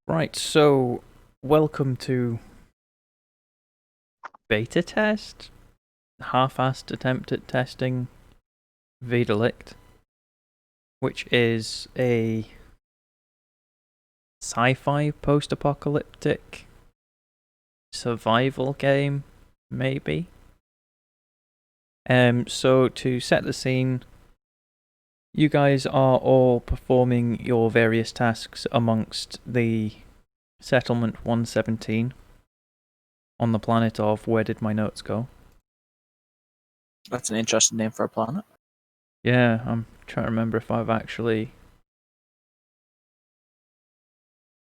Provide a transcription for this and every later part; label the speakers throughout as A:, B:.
A: Right, so welcome to beta test, half-assed attempt at testing Videlict, which is a sci-fi post-apocalyptic survival game, maybe. So to set the scene, you guys are all performing your various tasks amongst the Settlement 117 on the planet of, where did my notes go?
B: That's an interesting name for a planet.
A: Yeah, I'm trying to remember if I've actually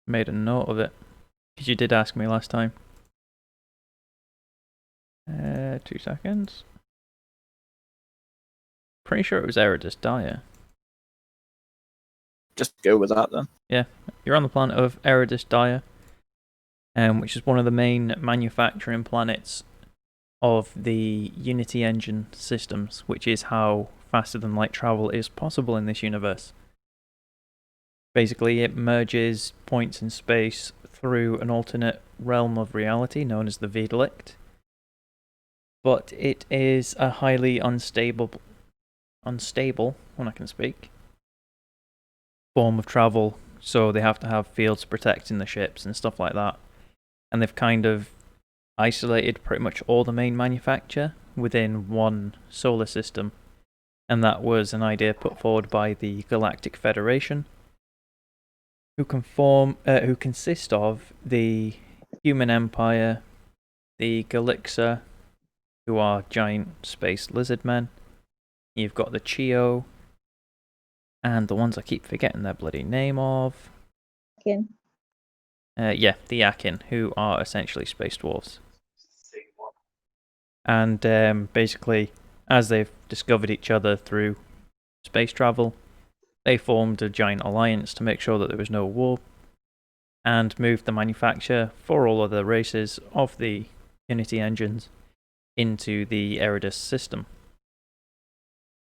A: made a note of it, because you did ask me last time. 2 seconds. Pretty sure it was Eridus Dire.
B: Just go with that then.
A: Yeah, you're on the planet of Eridus Dire, which is one of the main manufacturing planets of the Unity engine systems, which is how faster than light travel is possible in this universe. Basically, it merges points in space through an alternate realm of reality known as the Videlict. But it is a highly unstable, when I can speak, form of travel, so they have to have fields protecting the ships and stuff like that. And they've kind of isolated pretty much all the main manufacture within one solar system. And that was an idea put forward by the Galactic Federation, who consist of the Human Empire, the Galixa, who are giant space lizard men. You've got the Chio, and the ones I keep forgetting their bloody name of.
C: Akin.
A: Yeah, the Akin, who are essentially space dwarves. And basically, as they've discovered each other through space travel, they formed a giant alliance to make sure that there was no war, and moved the manufacture for all other races of the Unity engines into the Eridus system,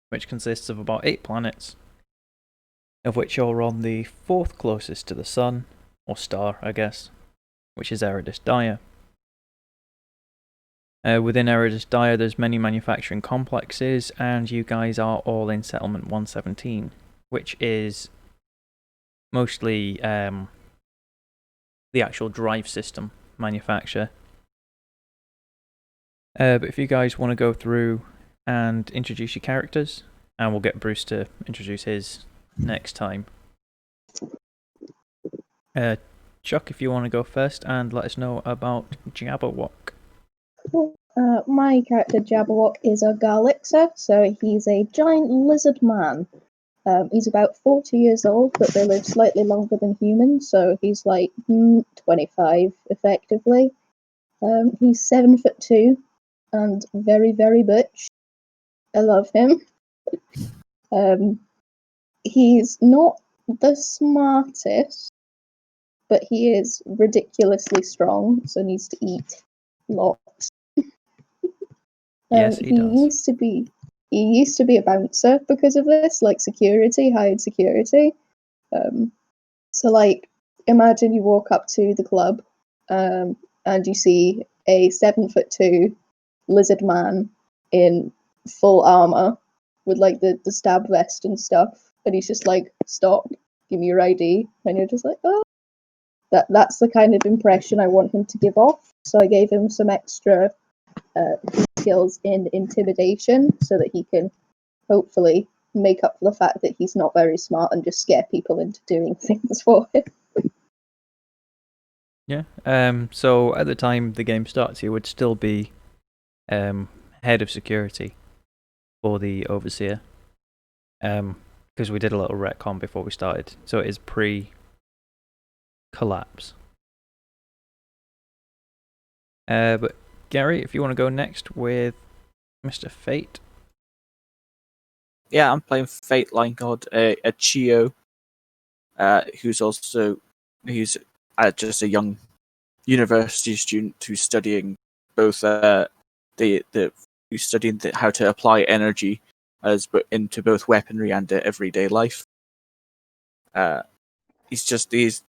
A: which consists of about 8 planets, of which you're on the 4th closest to the Sun, or star, I guess, which is Eridus Dire. Within Eridus Dire, there's many manufacturing complexes, and you guys are all in Settlement 117, which is mostly the actual drive system manufacture. But if you guys want to go through and introduce your characters, and we'll get Bruce to introduce his next time. Chuck, if you want to go first and let us know about Jabberwock.
C: Cool. My character Jabberwock is a Garlixa, so he's a giant lizard man. He's about 40 years old, but they live slightly longer than humans, so he's like 25 effectively. He's 7'2" and very, very butch. I love him. He's not the smartest, but he is ridiculously strong, so needs to eat lots.
A: Yes, he does.
C: He used to be a bouncer because of this, like security, hired security. So like, imagine you walk up to the club, and you see a 7'2" lizard man in full armor with like the stab vest and stuff, and he's just like, "Stop, give me your ID," and you're just like, "Oh." That's the kind of impression I want him to give off. So I gave him some extra skills in intimidation so that he can hopefully make up for the fact that he's not very smart and just scare people into doing things for him.
A: Yeah. So at the time the game starts, he would still be head of security for the Overseer. Because we did a little retcon before we started, so it is pre-collapse. But Gary, if you want to go next with Mr. Fate.
B: Yeah, I'm playing Fate Line God, a Chio, who's just a young university student who's studying both who's studying how to apply energy into both weaponry and everyday life. He's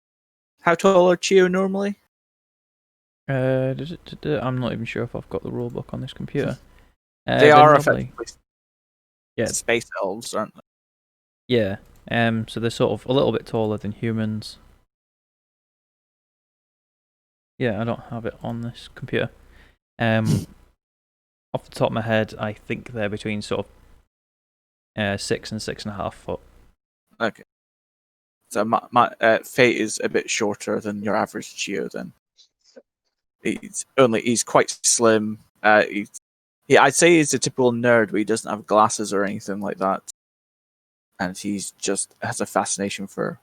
B: How tall are Chio normally?
A: I'm not even sure if I've got the rule book on this computer.
B: They
A: they're
B: are
A: normally-
B: effectively
A: Yeah.
B: space elves, aren't they?
A: Yeah. So they're sort of a little bit taller than humans. Yeah, I don't have it on this computer. Off the top of my head, I think they're between sort of 6 and 6.5 foot.
B: Okay. So my Fate is a bit shorter than your average Chio. Then he's quite slim. I'd say he's a typical nerd, but he doesn't have glasses or anything like that. And he's just has a fascination for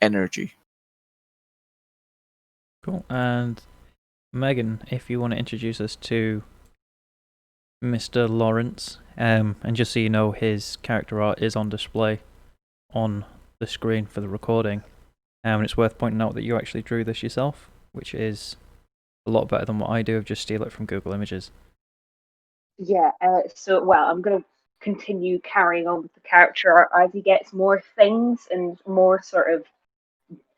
B: energy.
A: Cool. And Megan, if you want to introduce us to Mr. Lawrence, and just so you know, his character art is on display on the screen for the recording. And it's worth pointing out that you actually drew this yourself, which is a lot better than what I do of just steal it from Google Images.
D: Yeah, I'm going to continue carrying on with the character as he gets more things and more sort of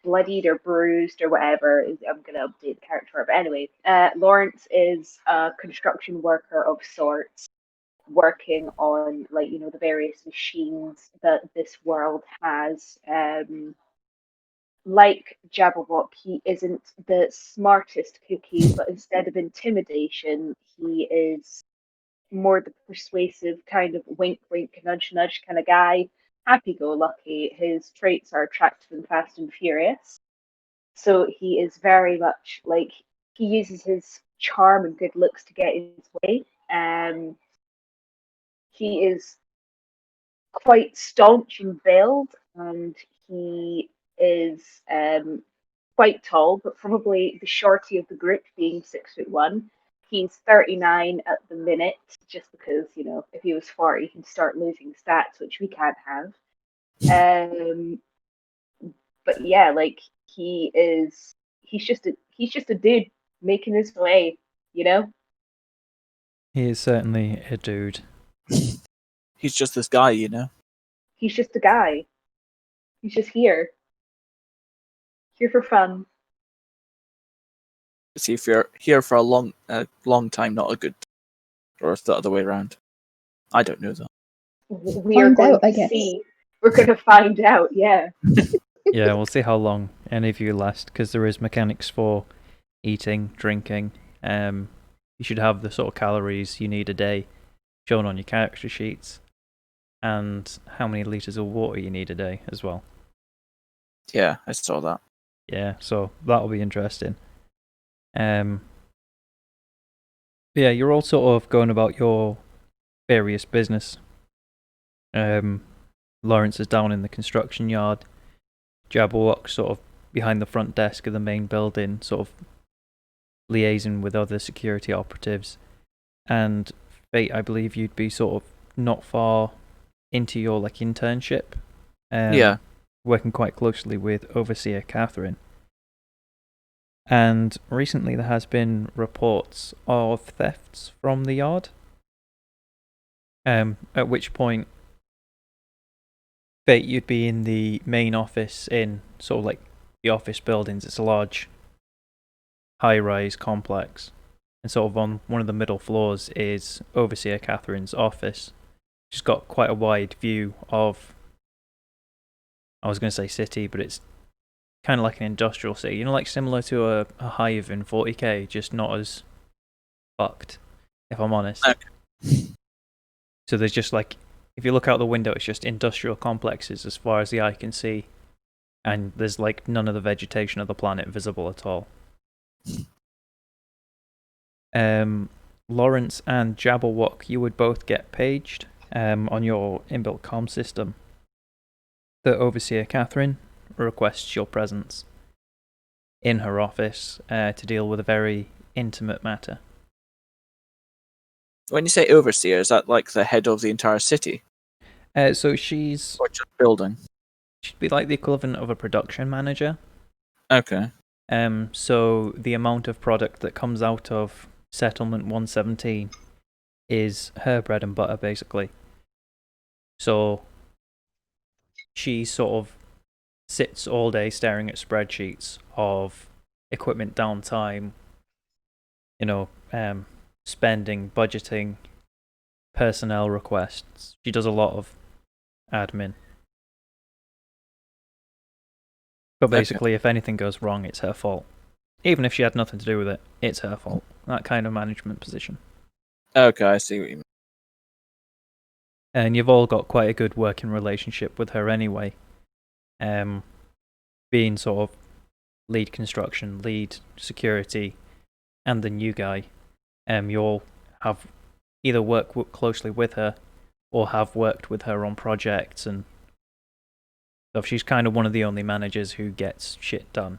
D: bloodied or bruised or whatever. I'm going to update the character. But anyway, Lawrence is a construction worker of sorts, working on the various machines that this world has. Like Jabberwock, he isn't the smartest cookie, but instead of intimidation, he is more the persuasive kind of wink wink nudge nudge kind of guy. Happy go lucky. His traits are attractive and fast and furious. So he is very much he uses his charm and good looks to get his way. He is quite staunch and veiled, and he is quite tall, but probably the shorty of the group, being 6'1". He's 39 at the minute, just because, if he was 40, he can start losing stats, which we can't have. But yeah, he's just a dude making his way,
A: He is certainly a dude.
B: He's just this guy,
D: He's just a guy. He's just here for fun.
B: See, if you're here for a long time, not a good, or the other way around. I don't know though.
D: We are going to see. We're going to find out. Yeah.
A: Yeah, we'll see how long any of you last, because there is mechanics for eating, drinking. You should have the sort of calories you need a day shown on your character sheets, and how many liters of water you need a day as well.
B: Yeah, I saw that.
A: Yeah, so that'll be interesting. Yeah, you're all sort of going about your various business. Lawrence is down in the construction yard. Jabberwock sort of behind the front desk of the main building, sort of liaising with other security operatives. And Fate, I believe you'd be sort of not far into your internship.
B: Yeah.
A: Working quite closely with Overseer Catherine. And recently there has been reports of thefts from the yard. At which point, Fate, you'd be in the main office in sort of the office buildings. It's a large high-rise complex. And sort of on one of the middle floors is Overseer Catherine's office. She's got quite a wide view of, I was going to say city, but it's kind of like an industrial city. Similar to a hive in 40k, just not as fucked, if I'm honest.
B: Okay.
A: So there's just if you look out the window, it's just industrial complexes as far as the eye can see. And there's none of the vegetation of the planet visible at all. Lawrence and Jabberwock, you would both get paged on your inbuilt comm system. The Overseer Catherine requests your presence in her office to deal with a very intimate matter.
B: When you say overseer, is that the head of the entire city?
A: So she's...
B: Or just building?
A: She'd be the equivalent of a production manager.
B: Okay.
A: So the amount of product that comes out of Settlement 117 is her bread and butter, basically. So she sort of sits all day staring at spreadsheets of equipment downtime, spending, budgeting, personnel requests. She does a lot of admin. But basically, if anything goes wrong, it's her fault. Even if she had nothing to do with it, it's her fault. That kind of management position.
B: Okay, I see what you mean.
A: And you've all got quite a good working relationship with her anyway. Being sort of lead construction, lead security, and the new guy, you all have either worked closely with her or have worked with her on projects and stuff. She's kind of one of the only managers who gets shit done.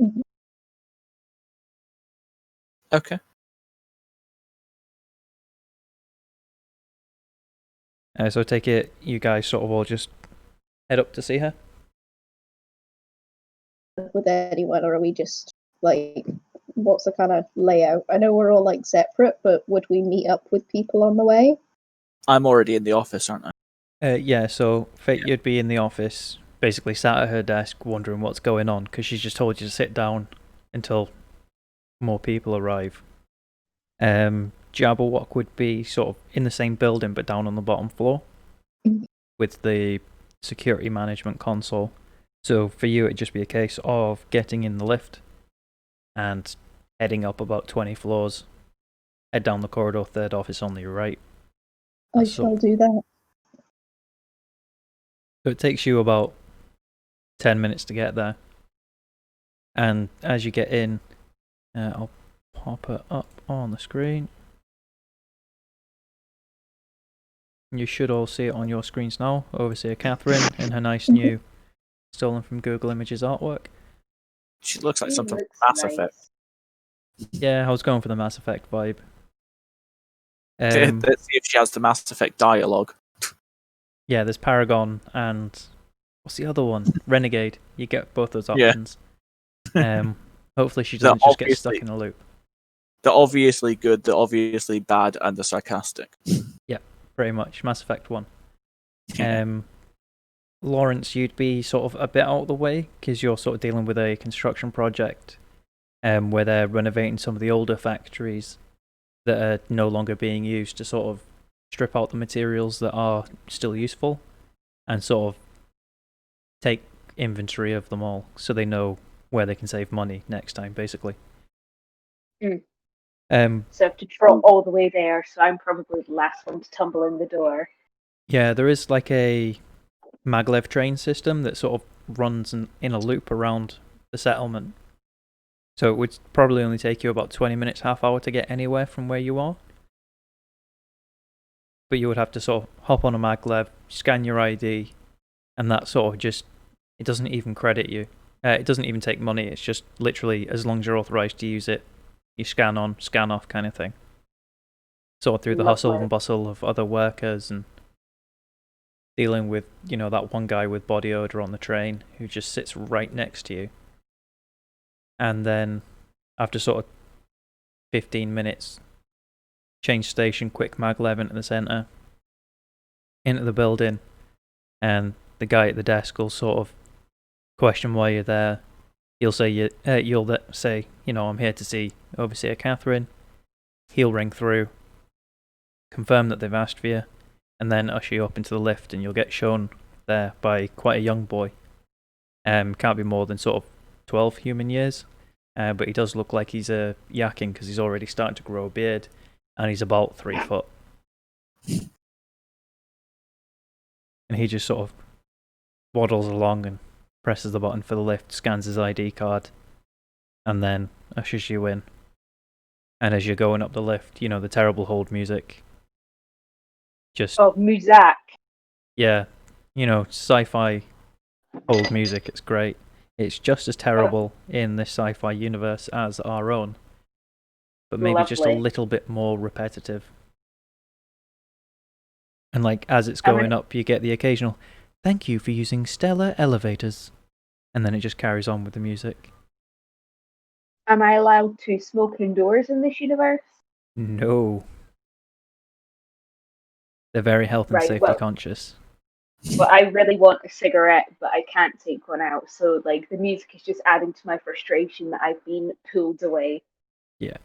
C: Mhm.
B: Okay.
A: So I take it you guys sort of all just head up to see her?
C: With anyone, or are we just like, what's the kind of layout? I know we're all like separate, but would we meet up with people on the way?
B: I'm already in the office, aren't I?
A: Yeah, so Fate, you'd be in the office, basically sat at her desk wondering what's going on, because she's just told you to sit down until more people arrive. Jabberwock would be sort of in the same building but down on the bottom floor
C: Mhm.
A: with the security management console. So for you, it'd just be a case of getting in the lift and heading up about 20 floors, head down the corridor, third office on your right.
C: I
A: That's
C: shall do that.
A: So it takes you about 10 minutes to get there. And as you get in, I'll pop it up on the screen. You should all see it on your screens now. Overseer Catherine in her nice new stolen from Google Images artwork.
B: She looks like
D: She
B: something
D: looks
B: from Mass
D: nice.
B: Effect.
A: Yeah, I was going for the Mass Effect vibe.
B: Let's see if she has the Mass Effect dialogue.
A: Yeah, there's Paragon and what's the other one? Renegade. You get both those
B: Yeah.
A: options. Hopefully she doesn't just get stuck in a loop.
B: The obviously good, the obviously bad, and the sarcastic.
A: Yeah, pretty much. Mass Effect 1.
B: Yeah.
A: Lawrence, you'd be sort of a bit out of the way because you're sort of dealing with a construction project where they're renovating some of the older factories that are no longer being used to sort of strip out the materials that are still useful and sort of take inventory of them all so they know where they can save money next time, basically.
D: Mm.
A: So
D: I have to trot all the way there, so I'm probably the last one to tumble in the door.
A: Yeah, there is like a maglev train system that sort of runs in a loop around the settlement. So it would probably only take you about 20 minutes, half hour to get anywhere from where you are. But you would have to sort of hop on a maglev, scan your ID, and that sort of just, it doesn't even credit you. It doesn't even take money, it's just literally as long as you're authorized to use it, you scan on, scan off kind of thing. Sort of through the hustle and bustle of other workers and dealing with, that one guy with body odor on the train who just sits right next to you. And then after sort of 15 minutes, change station, quick maglev into the center, into the building, and the guy at the desk will sort of question why you're there. You'll say, I'm here to see Overseer Catherine. He'll ring through, confirm that they've asked for you, and then usher you up into the lift, and you'll get shown there by quite a young boy. Can't be more than sort of 12 human years, but he does look like he's yakking because he's already starting to grow a beard, and he's about 3 foot. And he just sort of waddles along and presses the button for the lift, scans his ID card, and then ushers you in. And as you're going up the lift, the terrible hold music. Just,
D: Oh, Muzak.
A: yeah, sci-fi hold music, it's great. It's just as terrible in this sci-fi universe as our own, but maybe just a
D: Lovely.
A: little bit more repetitive. And as it's going up, you get the occasional, "Thank you for using stellar elevators," and then it just carries on with the music.
D: Am I allowed to smoke indoors in this universe?
A: No. They're very health and
D: Right,
A: safety
D: well,
A: conscious.
D: But I really want a cigarette, but I can't take one out. So like the music is just adding to my frustration that I've been pulled away.
A: Yeah.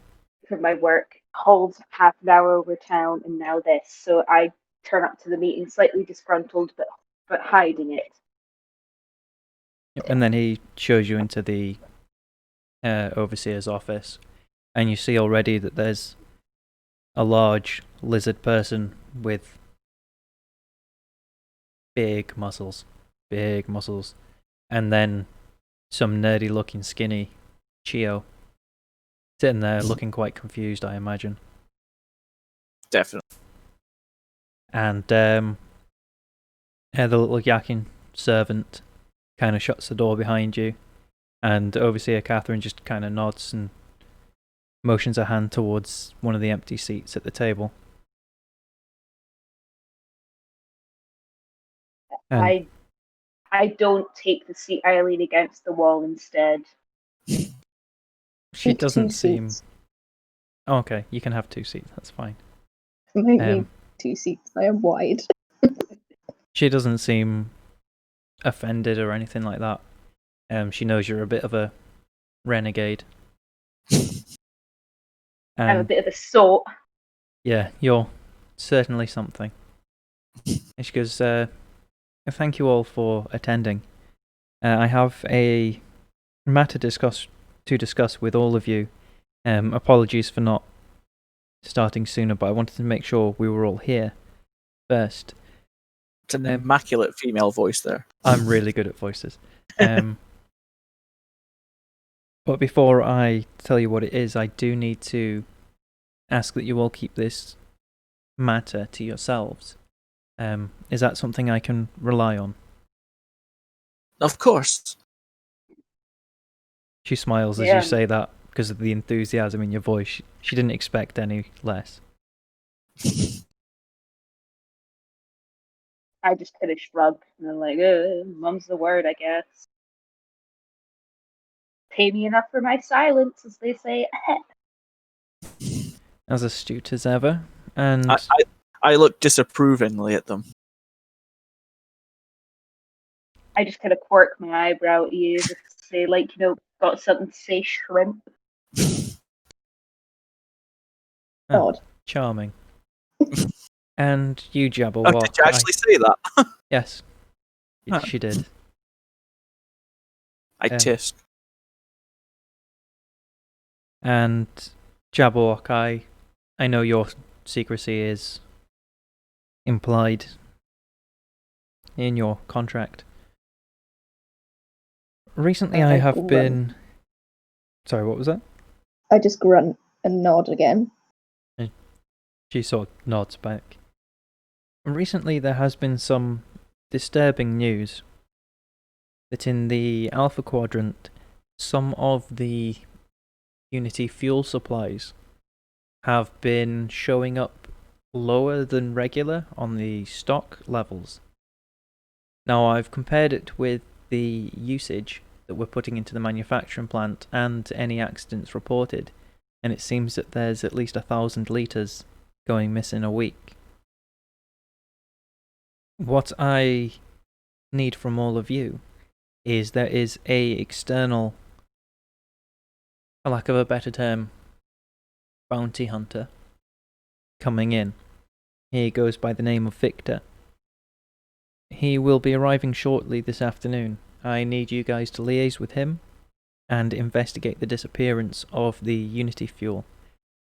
D: From my work, hauled half an hour over town, and now this. So I turn up to the meeting slightly disgruntled, but hiding it.
A: Yep, and then he shows you into the overseer's office, and you see already that there's a large lizard person with big muscles, and then some nerdy-looking skinny Chio sitting there looking quite confused, I imagine.
B: Definitely.
A: And the little yakking servant kind of shuts the door behind you, and Overseer Catherine just kind of nods and motions her hand towards one of the empty seats at the table. And
D: I don't take the seat. I lean against the wall instead.
A: she
C: Take
A: doesn't
C: two
A: seem...
C: seats.
A: Oh, okay, you can have 2 seats, that's fine.
C: I might
A: Um,
C: need 2 seats. I am wide.
A: She doesn't seem offended or anything like that. She knows you're a bit of a renegade.
D: I'm a bit of a sort.
A: Yeah, you're certainly something. And she goes, thank you all for attending. I have a matter to discuss with all of you. Apologies for not starting sooner, but I wanted to make sure we were all here first.
B: It's an immaculate female voice there.
A: I'm really good at voices. But before I tell you what it is, I do need to ask that you all keep this matter to yourselves. Is that something I can rely on?
B: Of course.
A: She smiles as
D: Yeah.
A: you say that because of the enthusiasm in your voice. She didn't expect any less.
D: I just kind of shrug and I'm like, mum's the word, I guess. Pay me enough for my silence, as they say.
A: As astute as ever. And
B: I look disapprovingly at them.
D: I just kind of quirk my eyebrow at you, just say, like, got something to say, shrimp.
C: Odd.
A: charming. And you, Jabberwock.
B: Oh, did you actually say that?
A: Yes.
B: Huh.
A: She did.
B: I tisk.
A: And Jabberwock, I know your secrecy is implied in your contract. Recently I have been... Sorry, what was that?
C: I just grunt and nod again.
A: She sort of nods back. Recently there has been some disturbing news that in the Alpha Quadrant, some of the Unity fuel supplies have been showing up lower than regular on the stock levels. Now I've compared it with the usage that we're putting into the manufacturing plant and any accidents reported, and it seems that there's at least 1,000 litres going missing a week. What I need from all of you is there is a external, for lack of a better term, bounty hunter coming in. He goes by the name of Victor. He will be arriving shortly this afternoon. I need you guys to liaise with him and investigate the disappearance of the Unity fuel,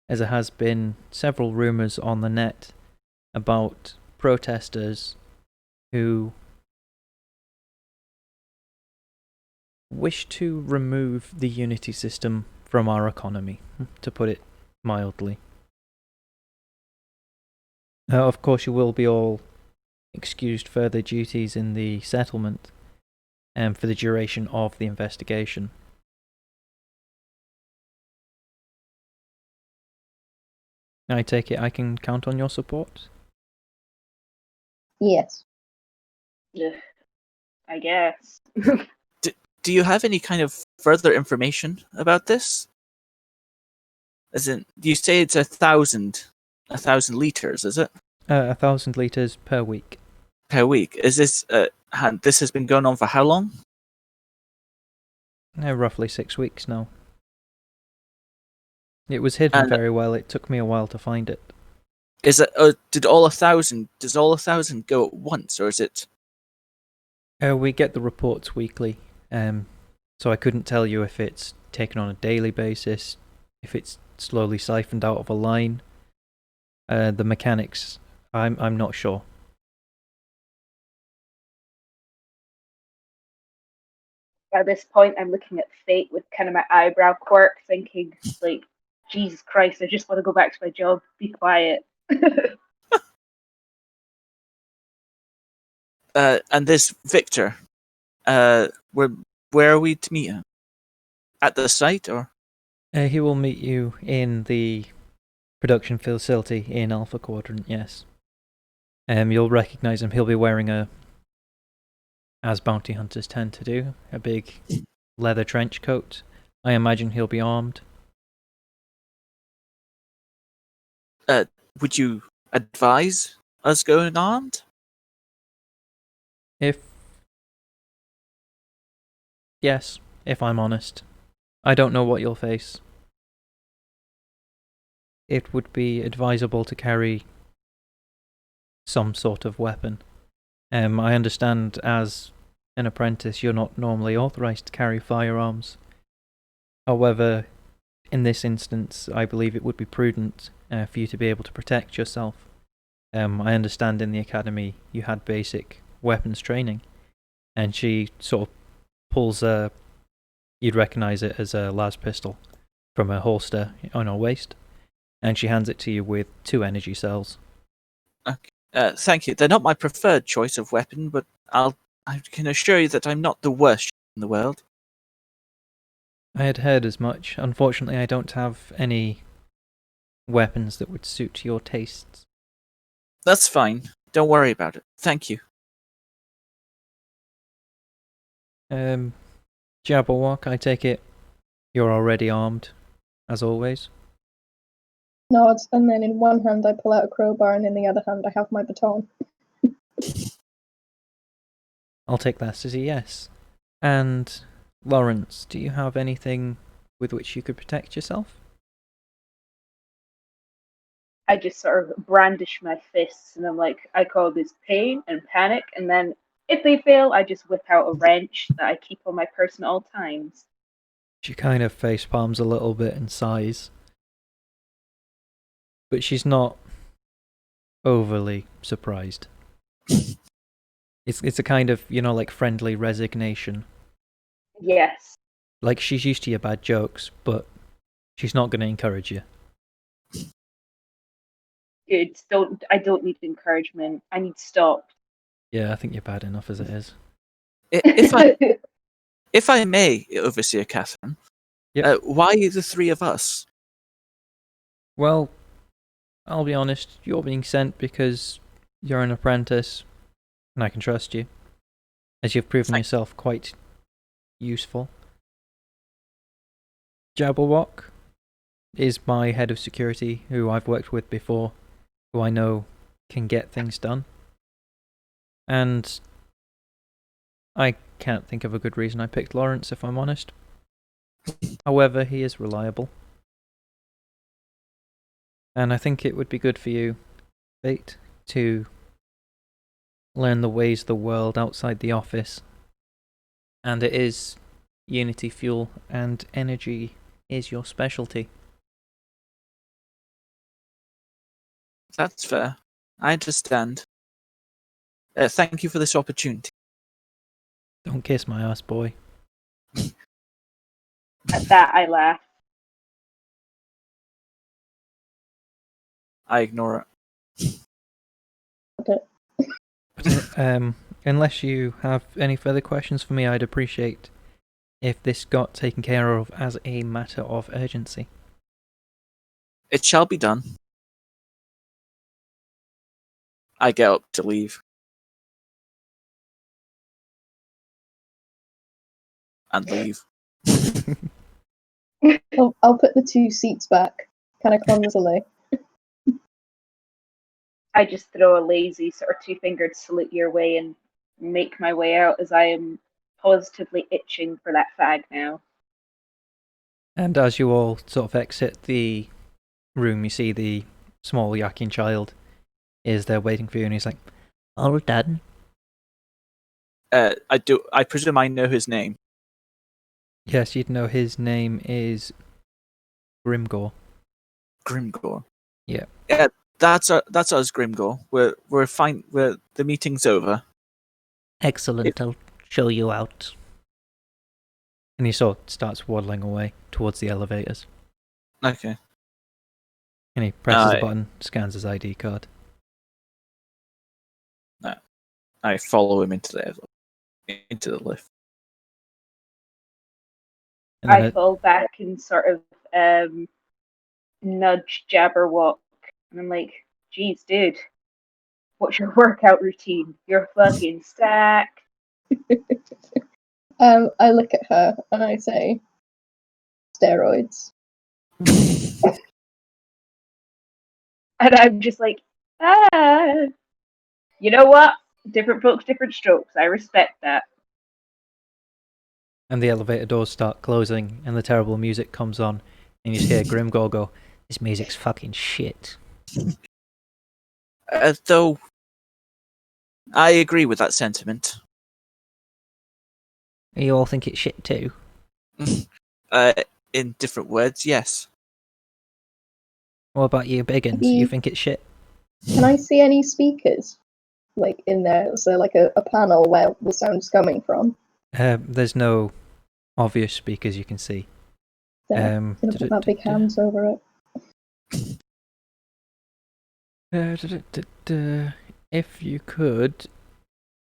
A: as there has been several rumours on the net about protesters who wish to remove the Unity system from our economy, to put it mildly. Of course, you will be all excused further duties in the settlement for the duration of the investigation. I take it I can count on your support?
C: Yes.
D: Ugh, I guess.
B: Do you have any kind of further information about this? As in, you say it's 1,000 litres, is it?
A: 1,000 litres per week.
B: per week. Is this this has been going on for how long?
A: Roughly 6 weeks now. It was hidden
B: And
A: very well. It took me a while to find it.
B: is it? Does all 1,000 go at once, or is it?
A: We get the reports weekly, so I couldn't tell you if it's taken on a daily basis, if it's slowly siphoned out of a line. The mechanics, I'm not sure.
D: At this point, I'm looking at fate with kind of my eyebrow quirk, thinking, like, Jesus Christ, I just want to go back to my job. Be quiet.
B: And this Victor, where are we to meet him? At the site, or?
A: He will meet you in the production facility in Alpha Quadrant, yes. You'll recognise him. He'll be wearing as bounty hunters tend to do, a big leather trench coat. I imagine he'll be armed.
B: Would you advise us going armed?
A: Yes, if I'm honest. I don't know what you'll face. It would be advisable to carry some sort of weapon. I understand as an apprentice you're not normally authorised to carry firearms. However, in this instance, I believe it would be prudent for you to be able to protect yourself. I understand in the academy you had basic weapons training, and she sort of pulls you'd recognise it as a las pistol from a holster on her waist, and she hands it to you with 2 energy cells.
B: Okay. Thank you. They're not my preferred choice of weapon, but I can assure you that I'm not the worst in the world.
A: I had heard as much. Unfortunately, I don't have any weapons that would suit your tastes.
B: That's fine. Don't worry about it. Thank you.
A: Jabberwock, I take it you're already armed, as always?
C: Nods, and then in one hand I pull out a crowbar, and in the other hand I have my baton.
A: I'll take that as a yes. And Lawrence, do you have anything with which you could protect yourself?
D: I just sort of brandish my fists, and I'm like, I call this pain and panic, and then if they fail, I just whip out a wrench that I keep on my person at all times.
A: She kind of face palms a little bit and sighs. But she's not overly surprised. It's a kind of, like friendly resignation.
D: Yes.
A: Like she's used to your bad jokes, but she's not going to encourage you.
D: I don't need encouragement. I need stopped.
A: Yeah, I think you're bad enough as it is.
B: If I may, Overseer Catherine,
A: Yep.
B: Why the 3 of us?
A: Well, I'll be honest, you're being sent because you're an apprentice, and I can trust you, as you've proven yourself quite useful. Jabberwock is my head of security, who I've worked with before, who I know can get things done. And I can't think of a good reason I picked Lawrence, if I'm honest. However, he is reliable. And I think it would be good for you, Fate, to learn the ways of the world outside the office. And it is Unity fuel, and energy is your specialty.
B: That's fair. I understand. Thank you for this opportunity.
A: Don't kiss my ass, boy.
D: At that, I laugh.
B: I ignore it.
A: Unless you have any further questions for me, I'd appreciate if this got taken care of as a matter of urgency.
B: It shall be done. I get up to leave. And leave.
C: I'll put the 2 seats back, kind of clumsily.
D: I just throw a lazy sort of two-fingered salute your way and make my way out as I am positively itching for that fag now.
A: And as you all sort of exit the room, you see the small yakking child is there waiting for you, and he's like, "All done."
B: I presume I know his name.
A: Yes, you'd know his name is Grimgore.
B: Grimgore.
A: Yeah.
B: Yeah, that's us, Grimgore. We're fine. The meeting's over.
A: Excellent. I'll show you out. And he sort of starts waddling away towards the elevators.
B: Okay.
A: And he presses a button, scans his ID card.
B: I follow him into the lift.
A: And
D: I fall back and sort of nudge Jabberwock, and I'm like, "Geez, dude, what's your workout routine? You're fucking stacked."
C: I look at her and I say, steroids.
D: And I'm just like, you know what? Different folks, different strokes. I respect that.
A: And the elevator doors start closing, and the terrible music comes on, and you just hear Grimgore go, "This music's fucking shit."
B: Though, I agree with that sentiment.
A: You all think it's shit too?
B: In different words, yes.
A: What about you, Biggins? You think it's shit?
C: Can I see any speakers? Like in there, is there like a panel where the sound's coming from?
A: There's no obvious speakers you can see.
C: Gonna put my big hands over
A: it. If you could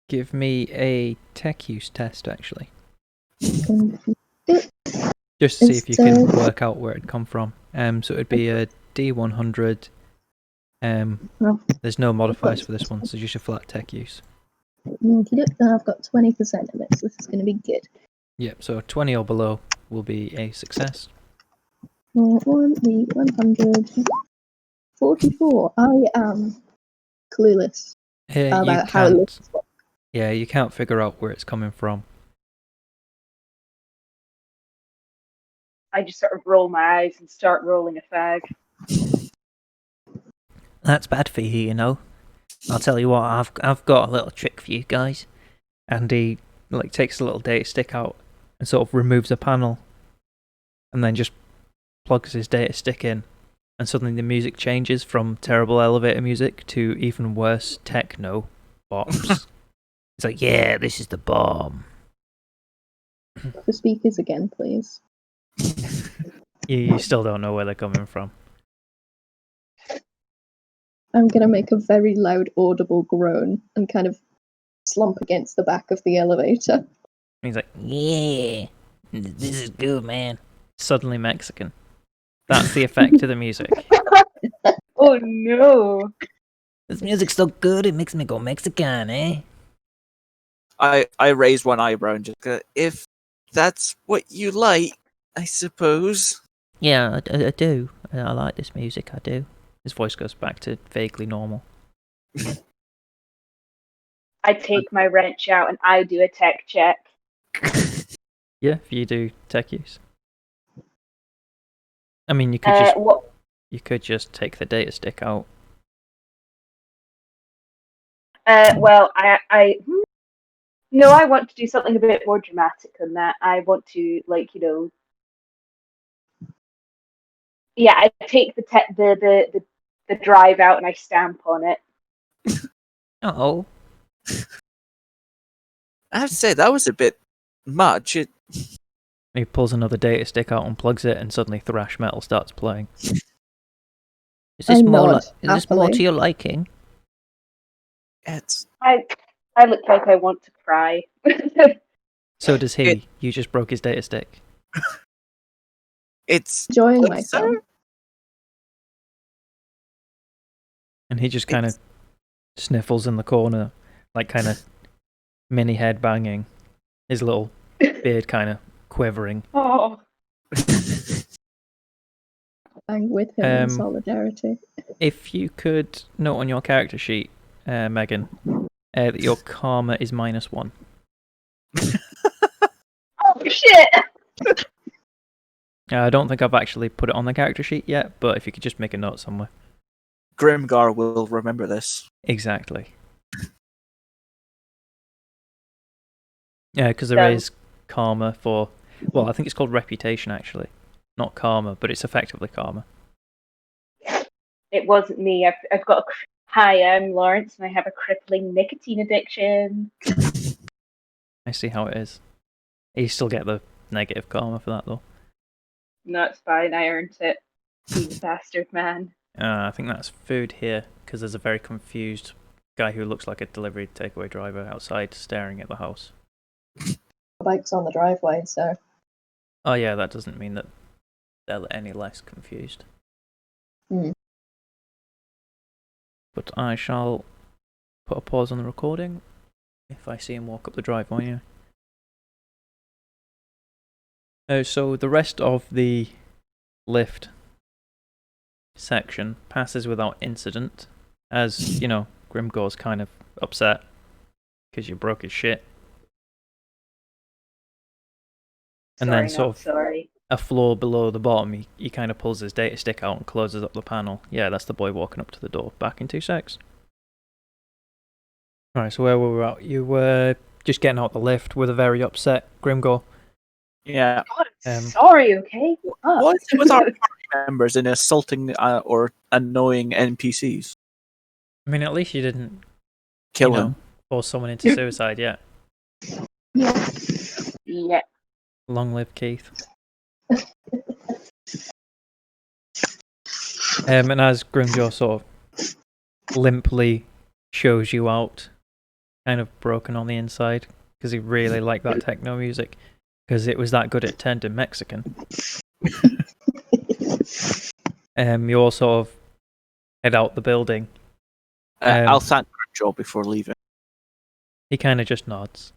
A: give me a tech use test, actually. Just to see if you can work out where it'd come from. So it'd be a D100. There's no modifiers for this one, so just a flat tech use.
C: I've got 20% of it, so this is going to be good.
A: Yep, so 20 or below will be a success.
C: 100. 44. I am clueless about how it looks.
A: Yeah, you can't figure out where it's coming from.
D: I just sort of roll my eyes and start rolling a fag.
A: That's bad for you, you know. I'll tell you what, I've got a little trick for you guys. And he takes a little data stick out and sort of removes a panel, and then just plugs his data stick in, and suddenly the music changes from terrible elevator music to even worse techno bops. It's like, yeah, this is the bomb.
C: The speakers again, please.
A: You still don't know where they're coming from.
C: I'm going to make a very loud, audible groan and kind of slump against the back of the elevator.
A: He's like, yeah, this is good, man. Suddenly Mexican. That's the effect of the music.
D: Oh no!
A: This music's so good, it makes me go Mexican, eh?
B: I raise one eyebrow and just go, if that's what you like, I suppose.
A: Yeah, I do. I like this music, I do. His voice goes back to vaguely normal.
D: I take my wrench out and I do a tech check.
A: Yeah, if you do tech use. I mean, you could you could just take the data stick out.
D: Well, no, I want to do something a bit more dramatic than that. I want to, yeah, I take the drive out and I stamp on it.
A: Oh.
B: I have to say, that was a bit much.
A: He pulls another data stick out and plugs it, and suddenly thrash metal starts playing. Is this more to your liking?
D: I look like I want to cry.
A: So does he. You just broke his data stick.
B: It's
C: enjoying myself.
A: And he just kind of sniffles in the corner, like kind of mini head banging, his little beard kind of quivering.
D: Oh.
C: I'm with him in
A: Um,
C: solidarity.
A: If you could note on your character sheet, Megan, that your karma is -1.
D: Oh shit!
A: I don't think I've actually put it on the character sheet yet, but if you could just make a note somewhere.
B: Grimgar will remember this.
A: Exactly. Yeah, because there
D: Done.
A: is karma for... Well, I think it's called reputation, actually. Not karma, but it's effectively karma.
D: It wasn't me. I've got a. Hi, I'm Lawrence, and I have a crippling nicotine addiction.
A: I see how it is. You still get the negative karma for that, though.
D: No, it's fine. I earned it. You bastard man.
A: I think that's food here, because there's a very confused guy who looks like a delivery takeaway driver outside staring at the house.
C: Bike's on the driveway, so
A: Oh yeah, that doesn't mean that they're any less confused.
C: Hmm.
A: But I shall put a pause on the recording if I see him walk up the driveway. So the rest of the lift section passes without incident, as, you know, Grimgor's kind of upset because you broke his shit. And
D: Sorry,
A: then sort of
D: sorry.
A: a floor below the bottom, he kind of pulls his data stick out and closes up the panel. Yeah, that's the boy walking up to the door. Back in 2 secs. Right, so where were we at? You were just getting out the lift with a very upset Grimgor.
B: Yeah.
D: God, I'm
A: Um,
D: sorry. Okay.
B: What is it with our party members in assaulting or annoying NPCs?
A: I mean, at least you didn't
B: Kill him.
A: force someone into suicide yet.
C: yeah.
D: Yeah.
A: Long live Keith. And as Grimjaw sort of limply shows you out, kind of broken on the inside, because he really liked that techno music, because it was that good it turned him Mexican. You all sort of head out the building.
B: I'll thank Grimjaw before leaving.
A: He kind of just nods.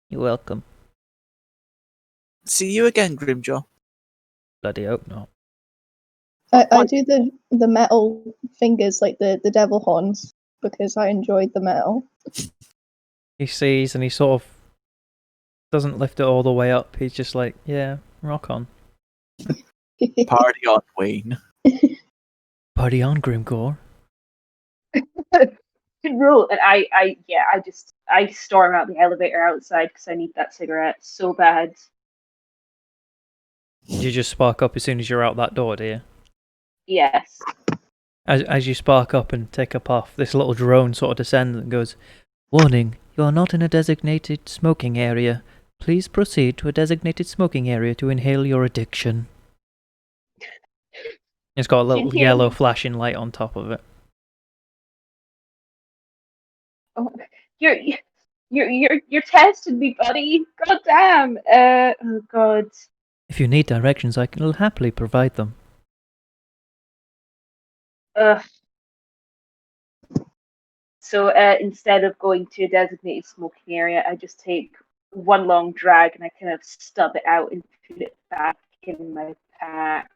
A: You're welcome.
B: See you again, Grimjaw.
A: Bloody hope not.
C: I do the metal fingers, like the devil horns, because I enjoyed the metal.
A: He sees and he sort of doesn't lift it all the way up. He's just like, yeah, rock on.
B: Party on, Wayne.
A: Party on, Grimgor.
D: Good rule. And I storm out the elevator outside because I need that cigarette so bad.
A: You just spark up as soon as you're out that door, do you?
D: Yes.
A: As you spark up and take a puff, this little drone sort of descends and goes, "Warning, you are not in a designated smoking area. Please proceed to a designated smoking area to inhale your addiction." It's got a little
D: Inhale.
A: yellow flashing light on top of it.
D: Oh, you're testing me, buddy. God damn. Oh God.
A: If you need directions, I can happily provide them.
D: Ugh. So instead of going to a designated smoking area, I just take one long drag and I kind of stub it out and put it back in my pack.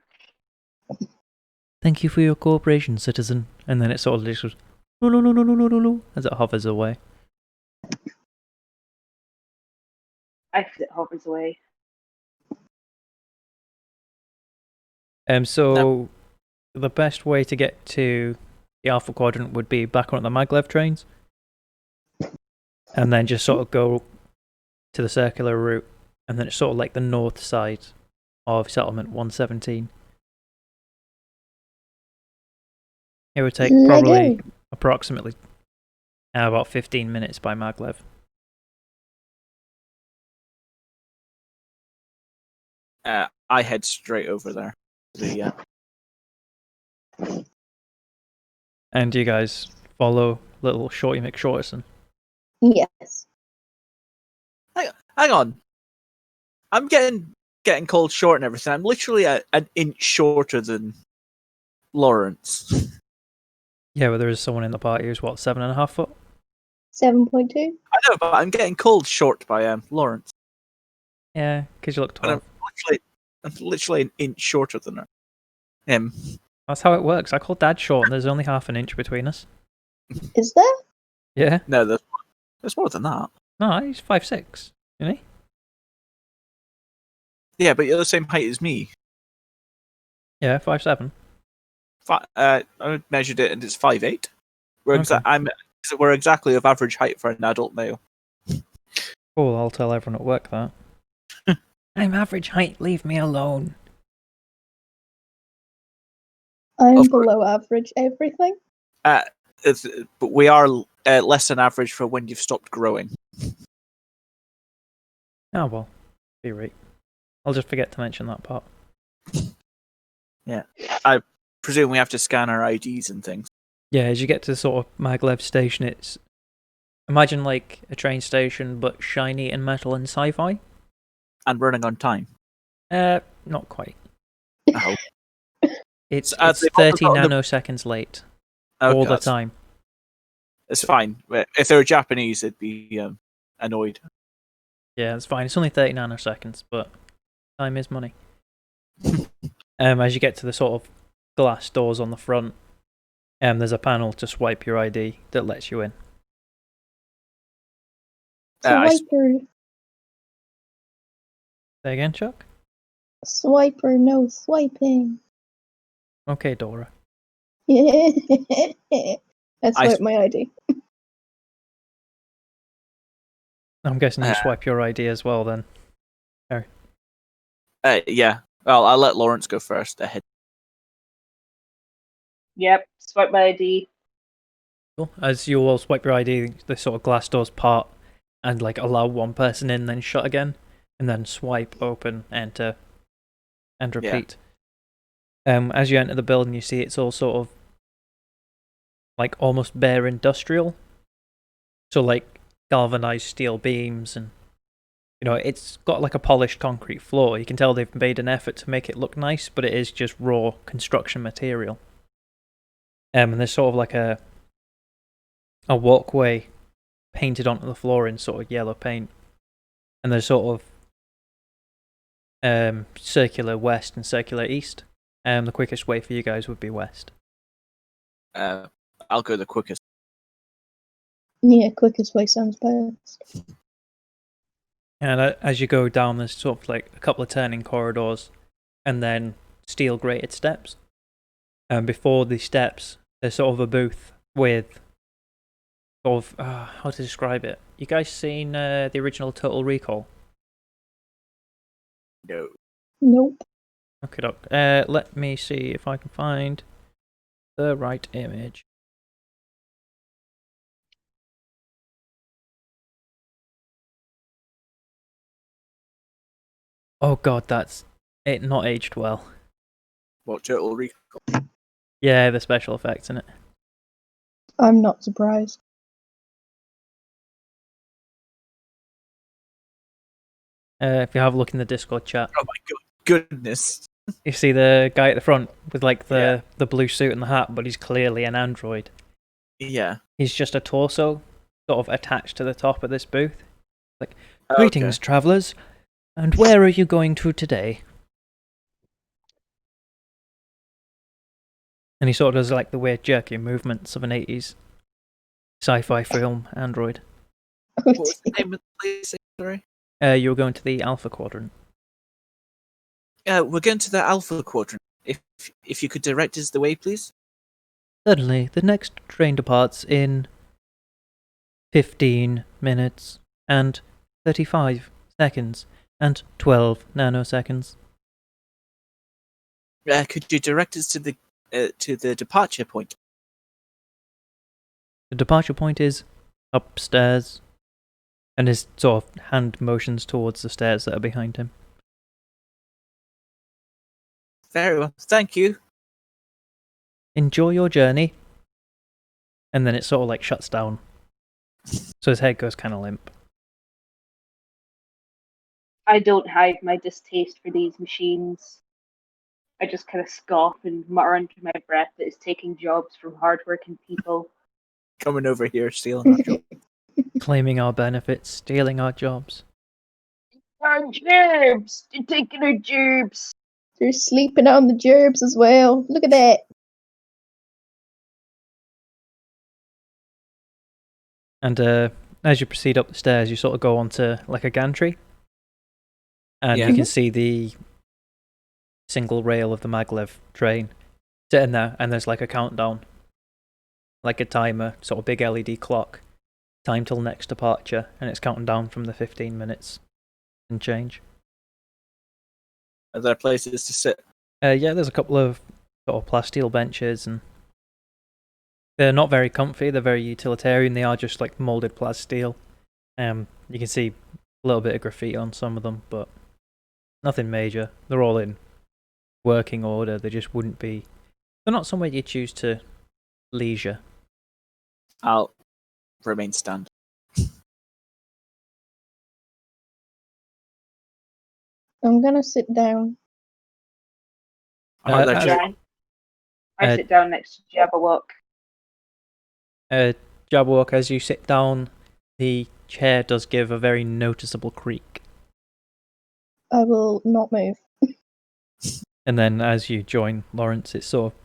A: Thank you for your cooperation, citizen. And then it sort of just goes, "Loo," as it hovers away.
D: It hovers away.
A: So the best way to get to the Alpha Quadrant would be back on the maglev trains, and then just sort of go to the circular route, and then it's sort of like the north side of settlement 117. It would take probably approximately about 15 minutes by maglev.
B: I head straight over there.
A: And you guys follow little Shorty McShorterson.
C: Yes.
B: Hang on. I'm getting called short and everything. I'm literally an inch shorter than Lawrence.
A: Yeah, but there is someone in the party who's what, 7.5 foot?
C: 7.2.
B: I know, but I'm getting called short by Lawrence.
A: Yeah, because you look
B: And
A: 12.
B: I'm literally an inch shorter than him.
A: That's how it works. I call Dad short, and there's only half an inch between us.
C: Is there?
A: Yeah.
B: No, there's more than that.
A: No, he's 5'6", isn't he?
B: Yeah, but you're the same height as me.
A: Yeah, 5'7".
B: I measured it, and it's 5'8".
A: Okay.
B: We're exactly of average height for an adult male.
A: Cool, I'll tell everyone at work that. I'm average height, leave me alone.
C: I'm
B: Of course.
C: below average everything.
B: But we are less than average for when you've stopped growing.
A: Oh well, be right. I'll just forget to mention that part.
B: Yeah, I presume we have to scan our IDs and things.
A: Yeah, as you get to sort of Maglev station, it's imagine like a train station, but shiny and metal and sci-fi.
B: And running on time.
A: Not quite.
B: Oh.
A: It's
B: they've also
A: 30
B: got the-
A: nanoseconds late
B: Okay,
A: all the
B: that's-
A: time.
B: It's fine. If they were Japanese, they'd be annoyed.
A: Yeah, it's fine. It's only 30 nanoseconds, but time is money. As you get to the sort of glass doors on the front, there's a panel to swipe your ID that lets you in.
C: Swiper,
A: Say again, Chuck?
C: swiper, no swiping.
A: Okay, Dora.
C: That's
B: I
C: swipe my ID.
A: I'm guessing you swipe your ID as well then.
B: Yeah. Well, I'll let Lawrence go first. Ahead.
D: Yep, swipe my ID.
A: Cool. As you all swipe your ID, the sort of glass doors part and like allow one person in, then shut again, and then swipe, open, enter, and repeat. As you enter the building, you see it's all sort of like almost bare industrial. So like galvanized steel beams, and you know it's got like a polished concrete floor. You can tell they've made an effort to make it look nice, but it is just raw construction material. And there's sort of like a walkway painted onto the floor in sort of yellow paint, and there's sort of circular west and circular east. The quickest way for you guys would be west.
B: I'll go the quickest.
C: Yeah, quickest way sounds best.
A: And as you go down, there's sort of like a couple of turning corridors, and then steel grated steps. And before the steps, there's sort of a booth with sort of how to describe it. You guys seen the original Total Recall?
B: No.
C: Nope.
A: Okay, doc. Let me see if I can find the right image. Oh god, that's it. Not aged well.
B: What, Total Recall?
A: Yeah, the special effects in it.
C: I'm not surprised.
A: If you have a look in the Discord chat,
B: Oh my goodness.
A: you see the guy at the front with like the blue suit and the hat, but he's clearly an android.
B: Yeah.
A: He's just a torso, sort of attached to the top of this booth. Like, greetings, travellers, and where are you going to today? And he sort of does like the weird jerky movements of an 80s sci-fi film android.
B: What was the name of the place? Sorry.
A: You're going to the Alpha Quadrant.
B: We're going to the Alpha Quadrant. If you could direct us the way, please.
A: Certainly, the next train departs in 15 minutes and 35 seconds and 12 nanoseconds.
B: Could you direct us to the departure point?
A: The departure point is upstairs, and his sort of hand motions towards the stairs that are behind him.
B: Very well, thank you.
A: Enjoy your journey. And then it sort of like shuts down. So his head goes kind of limp.
D: I don't hide my distaste for these machines. I just kind of scoff and mutter under my breath that it's taking jobs from hardworking people.
B: Coming over here, stealing our job.
A: Claiming our benefits, stealing our jobs.
D: Our gerbs! They're taking our gerbs!
C: They're sleeping on the gerbs as well. Look at that.
A: And as you proceed up the stairs, you sort of go onto like a gantry, and
B: Yeah.
A: you can see the single rail of the maglev train sitting there, and there's like a countdown, like a timer, sort of big LED clock, time till next departure, and it's counting down from the 15 minutes and change.
B: Are there places to sit?
A: Yeah, there's a couple of sort of plasteel benches, and they're not very comfy. They're very utilitarian. They are just like molded plasteel. You can see a little bit of graffiti on some of them, but nothing major. They're all in working order. They just wouldn't be. They're not somewhere you choose to leisure.
B: I'll remain standing.
C: I'm gonna sit down.
B: Are there
A: as-
B: chairs?
D: I sit down next to Jabberwock.
A: Jabberwock, as you sit down, the chair does give a very noticeable creak.
C: I will not move.
A: And then as you join Lawrence, it sort of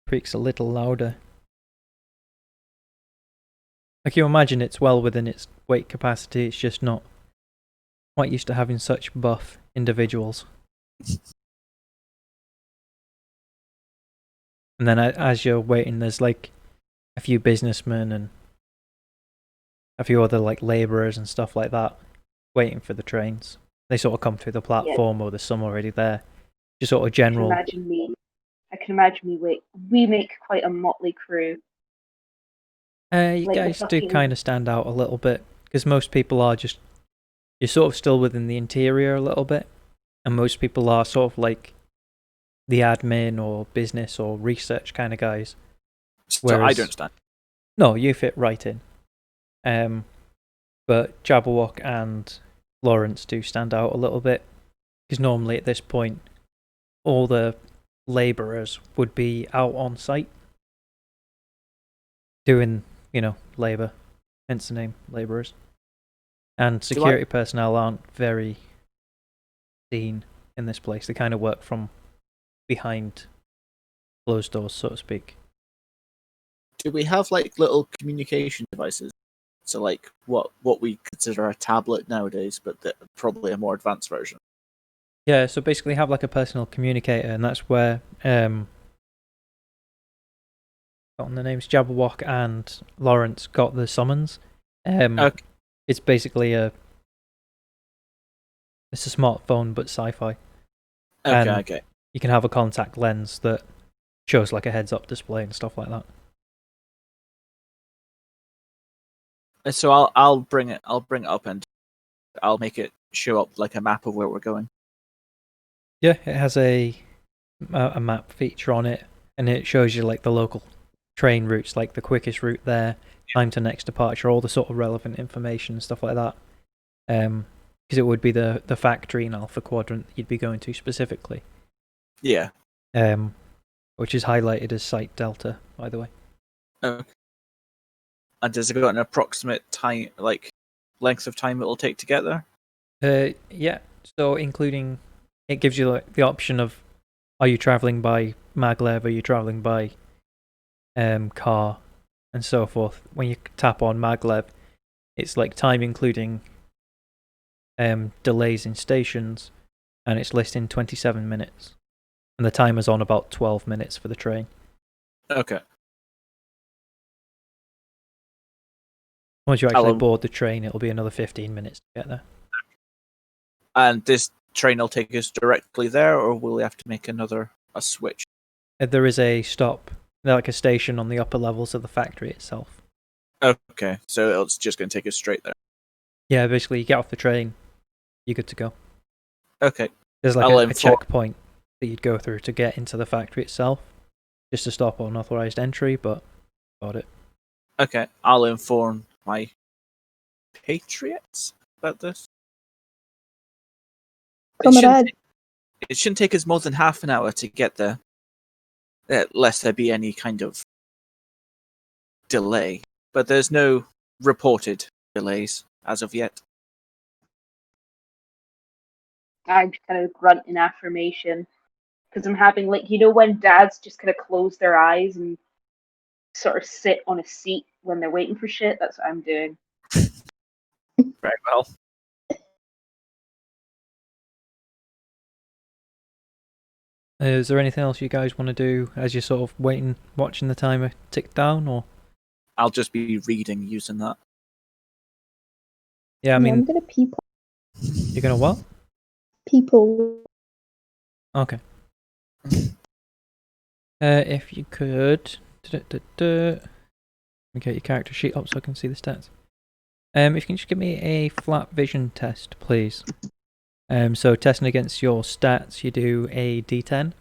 A: creaks a little louder. Like you imagine it's well within its weight capacity, it's just not quite used to having such buff individuals. And then as you're waiting, there's like a few businessmen and a few other like labourers and stuff like that waiting for the trains. They sort of come through the platform, or there's some already there. Just sort of general.
D: I can imagine me. We make quite a motley crew.
A: You
D: Like
A: guys
D: the
A: do
D: fucking-
A: kind of stand out a little bit, because most people are just, you're sort of still within the interior a little bit, and most people are sort of like the admin or business or research kind of guys.
B: So I
A: Whereas-
B: don't stand.
A: No, you fit right in. But Jabberwock and Lawrence do stand out a little bit, because normally at this point, all the labourers would be out on site doing, labour, hence the name, labourers. And security personnel aren't very seen in this place. They kind of work from behind closed doors, so to speak.
B: Do we have like little communication devices? So like what we consider a tablet nowadays, but probably a more advanced version.
A: Yeah, so basically have like a personal communicator, and that's where the names Jabberwock and Lawrence got the summons.
B: Okay.
A: It's basically it's a smartphone but sci-fi.
B: Okay.
A: You can have a contact lens that shows like a heads-up display and stuff like that.
B: So I'll bring it up and I'll make it show up like a map of where we're going.
A: Yeah, it has a map feature on it, and it shows you like the local train routes, like the quickest route there, time to next departure, all the sort of relevant information and stuff like that. Because it would be the factory in Alpha Quadrant that you'd be going to specifically.
B: Yeah.
A: Which is highlighted as Site Delta, by the way.
B: Okay. And does it got an approximate time, like length of time it'll take to get there?
A: Yeah. So including, it gives you like the option of, are you traveling by maglev, are you traveling by car, and so forth. When you tap on maglev, it's like time including delays in stations, and it's listing 27 minutes, and the timer's on about 12 minutes for the train.
B: Okay.
A: Once you actually board the train, it'll be another 15 minutes to get there.
B: And this train will take us directly there, or will we have to make a switch?
A: There is a stop, like a station on the upper levels of the factory itself.
B: Okay, so it's just going to take us straight there.
A: Yeah, basically you get off the train, you're good to go.
B: Okay.
A: There's like a checkpoint that you'd go through to get into the factory itself, just to stop unauthorized entry, but got it.
B: Okay, I'll inform my patriots about this.
C: Comrade.
B: It shouldn't take us more than half an hour to get there, lest there be any kind of delay. But there's no reported delays as of yet.
D: I kind of grunt in affirmation because I'm having when dads just kind of close their eyes and sort of sit on a seat when they're waiting for shit. That's what I'm doing.
B: Very well.
A: Is there anything else you guys want to do as you're sort of waiting, watching the timer tick down, or?
B: I'll just be reading using that.
A: Yeah, I
C: I'm
A: mean,
C: gonna people.
A: you're gonna what?
C: People.
A: Okay. If you could, let me get your character sheet up so I can see the stats. If you can just give me a flat vision test, please. So testing against your stats, you do a D10, and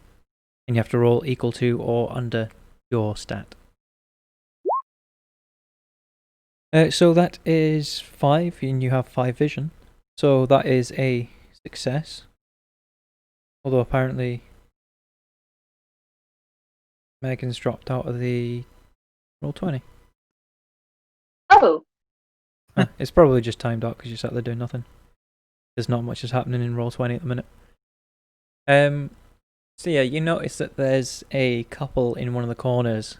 A: you have to roll equal to or under your stat. So that is 5, and you have 5 vision. So that is a success. Although apparently Megan's dropped out of the roll 20.
D: Oh,
A: It's probably just timed out because you're sat there doing nothing. There's not much is happening in roll 20 at the minute. So yeah, you notice that there's a couple in one of the corners.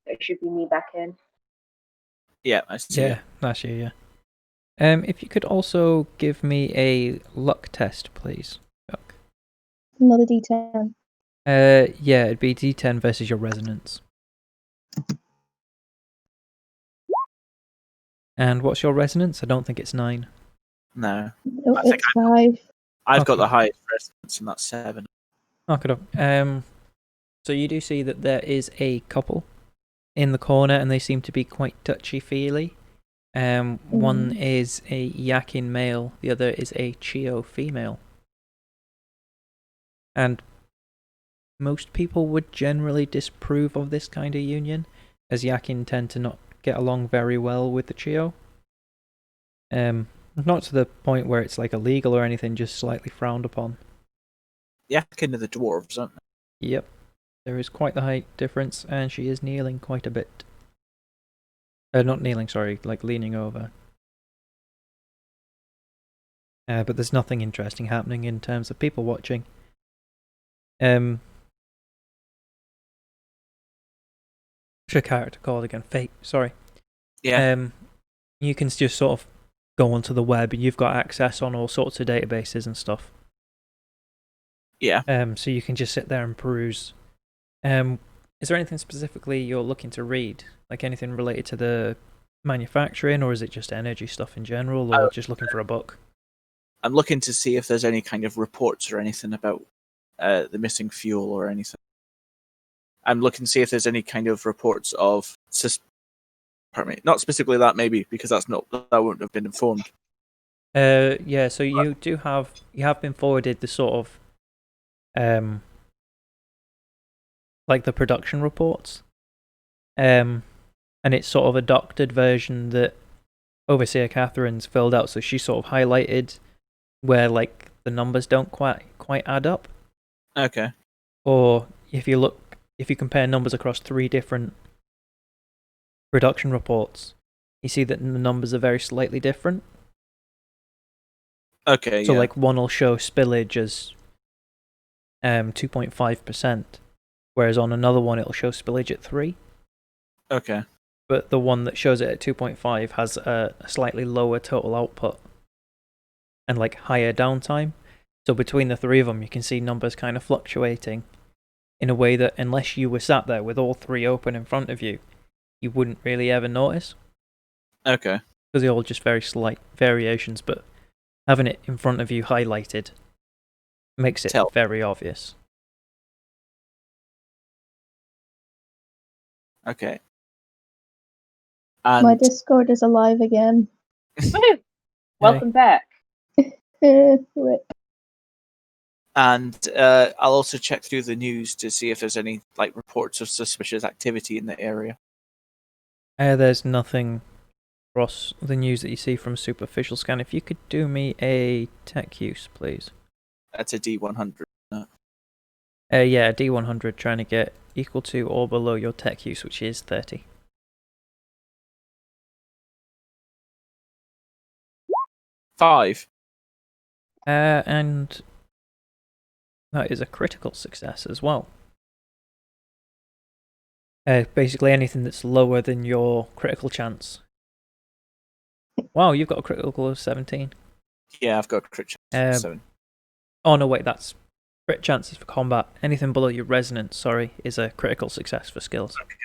D: it should be me back in.
B: Yeah, I see.
A: Yeah, that's you, yeah. If you could also give me a luck test, please. Chuck.
C: Another D10.
A: Yeah, it'd be D10 versus your resonance. And what's your resonance? I don't think it's 9.
B: No.
C: Oh,
B: I think
C: it's 5.
B: I've got
A: Okay.
B: the highest resonance, and that's 7.
A: Okay. So you do see that there is a couple in the corner, and they seem to be quite touchy-feely. One is a Yakin male, the other is a Chio female. And most people would generally disapprove of this kind of union, as Yakin tend to not get along very well with the Chio. Not to the point where it's like illegal or anything, just slightly frowned upon.
B: Yakin are the dwarves, aren't they?
A: Yep. There is quite the height difference, and she is kneeling quite a bit. Not kneeling, sorry, like leaning over. But there's nothing interesting happening in terms of people watching. What's your character called again? Fate, sorry.
B: Yeah.
A: You can just sort of go onto the web, and you've got access on all sorts of databases and stuff.
B: Yeah.
A: So you can just sit there and peruse. Is there anything specifically you're looking to read? Like anything related to the manufacturing, or is it just energy stuff in general, or just looking for a book?
B: I'm looking to see if there's any kind of reports or anything about the missing fuel or anything. I'm looking to see if there's any kind of reports of... Pardon me. Not specifically that, maybe, because that wouldn't have been informed.
A: Yeah, so you have been forwarded the sort of like the production reports. And it's sort of a doctored version that Overseer Catherine's filled out, so she sort of highlighted where like the numbers don't quite add up.
B: Okay.
A: Or if you compare numbers across 3 different production reports, you see that the numbers are very slightly different.
B: Okay,
A: So
B: yeah.
A: like one will show spillage as 2.5%, whereas on another one it'll show spillage at 3.
B: Okay.
A: But the one that shows it at 2.5 has a slightly lower total output and like higher downtime. So between the 3 of them, you can see numbers kind of fluctuating in a way that unless you were sat there with all 3 open in front of you, you wouldn't really ever notice.
B: Okay.
A: Because they're all just very slight variations, but having it in front of you highlighted makes it very obvious.
B: Okay.
C: My Discord is alive again.
D: Woohoo! Welcome back.
C: Rip.
B: And I'll also check through the news to see if there's any like reports of suspicious activity in the area.
A: There's nothing across the news that you see from a superficial scan. If you could do me a tech use, please.
B: That's a D100.
A: Yeah, D100, trying to get equal to or below your tech use, which is 30.
B: 5.
A: And that is a critical success as well. Basically anything that's lower than your critical chance. Wow, you've got a critical of 17.
B: Yeah, I've got a crit chance of 7.
A: Oh no, wait, that's crit chances for combat. Anything below your resonance, is a critical success for skills.
B: Okay.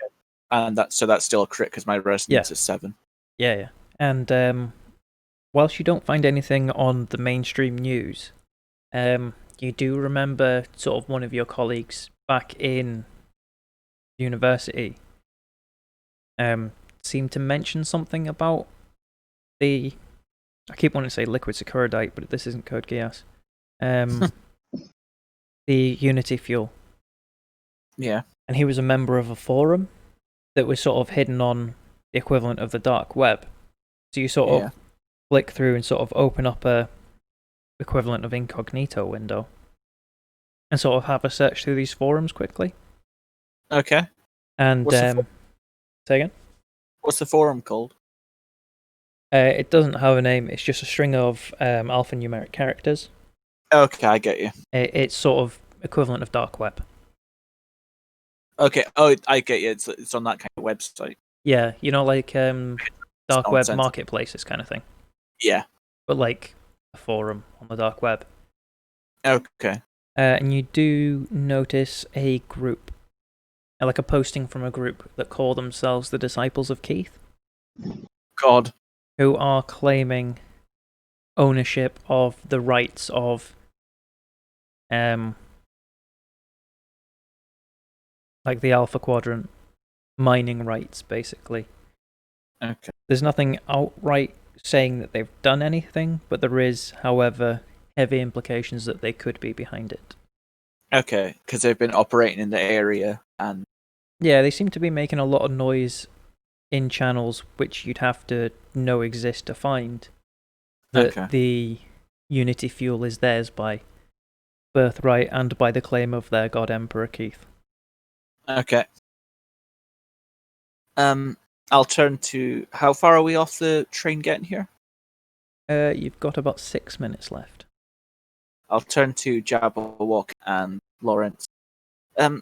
B: And that's still a crit because my resonance is 7.
A: Yeah. And whilst you don't find anything on the mainstream news, you do remember sort of one of your colleagues back in university seemed to mention something about I keep wanting to say liquid securidite, but this isn't Code Geass. The Unity fuel.
B: Yeah.
A: And he was a member of a forum that was sort of hidden on the equivalent of the dark web. So you sort of flick through and sort of open up a equivalent of incognito window and sort of have a search through these forums quickly.
B: Okay.
A: And say again?
B: What's the forum called?
A: It doesn't have a name. It's just a string of alphanumeric characters.
B: Okay, I get you.
A: It's sort of equivalent of dark web.
B: Okay. Oh, I get you. It's on that kind of website.
A: Yeah, like dark web marketplaces kind of thing.
B: Yeah.
A: But like a forum on the dark web.
B: Okay.
A: And you do notice a group, like a posting from a group that call themselves the Disciples of Keith.
B: God.
A: Who are claiming ownership of the rights of like the Alpha Quadrant mining rights, basically.
B: Okay.
A: There's nothing outright saying that they've done anything, but there is, however, heavy implications that they could be behind it.
B: Okay, because they've been operating in the area and...
A: Yeah, they seem to be making a lot of noise in channels which you'd have to know exist to find that the Unity fuel is theirs by birthright and by the claim of their god Emperor Keith.
B: Okay. I'll turn to... How far are we off the train getting here?
A: You've got about 6 minutes left.
B: I'll turn to Jabberwock and Lawrence.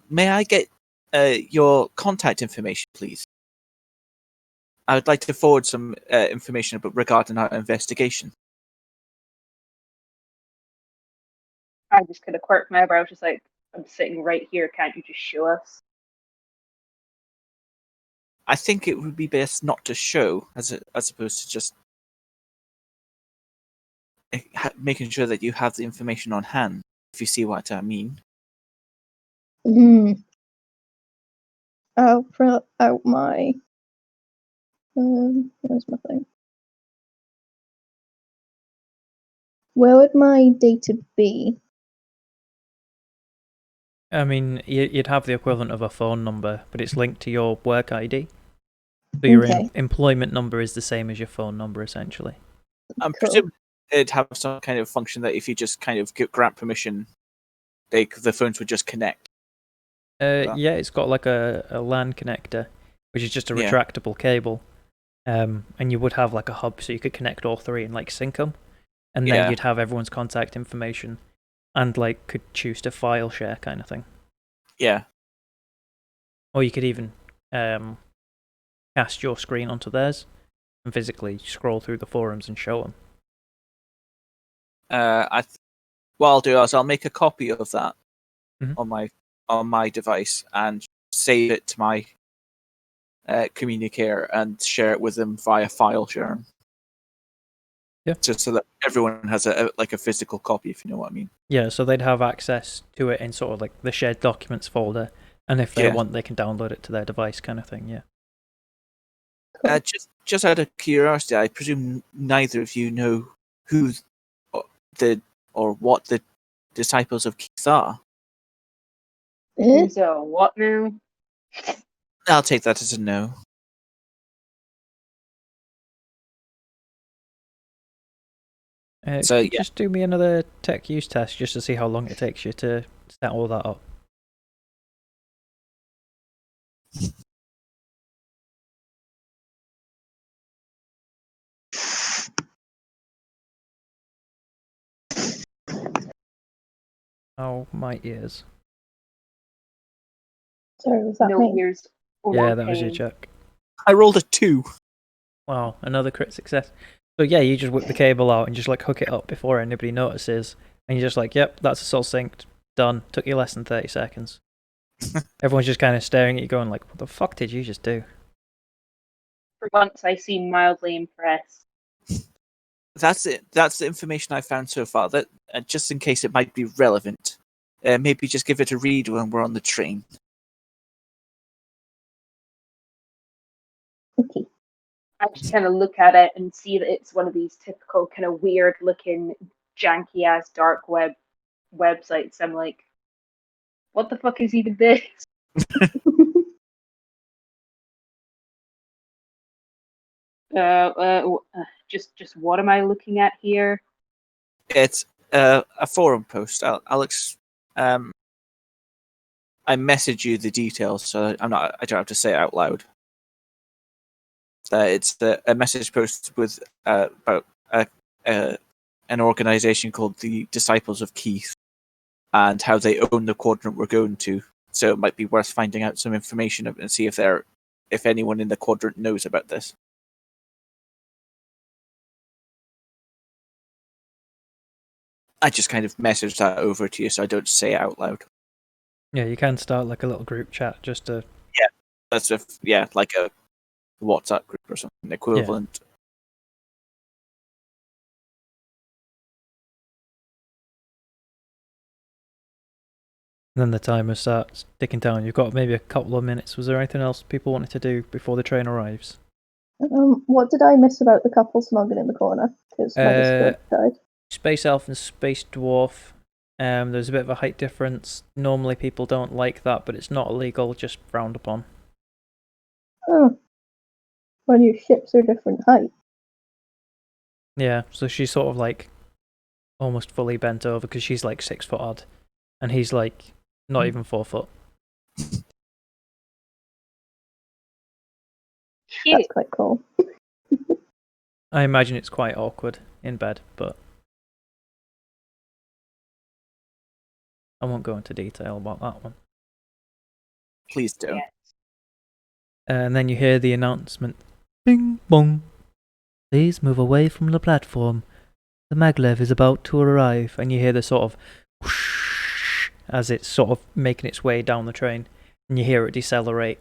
B: May I get your contact information, please? I would like to forward some information regarding our investigation.
D: I just kind of quirked my eyebrows, just like, I'm sitting right here, can't you just show us?
B: I think it would be best not to show, as opposed to just making sure that you have the information on hand, if you see what I mean.
C: I'll fill out my... where's my thing? Where would my data be?
A: I mean, you'd have the equivalent of a phone number, but it's linked to your work ID. So your employment number is the same as your phone number, essentially.
B: I'm presuming it'd have some kind of function that if you just kind of grant permission, the phones would just connect.
A: Yeah, it's got like a LAN connector, which is just a retractable cable. And you would have like a hub so you could connect all three and like sync them. And then you'd have everyone's contact information and like could choose to file share kind of thing.
B: Yeah.
A: Or you could even cast your screen onto theirs and physically scroll through the forums and show them.
B: What I'll do is I'll make a copy of that on my device and save it to my communicator and share it with them via file share.
A: Yeah.
B: Just so that everyone has a physical copy, if you know what I mean.
A: Yeah, so they'd have access to it in sort of like the shared documents folder, and if they want, they can download it to their device, kind of thing. Yeah.
C: Cool.
B: Just out of curiosity, I presume neither of you know who what the Disciples of Keith are.
D: So what now?
B: I'll take that as a no.
A: Just do me another tech use test just to see how long it takes you to set all that up. Oh, my ears.
C: Sorry, was that
D: No
C: me?
D: ears,
A: Yeah,
D: only
A: that was your
D: pain.
A: check.
B: I rolled a 2.
A: Wow, another crit success. So yeah, you just whip the cable out and just like hook it up before anybody notices, and you're just like, "Yep, that's a soul synced. Done. Took you less than 30 seconds." Everyone's just kind of staring at you, going like, "What the fuck did you just do?"
D: For once, I seem mildly impressed.
B: That's it. That's the information I found so far. That just in case it might be relevant, maybe just give it a read when we're on the train.
C: Okay.
D: I just kind of look at it and see that it's one of these typical kind of weird looking, janky ass dark web websites. I'm like, what the fuck is even this? Just what am I looking at here?
B: It's a forum post. I message you the details, so I don't have to say it out loud. It's a message post with about an organization called the Disciples of Keith, and how they own the quadrant we're going to. So it might be worth finding out some information and see if anyone in the quadrant knows about this. I just kind of messaged that over to you, so I don't say it out loud.
A: Yeah, you can start like a little group chat just to.
B: That's like a WhatsApp group or something equivalent.
A: Then the timer starts ticking down. You've got maybe a couple of minutes. Was there anything else people wanted to do before the train arrives?
C: What did I miss about the couple snogging in the corner? Because my Discord died.
A: Space elf and space dwarf. There's a bit of a height difference. Normally people don't like that, but it's not illegal, just frowned upon.
C: Oh. Well, your ships are different height.
A: Yeah, so she's sort of like almost fully bent over because she's like 6 foot odd, and he's like not even 4 foot.
C: That's quite cool.
A: I imagine it's quite awkward in bed, but I won't go into detail about that one.
B: Please don't.
D: Yeah.
A: And then you hear the announcement, "Bing bong. Please move away from the platform. The maglev is about to arrive." And you hear the sort of whoosh as it's sort of making its way down the train, and you hear it decelerate,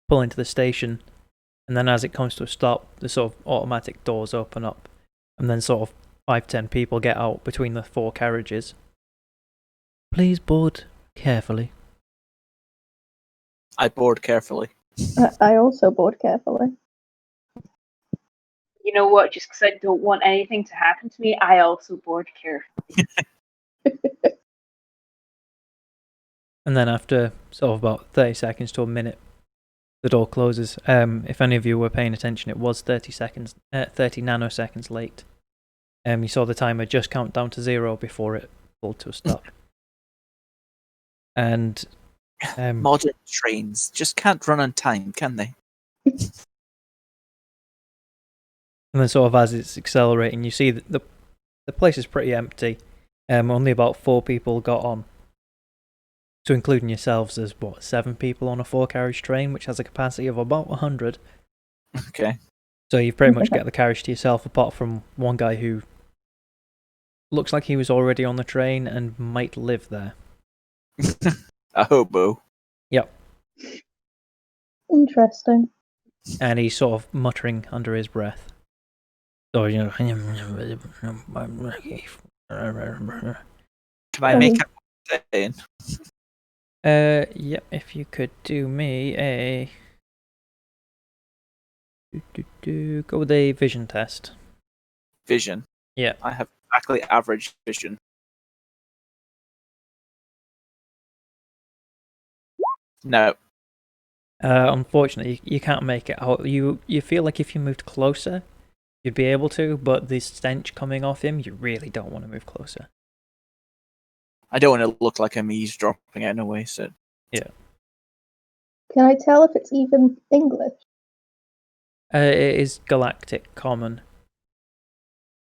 A: pull into the station, and then as it comes to a stop, the sort of automatic doors open up, and then sort of 5-10 people get out between the 4 carriages. Please board carefully.
B: I board carefully.
C: I also board carefully.
D: You know what? Just because I don't want anything to happen to me, I also board carefully.
A: And then after sort of about 30 seconds to a minute, the door closes. If any of you were paying attention, it was 30 nanoseconds late. You saw the timer just count down to 0 before it pulled to a stop. And
B: Modern trains just can't run on time, can they?
A: and then sort of as it's accelerating, you see that the place is pretty empty. Only about 4 people got on. So including yourselves, there's 7 people on a 4-carriage train, which has a capacity of about 100.
B: Okay.
A: So you pretty much get the carriage to yourself, apart from one guy who looks like he was already on the train and might live there.
B: A hobo.
A: Yep.
C: Interesting.
A: And he's sort of muttering under his breath. So, you know.
B: Can I make up what I'm saying?
A: Yep, if you could do me a. Go with a vision test.
B: Vision.
A: Yeah.
B: I have exactly average vision. No.
A: Unfortunately, you can't make it out. You feel like if you moved closer, you'd be able to, but the stench coming off him, you really don't want to move closer.
B: I don't want to look like I'm eavesdropping anyway, so...
A: Yeah.
C: Can I tell if it's even English?
A: It is Galactic Common.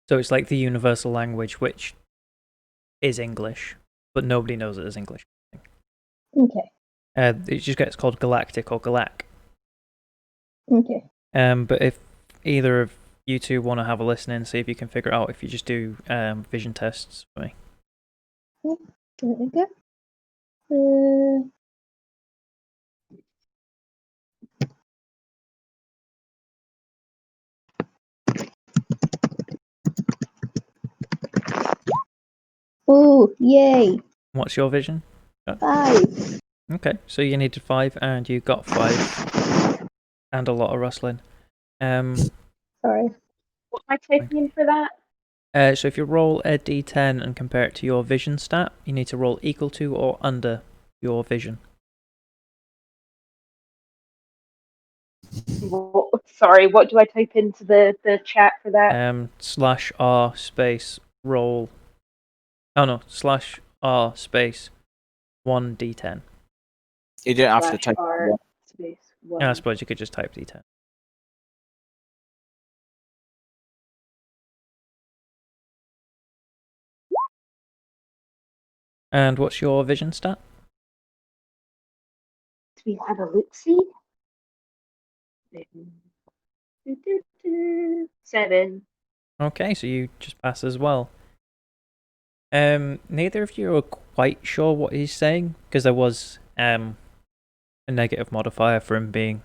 A: So it's like the universal language, which is English. but nobody knows it as English.
C: Okay.
A: It just gets called Galactic or Galac.
C: Okay.
A: But if either of you two want to have a listen and see if you can figure it out, if you just do vision tests for me.
C: There we go. Oh, yay!
A: What's your vision?
C: 5.
A: Okay, so you needed 5 and you got 5. And a lot of rustling.
C: Sorry.
D: What am I typing in for that?
A: So if you roll a d10 and compare it to your vision stat, you need to roll equal to or under your vision.
D: Sorry, what do I type into the chat for that?
A: /r space roll. Oh no, /r space 1d10.
B: You don't have to
D: Slash
B: type
D: R
B: one.
D: space 1.
A: Yeah, I suppose you could just type d10. And what's your vision stat?
D: Do we have a look-see? 7.
A: Okay, so you just pass as well. Neither of you are quite sure what he's saying, because there was a negative modifier for him being,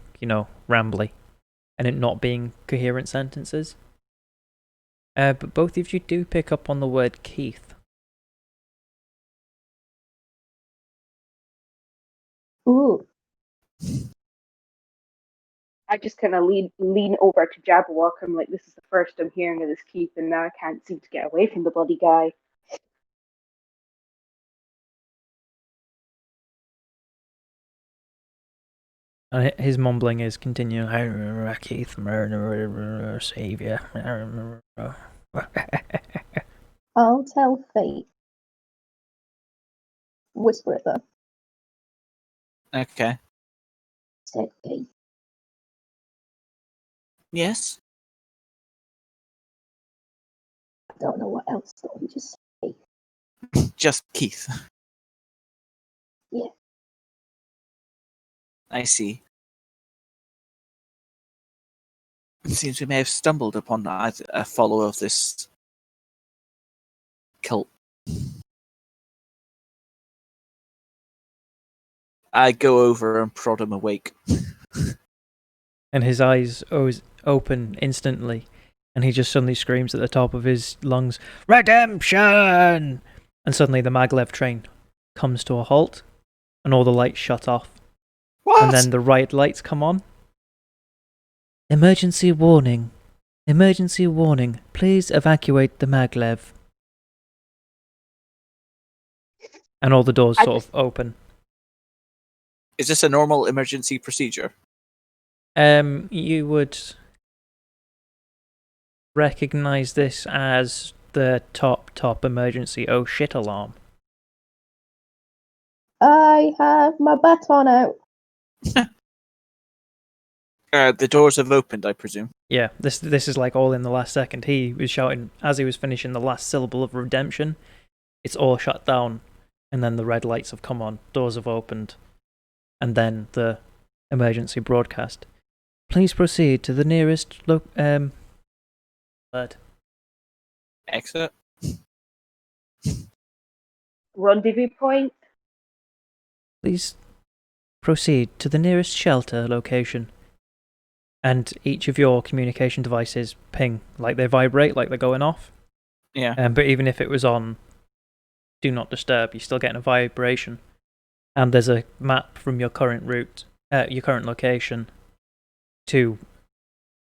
A: rambly, and it not being coherent sentences. But both of you do pick up on the word Keith.
C: Ooh.
D: I just kind of lean over to Jabberwock. I'm like, this is the first I'm hearing of this Keith, and now I can't seem to get away from the bloody guy.
A: And his mumbling is continuing. I remember Keith, murderer, savior. I remember.
C: I'll tell Fate. Whisper it though.
B: Okay.
C: Said Fate.
B: Yes.
C: I don't know what else though. Just say.
B: Just Keith.
C: Yeah.
B: I see. It seems we may have stumbled upon a follower of this cult. I go over and prod him awake.
A: And his eyes open instantly, and he just suddenly screams at the top of his lungs, "Redemption!" And suddenly the maglev train comes to a halt, and all the lights shut off.
B: What?
A: And then the right lights come on. Emergency warning. Emergency warning. Please evacuate the maglev. And all the doors sort of open.
B: Is this a normal emergency procedure?
A: You would recognize this as the top emergency oh shit alarm.
C: I have my baton out.
B: The doors have opened, I presume.
A: Yeah, this is like all in the last second. He was shouting as he was finishing the last syllable of redemption. It's all shut down, and then the red lights have come on, doors have opened, and then the emergency broadcast. Please proceed to the nearest
B: Exit.
D: Rendezvous point?
A: Please proceed to the nearest shelter location. And each of your communication devices ping, like they vibrate, like they're going off.
B: Yeah.
A: But even if it was on Do Not Disturb, you're still getting a vibration. And there's a map from your current route, your current location, to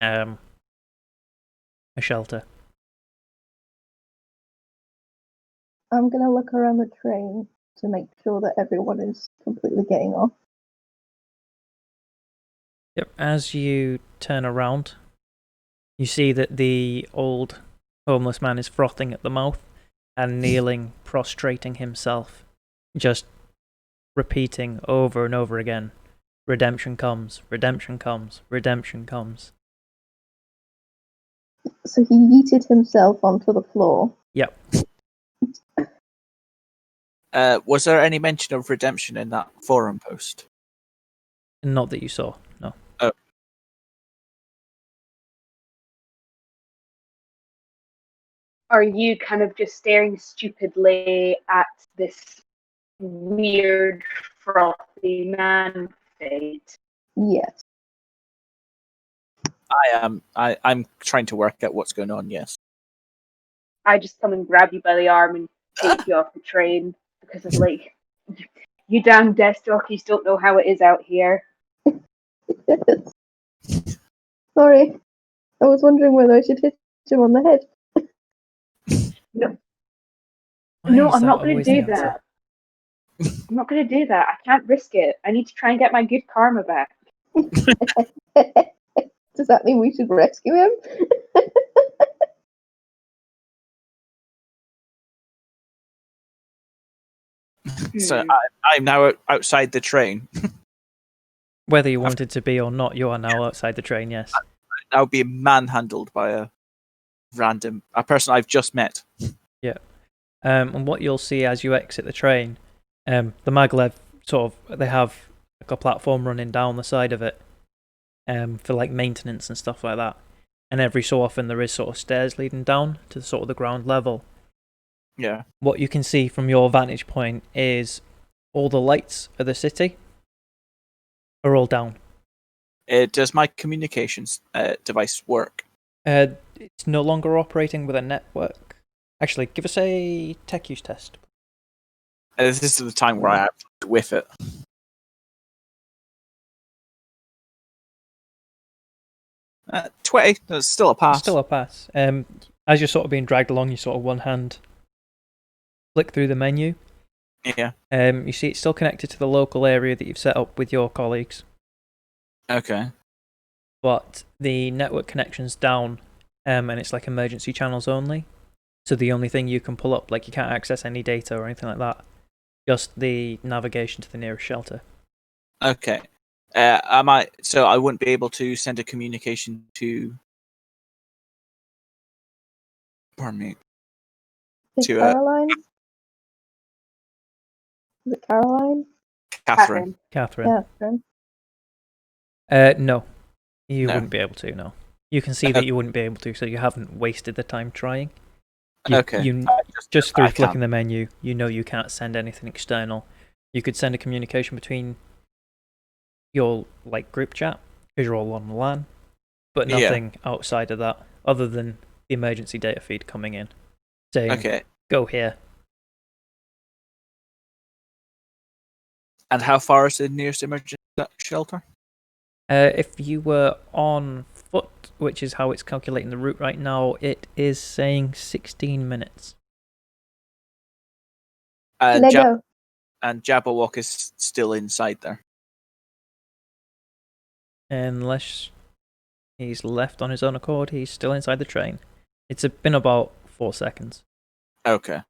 A: a shelter.
C: I'm gonna look around the train to make sure that everyone is completely getting off.
A: Yep. As you turn around, you see that the old homeless man is frothing at the mouth and kneeling, prostrating himself, just repeating over and over again, "Redemption comes, redemption comes, redemption comes."
C: So he yeeted himself onto the floor.
A: Yep.
B: Was there any mention of redemption in that forum post?
A: Not that you saw, no.
B: Oh.
D: Are you kind of just staring stupidly at this weird, frothy man fate?
C: Yes.
B: I am. I'm trying to work out what's going on. Yes.
D: I just come and grab you by the arm and take you off the train because of like, you damn desk jockeys don't know how it is out here.
C: Sorry. I was wondering whether I should hit him on the head.
D: No,
A: Why
D: no,
A: is
D: I'm
A: that
D: not going to
A: always
D: do
A: the answer?
D: that. I'm not going to do that. I can't risk it. I need to try and get my good karma back.
C: Does that mean we should rescue him?
B: So I'm now outside the train.
A: Whether you wanted to be or not, you are now outside the train, yes.
B: Now being manhandled by a person I've just met.
A: Yeah. And what you'll see as you exit the train, the maglev they have like a platform running down the side of it, for like maintenance and stuff like that. And every so often there is sort of stairs leading down to sort of the ground level.
B: Yeah.
A: What you can see from your vantage point is all the lights of the city are all down.
B: Does my communications device work?
A: It's no longer operating with a network. Actually, give us a tech use test.
B: This is the time where I have to whiff it. 20. That's still a pass.
A: Still a pass. As you're sort of being dragged along, you sort of one hand flick through the menu.
B: Yeah.
A: You see it's still connected to the local area that you've set up with your colleagues.
B: Okay.
A: But the network connection's down, and it's like emergency channels only. So the only thing you can pull up, like you can't access any data or anything like that. Just the navigation to the nearest shelter.
B: Okay. So I wouldn't be able to send a communication to. Pardon me.
C: Is
B: To
C: Caroline? Is it Caroline?
B: Catherine.
A: Catherine.
C: Catherine.
A: No. You
B: No.
A: wouldn't be able to, no. You can see that you wouldn't be able to, so you haven't wasted the time trying.
B: Okay.
A: Just through
B: I
A: flicking
B: can't.
A: the menu, you know you can't send anything external. You could send a communication between your like group chat, because you're all on the LAN, but
B: Yeah.
A: nothing outside of that, other than the emergency data feed coming in, saying,
B: Okay.
A: go here.
B: And how far is the nearest emergency shelter?
A: If you were on foot, which is how it's calculating the route right now, it is saying 16 minutes.
B: And
C: Lego.
B: Jabberwock is still inside there.
A: Unless he's left on his own accord, he's still inside the train. It's been about 4 seconds.
B: Okay.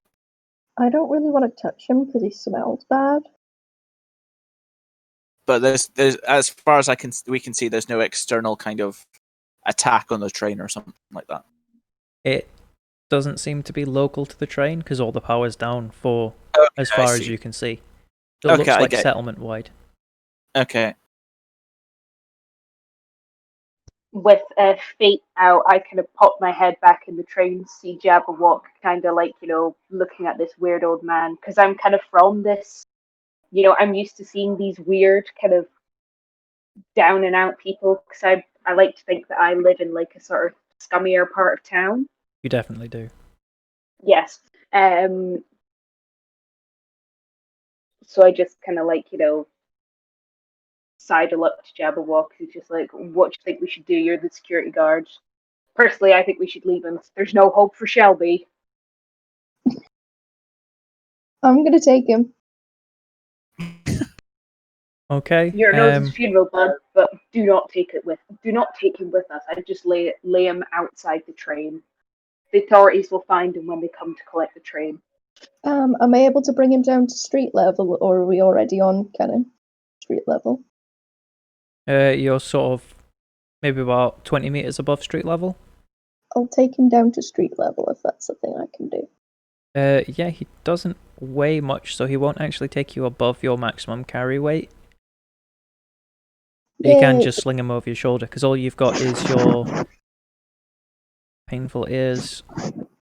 C: I don't really want to touch him because he smells bad.
B: But there's as far as we can see, there's no external kind of attack on the train or something like that.
A: It doesn't seem to be local to the train because all the power's down for as far as you can see. It looks like settlement wide.
B: Okay.
D: With fate out, I kind of pop my head back in the train, see Jabberwock kind of like, looking at this weird old man, because I'm kind of from this, I'm used to seeing these weird kind of down and out people, because I like to think that I live in like a sort of scummier part of town.
A: You definitely do.
D: Yes. So I just kind of like, sidle up to Jabberwock, who's just like, what do you think we should do? You're the security guard. Personally, I think we should leave him. There's no hope for Shelby.
C: I'm gonna take him.
A: Okay.
D: Your nose is funeral, bud, but do not take him with us. I just lay him outside the train. The authorities will find him when they come to collect the train.
C: Am I able to bring him down to street level, or are we already on kind of street level?
A: You're sort of maybe about 20 meters above street level.
C: I'll take him down to street level if that's the thing I can do.
A: Yeah, he doesn't weigh much, so he won't actually take you above your maximum carry weight. You can
C: Yay.
A: just sling him over your shoulder, because all you've got is your painful ears,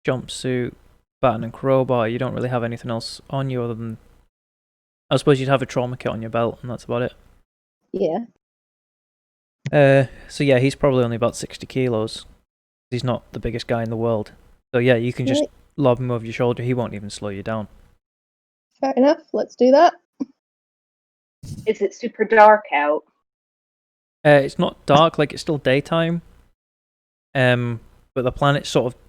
A: jumpsuit, baton and crowbar. You don't really have anything else on you other than... I suppose you'd have a trauma kit on your belt, and that's about it.
C: Yeah.
A: So yeah, he's probably only about 60 kilos. He's not the biggest guy in the world. So yeah, you can just
C: Right.
A: lob him over your shoulder. He won't even slow you down.
C: Fair enough. Let's do that.
D: Is it super dark out?
A: It's not dark, like it's still daytime. But the planet's sort of...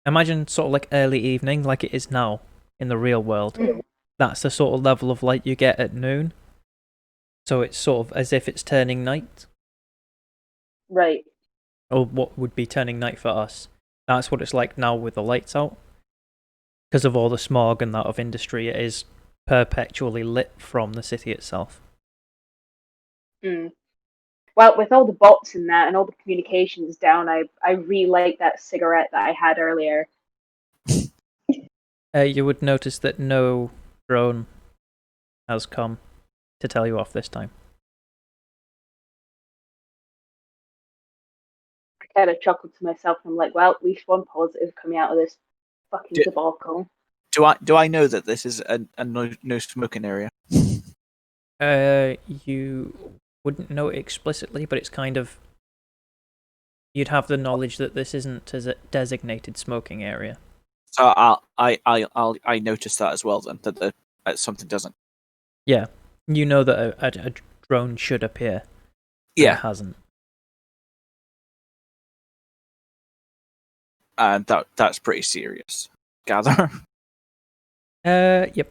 A: Imagine sort of like early evening, like it is now in the real world. That's the sort of level of light you get at noon. So it's sort of as if it's turning night.
D: Right.
A: Or what would be turning night for us. That's what it's like now with the lights out. Because of all the smog and that of industry, it is perpetually lit from the city itself.
D: Mm. Well, with all the bots in that and all the communications down, I really like that cigarette that I had earlier.
A: You would notice that no drone has come to tell you off this time.
D: I kind of chuckled to myself and I'm like, well, at least one positive coming out of this fucking debacle.
B: Do I know that this is a no smoking area?
A: You wouldn't know it explicitly, but it's kind of... You'd have the knowledge that this isn't a designated smoking area.
B: So I noticed that as well then, that something doesn't.
A: Yeah, you know that a drone should appear.
B: Yeah.
A: It hasn't.
B: And that's pretty serious. Gather.
A: Yep.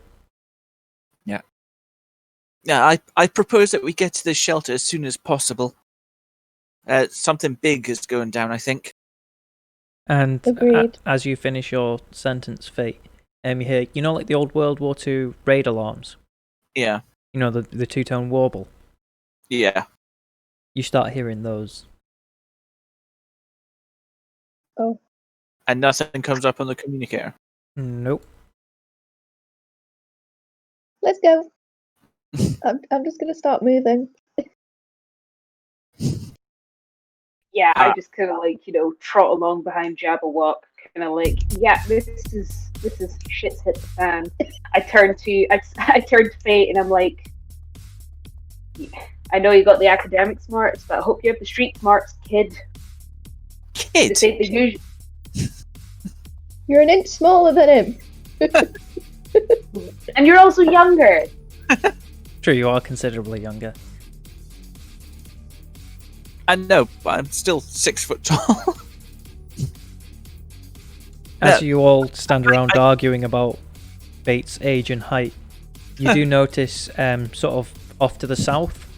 B: Yeah, I propose that we get to this shelter as soon as possible. Something big is going down, I think.
A: And
C: Agreed.
A: as you finish your sentence, Fate, you hear, you know, like the old World War II raid alarms?
B: Yeah.
A: You know, the two-tone warble?
B: Yeah.
A: You start hearing those.
C: Oh.
B: And nothing comes up on the communicator.
A: Nope.
C: Let's go. I'm just gonna start moving.
D: Yeah, I just kind of like, trot along behind Jabberwock, kind of like, yeah, this is shit's hit the fan. I turn to Fate and I'm like, I know you got the academic smarts, but I hope you have the street smarts, kid.
B: Kid?
D: This ain't the usual.
C: You're an inch smaller than him.
D: And you're also younger.
A: True, you are considerably younger.
B: I know, but I'm still 6 foot tall.
A: As you all stand around arguing about Fate's age and height, you do notice, sort of off to the south,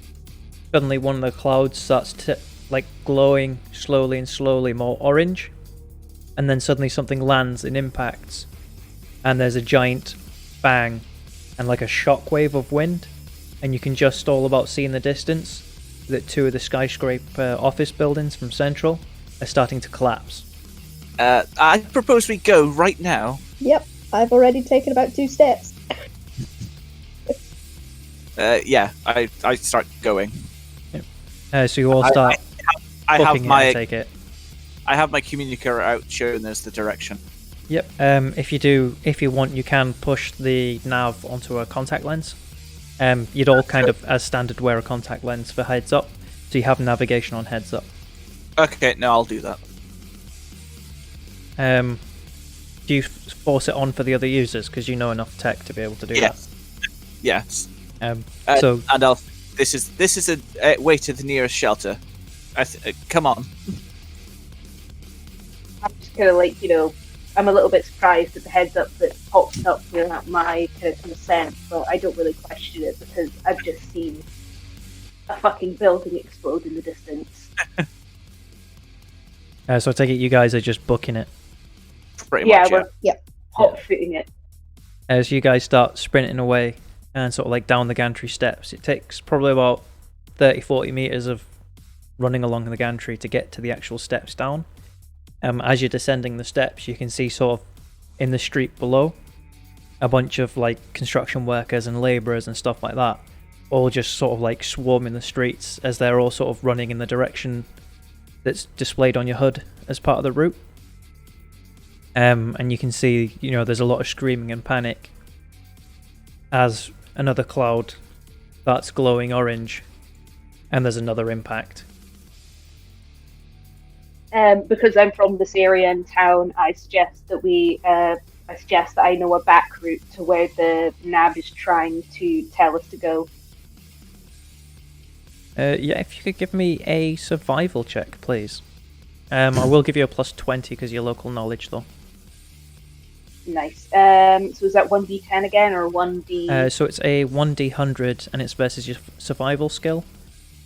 A: suddenly one of the clouds starts to, like, glowing slowly more orange, and then suddenly something lands and impacts, and there's a giant bang and like a shockwave of wind, and you can just all about see in the distance that two of the skyscraper office buildings from Central are starting to collapse.
B: I propose we go right now.
C: Yep, I've already taken about 2 steps.
B: Yeah, I start going.
A: So you all start
B: I have
A: booking it,
B: my
A: I take it.
B: I have my communicator out showing us the direction.
A: Yep. If you want, you can push the nav onto a contact lens. You'd all kind of, as standard, wear a contact lens for heads up, so you have navigation on heads up.
B: Okay, no, I'll do that.
A: Do you force it on for the other users because you know enough tech to be able to do
B: Yes. Yes.
A: that?
B: So and I'll. This is a way to the nearest shelter. Come on.
D: I'm just kind of like, I'm a little bit surprised at the heads up that pops up without my kind of consent, but I don't really question it because I've just seen a fucking building explode in the distance.
A: So I take it you guys are just booking it.
B: Pretty much,
C: Yeah.
D: Hot footing it.
A: As you guys start sprinting away and sort of like down the gantry steps, it takes probably about 30-40 meters of running along the gantry to get to the actual steps down. As you're descending the steps, you can see sort of in the street below a bunch of like construction workers and labourers and stuff like that, all just sort of like swarming the streets as they're all sort of running in the direction that's displayed on your HUD as part of the route. And you can see, there's a lot of screaming and panic as another cloud starts glowing orange, and there's another impact.
D: Because I'm from this area in town, I suggest that I know a back route to where the NAB is trying to tell us to go.
A: Yeah, if you could give me a survival check, please. I will give you a +20 because your local knowledge, though.
D: Nice. So is that 1d10 again, or 1d...
A: So it's a 1d100, and it's versus your survival skill.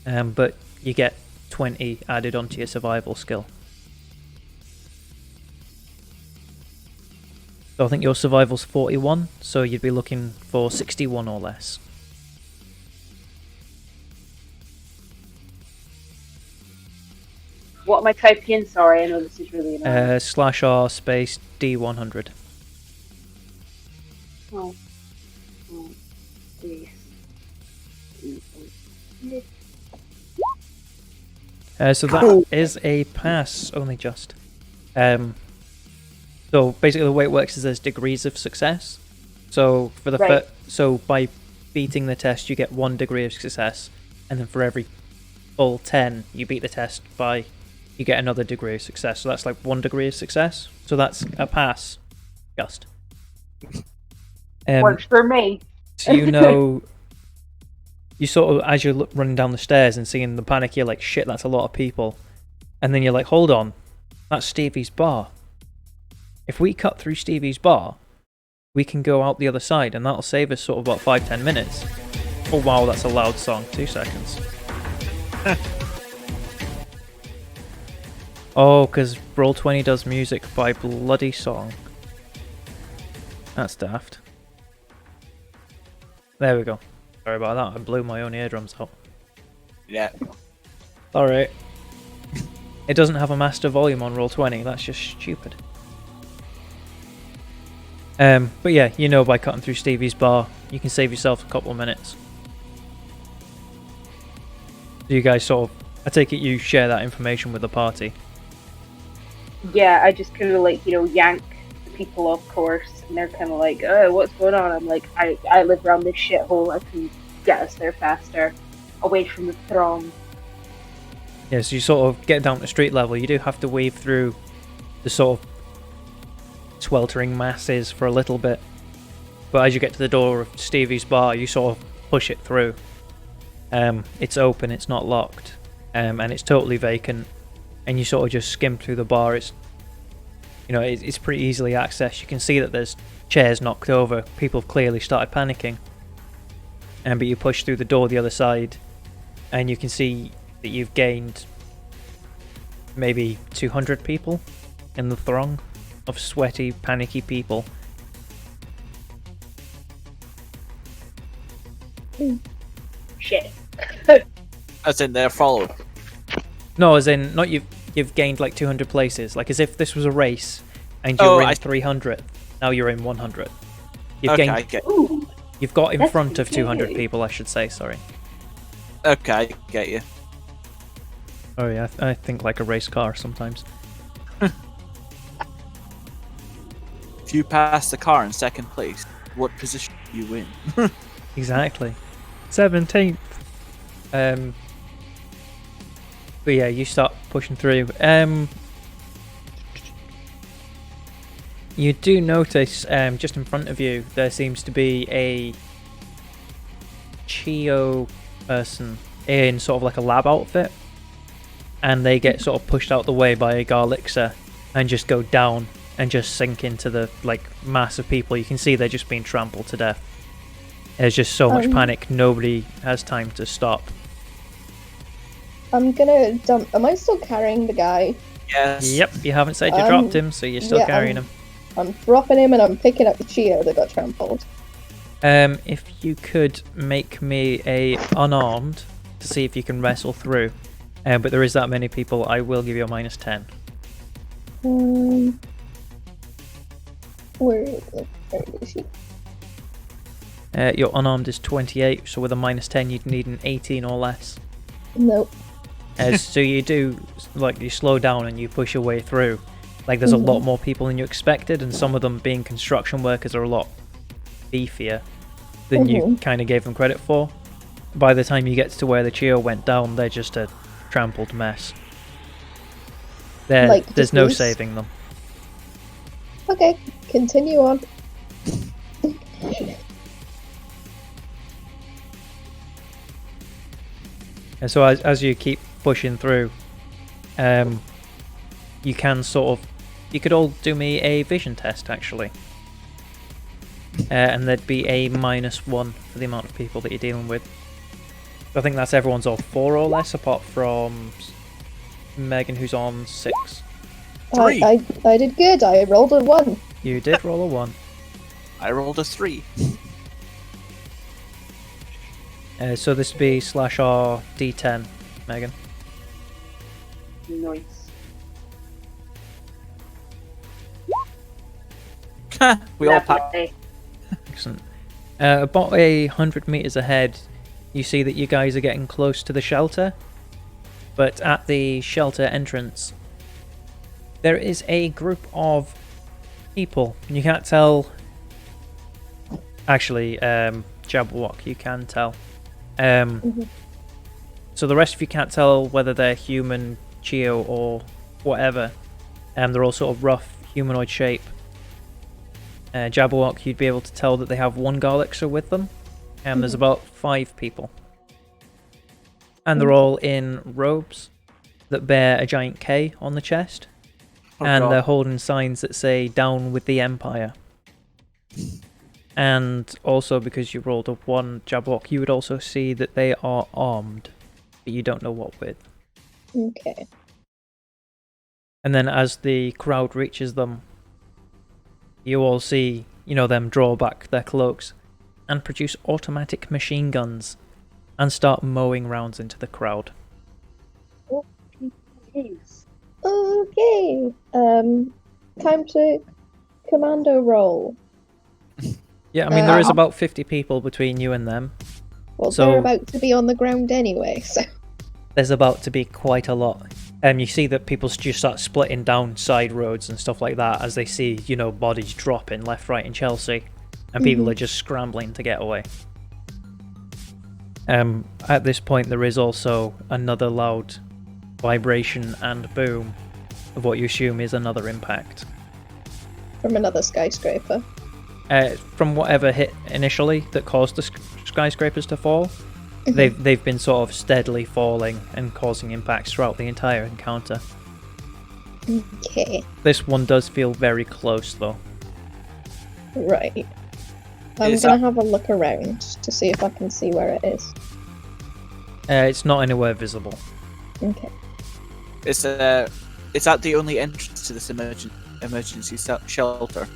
A: But you get 20 added onto your survival skill. So I think your survival's 41, so you'd be looking for 61 or less.
D: What am I typing in? Sorry, I know this is really annoying.
A: /r space D100.
D: Oh.
A: So that is a pass, only just. So basically the way it works is there's degrees of success. So for the so by beating the test you get 1 degree of success, and then for every full 10 you beat the test by, you get another degree of success. So that's like 1 degree of success. So that's a pass, just.
D: Works for me.
A: So you sort of, as you're running down the stairs and seeing the panic, you're like, shit, that's a lot of people. And then you're like, hold on, that's Stevie's bar. If we cut through Stevie's bar, we can go out the other side, and that'll save us sort of about 5-10 minutes. Oh wow, that's a loud song. 2 seconds. Oh, because Roll20 does music by bloody song. That's daft. There we go. Sorry about that, I blew my own eardrums out.
B: Yeah.
A: Alright. It doesn't have a master volume on Roll20, that's just stupid. But yeah, by cutting through Stevie's bar, you can save yourself a couple of minutes. So you guys sort of, I take it you share that information with the party.
D: Yeah, I just kind of like, yank the people off course, and they're kind of like, oh, what's going on? I'm like, I live around this shithole, I can get us there faster, away from the throng.
A: Yeah, so you sort of get down to street level, you do have to weave through the sort of sweltering masses for a little bit. But as you get to the door of Stevie's bar, you sort of push it through. It's open, it's not locked, and it's totally vacant. And you sort of just skim through the bar. It's pretty easily accessed. You can see that there's chairs knocked over. People have clearly started panicking. But you push through the door the other side, and you can see that you've gained maybe 200 people in the throng of sweaty, panicky people.
D: Shit.
B: As in they're followed.
A: No, as in, not you've gained like 200 places. Like as if this was a race and you were in 300. Now you're in 100. You've gained. You've got in front of 200 people, I should say. Sorry.
B: Okay, I get you.
A: Oh yeah, I think like a race car sometimes.
B: If you pass the car in second place, what position do you win?
A: Exactly. 17th. But yeah, you start pushing through. You do notice just in front of you there seems to be a Chio person in sort of like a lab outfit, and they get sort of pushed out the way by a Garlixer and just go down and just sink into the like mass of people. You can see they're just being trampled to death. There's just so much panic, nobody has time to stop.
C: I'm gonna dump. Am I still carrying the guy?
B: Yes.
A: Yep, you haven't said you dropped him, so you're still carrying him.
C: I'm dropping him and I'm picking up the Chio that got trampled.
A: If you could make me a unarmed to see if you can wrestle through. But there is that many people, I will give you a -10.
C: Where is she?
A: Your unarmed is 28, so with a -10 you'd need an 18 or less.
C: Nope.
A: So you do, like, you slow down and you push your way through. Like, there's a lot more people than you expected, and some of them being construction workers are a lot beefier than you kind of gave them credit for. By the time you get to where the Chio went down, they're just a trampled mess. There's no saving them.
C: Okay, continue on.
A: And so as you keep pushing through, you can you could all do me a vision test, actually. And there'd be a -1 for the amount of people that you're dealing with. I think that's everyone's all 4 or less, apart from Megan, who's on 6.
B: 3.
C: I did good. I rolled a 1.
A: You did roll a 1.
B: I rolled a 3.
A: So this would be /R D10, Megan.
D: Nice.
B: We all packed.
D: Lovely.
A: Excellent. About 100 meters ahead, you see that you guys are getting close to the shelter. But at the shelter entrance, there is a group of people. You can't tell. Actually, Jabberwock, you can tell. So the rest of you can't tell whether they're human, Chio, or whatever. They're all sort of rough, humanoid shape. Jabberwock, you'd be able to tell that they have 1 Garlixer with them. And there's about 5 people. And they're all in robes that bear a giant K on the chest. And
B: God.
A: they're holding signs that say, "Down with the Empire." And also, because you rolled a 1, Jabberwock, you would also see that they are armed, but you don't know what with.
C: Okay.
A: And then as the crowd reaches them, you all see, them draw back their cloaks and produce automatic machine guns and start mowing rounds into the crowd.
C: Okay. Time to commando roll.
A: Yeah, I mean, there is about 50 people between you and them.
C: Well,
A: So-
C: they're about to be on the ground anyway, so...
A: There's about to be quite a lot. You see that people just start splitting down side roads and stuff like that as they see, bodies dropping left, right in Chelsea. And people are just scrambling to get away. At this point, there is also another loud vibration and boom of what you assume is another impact.
C: From another skyscraper.
A: From whatever hit initially that caused the skyscrapers to fall, they've been sort of steadily falling and causing impacts throughout the entire encounter.
C: Okay.
A: This one does feel very close, though.
C: Right. I'm
B: Is
C: gonna have a look around to see if I can see where it is.
A: It's not anywhere visible.
C: Okay.
B: Is that the only entrance to this emergency shelter?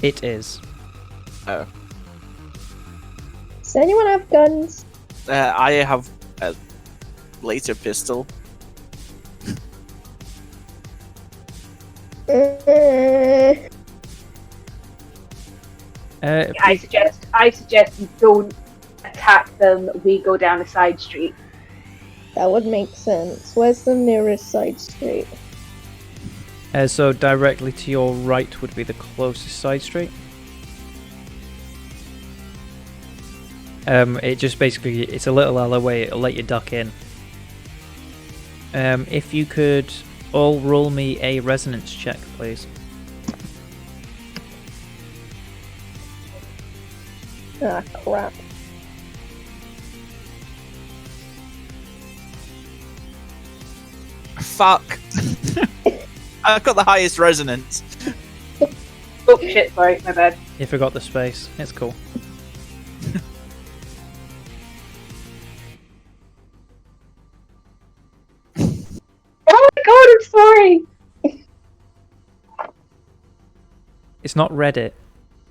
A: It is.
B: Oh.
C: Does anyone have guns?
B: I have a laser pistol.
D: I suggest you don't attack them. We go down a side street.
C: That would make sense. Where's the nearest side street?
A: So directly to your right would be the closest side street. It just basically, it's a little alleyway, it'll let you duck in. If you could all roll me a resonance check, please.
C: Ah, crap.
B: Fuck. I've got the highest resonance.
D: Oh shit, sorry, my bad.
A: You forgot the space, it's cool.
D: Oh my god, I'm sorry!
A: It's not Reddit.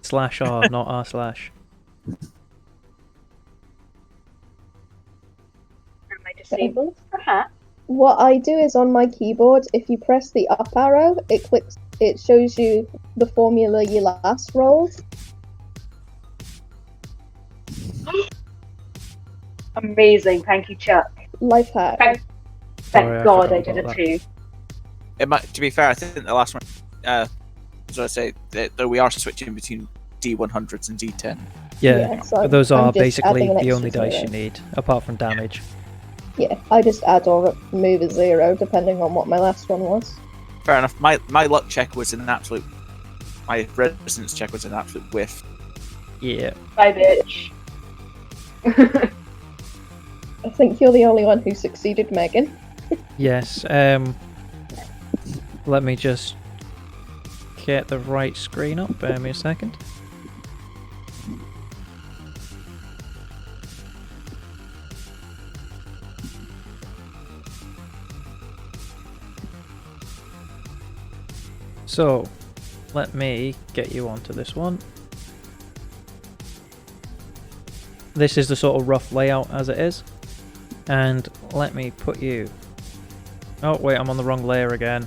A: /r, not r/.
D: Am I disabled? Perhaps.
C: What I do is on my keyboard, if you press the up arrow, it shows you the formula you last rolled.
D: Amazing, thank you, Chuck.
C: Life hack.
D: Thank
A: Sorry, I
D: God
A: forgot
D: I did it
A: about that.
D: too.
B: It might, to be fair, I think the last one, as I say, that we are switching between D100s and D10.
A: Yeah,
C: so
A: but those
C: I'm
A: are
C: just
A: basically
C: adding an
A: the
C: extra
A: only dice you
C: zero.
A: need, apart from damage.
C: Yeah, I just add or remove a 0 depending on what my last one was.
B: Fair enough. My luck check was an absolute. My resistance check was an absolute whiff.
A: Yeah.
D: Bye, bitch.
C: I think you're the only one who succeeded, Megan.
A: Yes. Let me just get the right screen up. Bear me a second. So, let me get you onto this one. This is the sort of rough layout as it is. And let me put you... Oh, wait, I'm on the wrong layer again.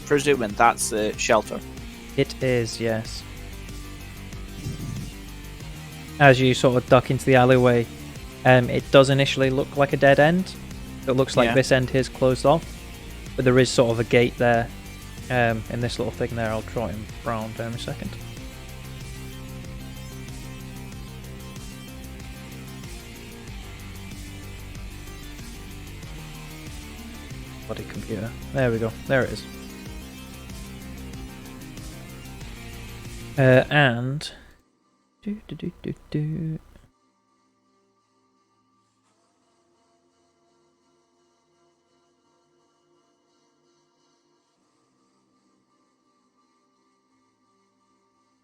B: Presuming that's the shelter.
A: It is, yes. As you sort of duck into the alleyway, it does initially look like a dead end. It looks like this end here is closed off, but there is sort of a gate there in this little thing there. I'll draw him round in a second. Bloody computer. There we go. There it is. And...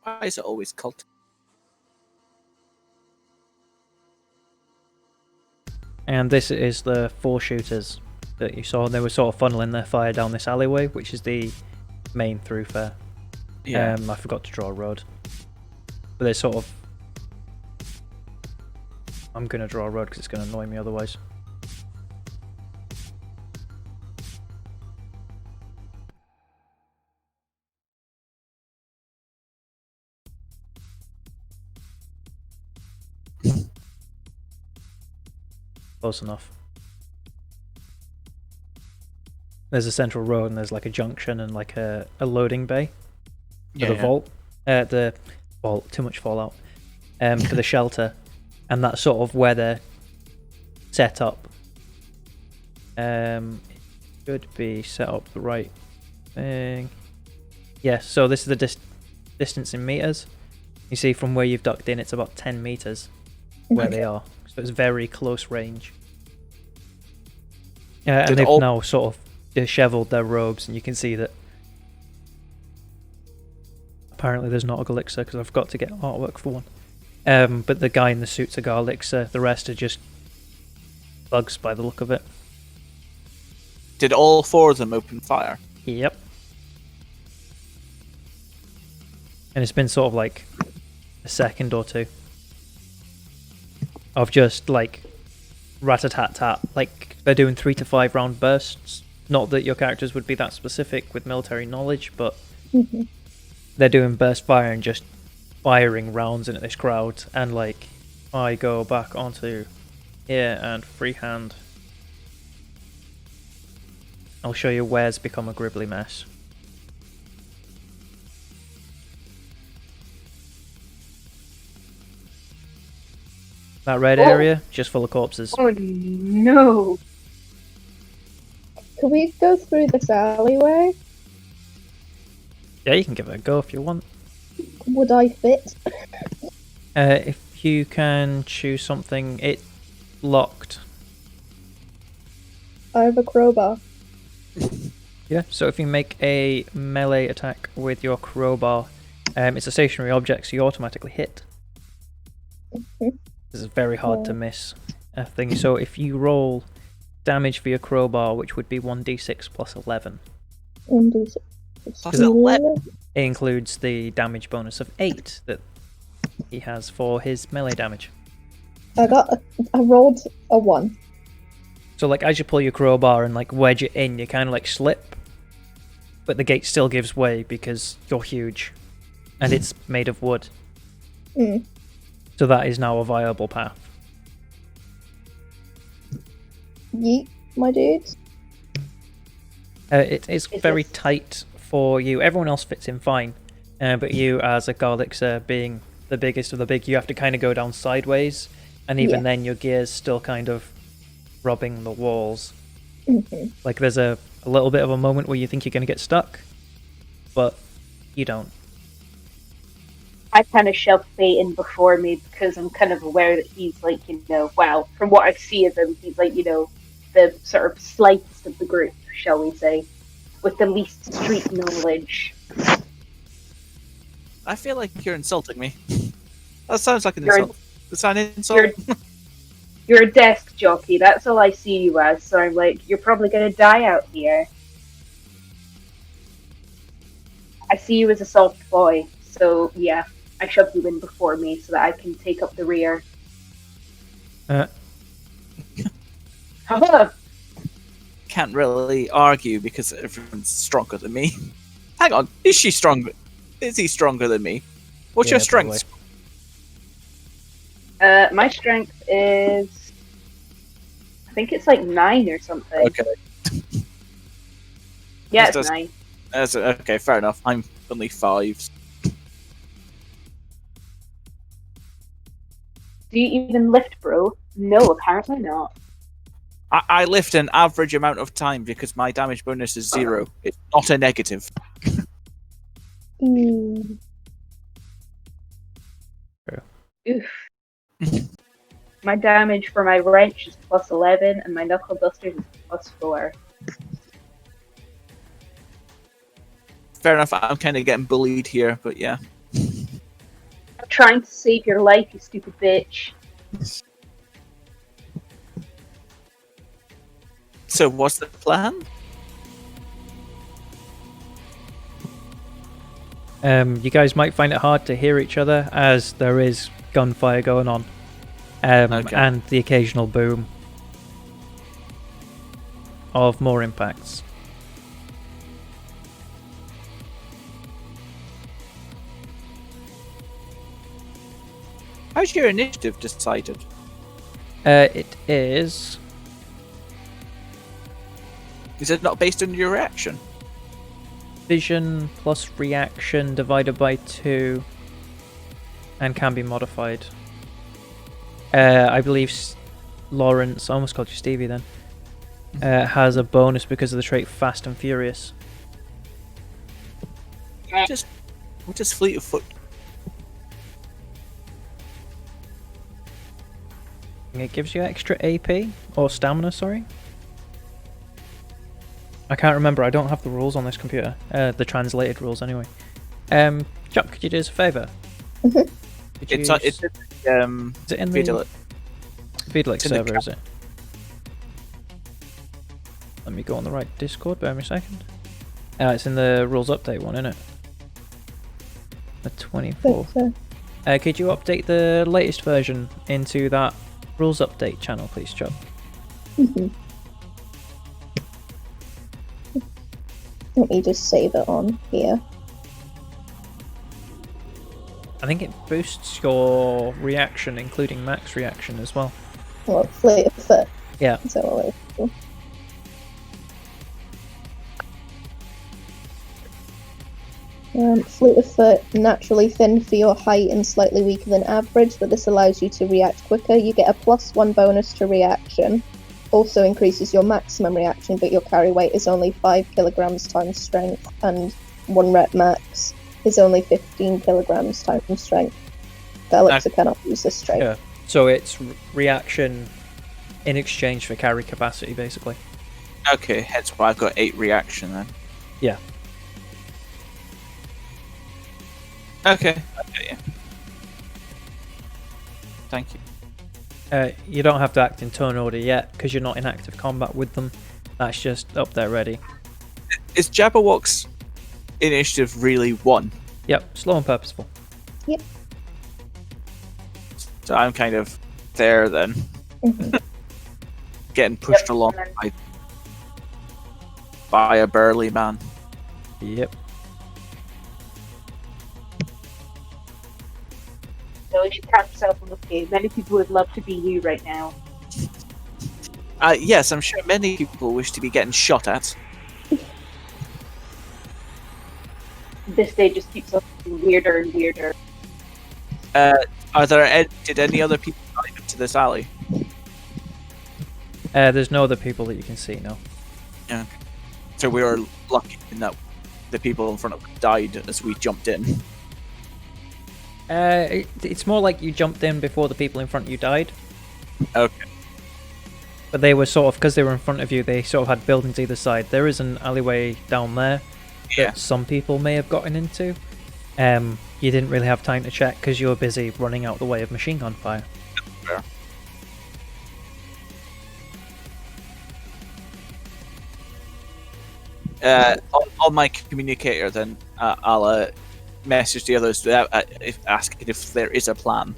B: Why is it always cult?
A: And this is the 4 shooters that you saw. They were sort of funneling their fire down this alleyway, which is the main thoroughfare.
B: Yeah.
A: I forgot to draw a road. But they're sort of... I'm going to draw a road because it's going to annoy me otherwise. Close enough. There's a central road and there's like a junction and like a loading bay for the vault. The vault, too much Fallout. For the shelter. And that's sort of where they're set up. It should be set up the right thing. Yeah, so this is the distance in meters. You see from where you've ducked in, it's about 10 meters where they are. So it's very close range. And they've now sort of disheveled their robes, and you can see that apparently there's not a Galixer because I've got to get artwork for one. But the guy in the suit's a Garlixer, the rest are just bugs by the look of it.
B: Did all 4 of them open fire?
A: Yep. And it's been sort of like a second or two of just like rat-a-tat-tat. Like they're doing 3 to 5 round bursts. Not that your characters would be that specific with military knowledge, but they're doing burst fire and just firing rounds into this crowd. And like, I go back onto here and freehand. I'll show you where's become a gribbly mess. That red area, just full of corpses.
D: Oh no!
C: Can we go through this alleyway?
A: Yeah, you can give it a go if you want.
C: Would I fit?
A: If you can choose something, it's locked.
C: I have a crowbar.
A: Yeah, so if you make a melee attack with your crowbar, it's a stationary object, so you automatically hit. This is very hard to miss a thing. So if you roll damage for your crowbar, which would be 1d6 plus 11.
C: 1d6
B: Plus 11?
A: It includes the damage bonus of 8 that he has for his melee damage.
C: I rolled a 1.
A: So like as you pull your crowbar and like wedge it in, you kind of like slip, but the gate still gives way because you're huge, and it's made of wood.
C: Mm.
A: So that is now a viable path.
C: Yeet, my dudes.
A: It is very
D: this-
A: tight for you. Everyone else fits in fine, but you, as a Garlixer, being the biggest of the big, you have to kind of go down sideways, and even
C: Yeah.
A: then your gear's still kind of rubbing the walls.
C: Mhm.
A: Like there's a little bit of a moment where you think you're going to get stuck, but you don't.
D: I kind of shove Faye in before me because I'm kind of aware that he's like, well, from what I see of him, he's like, the sort of slightest of the group, shall we say, with the least street knowledge.
B: I feel like you're insulting me. That sounds like an
D: You're-
B: insult. Is that an insult?
D: You're a desk jockey, that's all I see you as, so I'm like, you're probably going to die out here. I see you as a soft boy, so yeah, I shove you in before me so that I can take up the rear. Haha!
B: Can't really argue because everyone's stronger than me. Hang on, is she stronger? Is he stronger than me? What's
A: Yeah,
B: your strength?
D: My strength is, I think it's like 9 or something.
B: Okay,
D: Yeah,
B: This
D: it's
B: does-
D: 9.
B: okay, fair enough. I'm only 5.
D: Do you even lift, bro? No, apparently not.
B: I lift an average amount of time because my damage bonus is 0. It's not a negative.
C: Mm.
D: Oof. My damage for my wrench is plus 11, and my knuckle dusters is plus 4.
B: Fair enough. I'm kind of getting bullied here, but yeah.
D: I'm trying to save your life, you stupid bitch.
B: So what's the plan?
A: You guys might find it hard to hear each other as there is gunfire going on,
B: Okay.
A: and the occasional boom of more impacts.
B: How's your initiative decided?
A: It is
B: Is it not based on your reaction?
A: vision plus reaction divided by 2 and can be modified. I believe Lawrence, I almost called you Stevie then, has a bonus because of the trait Fast and Furious.
B: What does Fleet of Foot?
A: It gives you extra AP or stamina, sorry. I can't remember, I don't have the rules on this computer. The translated rules anyway. Chuck, could you do us a favour?
C: Mhm.
B: It's
A: Is
B: it's
A: it in the
B: Videlict.
A: Videlict
B: it's in the
A: server, is it? Let me go on the right Discord, bear me a second. It's in the rules update one, isn't it? The 24th.
C: But,
A: Could you update the latest version into that rules update channel, please, Chuck?
C: mhm. Let me just save it on here.
A: I think it boosts your reaction, including max reaction as well.
C: What, Fleet of Foot?
A: Yeah.
C: Is that what we're Fleet of Foot, naturally thin for your height and slightly weaker than average, but this allows you to react quicker. You get a +1 bonus to reaction. Also increases your maximum reaction, but your carry weight is only 5 kilograms times strength, and 1 rep max is only 15 kilograms times strength. Galixer cannot use this trait.
A: Yeah. So it's reaction in exchange for carry capacity, basically.
B: Okay, hence why I've got 8 reaction then.
A: Yeah.
B: Okay. Yeah. Thank you.
A: You don't have to act in turn order yet because you're not in active combat with them. That's just up there ready.
B: Is Jabberwock's initiative really 1?
A: Yep, slow and purposeful.
B: So I'm kind of there then.
C: Mhm.
B: getting pushed
D: Yep,
B: along
D: and then-
B: by a burly man.
A: Yep.
D: So you should count yourself unlucky. Many people would love to be you right now.
B: Yes, I'm sure many people wish to be getting shot at.
D: This day just keeps on getting weirder and weirder.
B: Did any other people dive into this alley?
A: There's no other people that you can see, no.
B: So we were lucky in that the people in front of us died as we jumped in.
A: It's more like you jumped in before the people in front of you died.
B: Okay.
A: But they were sort of, because they were in front of you, they sort of had buildings either side. There is an alleyway down there
B: Yeah.
A: that some people may have gotten into. You didn't really have time to check because you were busy running out the way of machine gun fire.
B: Fair. On my communicator, then I'll message the others asking if there is a plan.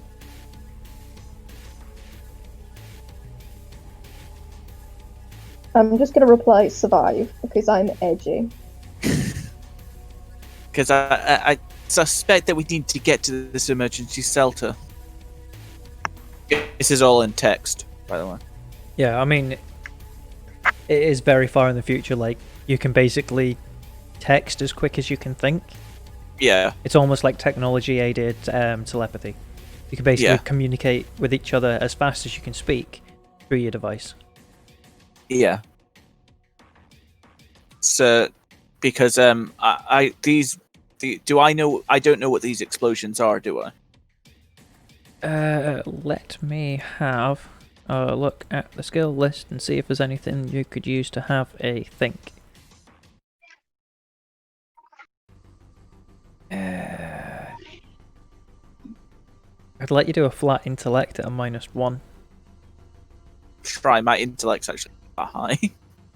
C: I'm just gonna reply survive because I'm edgy.
B: Because I suspect that we need to get to this emergency shelter. This is all in text, by the way.
A: Yeah, I mean, it is very far in the future. Like, you can basically text as quick as you can think.
B: Yeah.
A: It's almost like technology-aided telepathy. You can basically communicate with each other as fast as you can speak through your device.
B: Yeah. So, because do I know? I don't know what these explosions are, do I?
A: Let me have a look at the skill list and see if there's anything you could use to have a think. I'd let you do a flat intellect at a -1.
B: Try, my intellect's actually that high.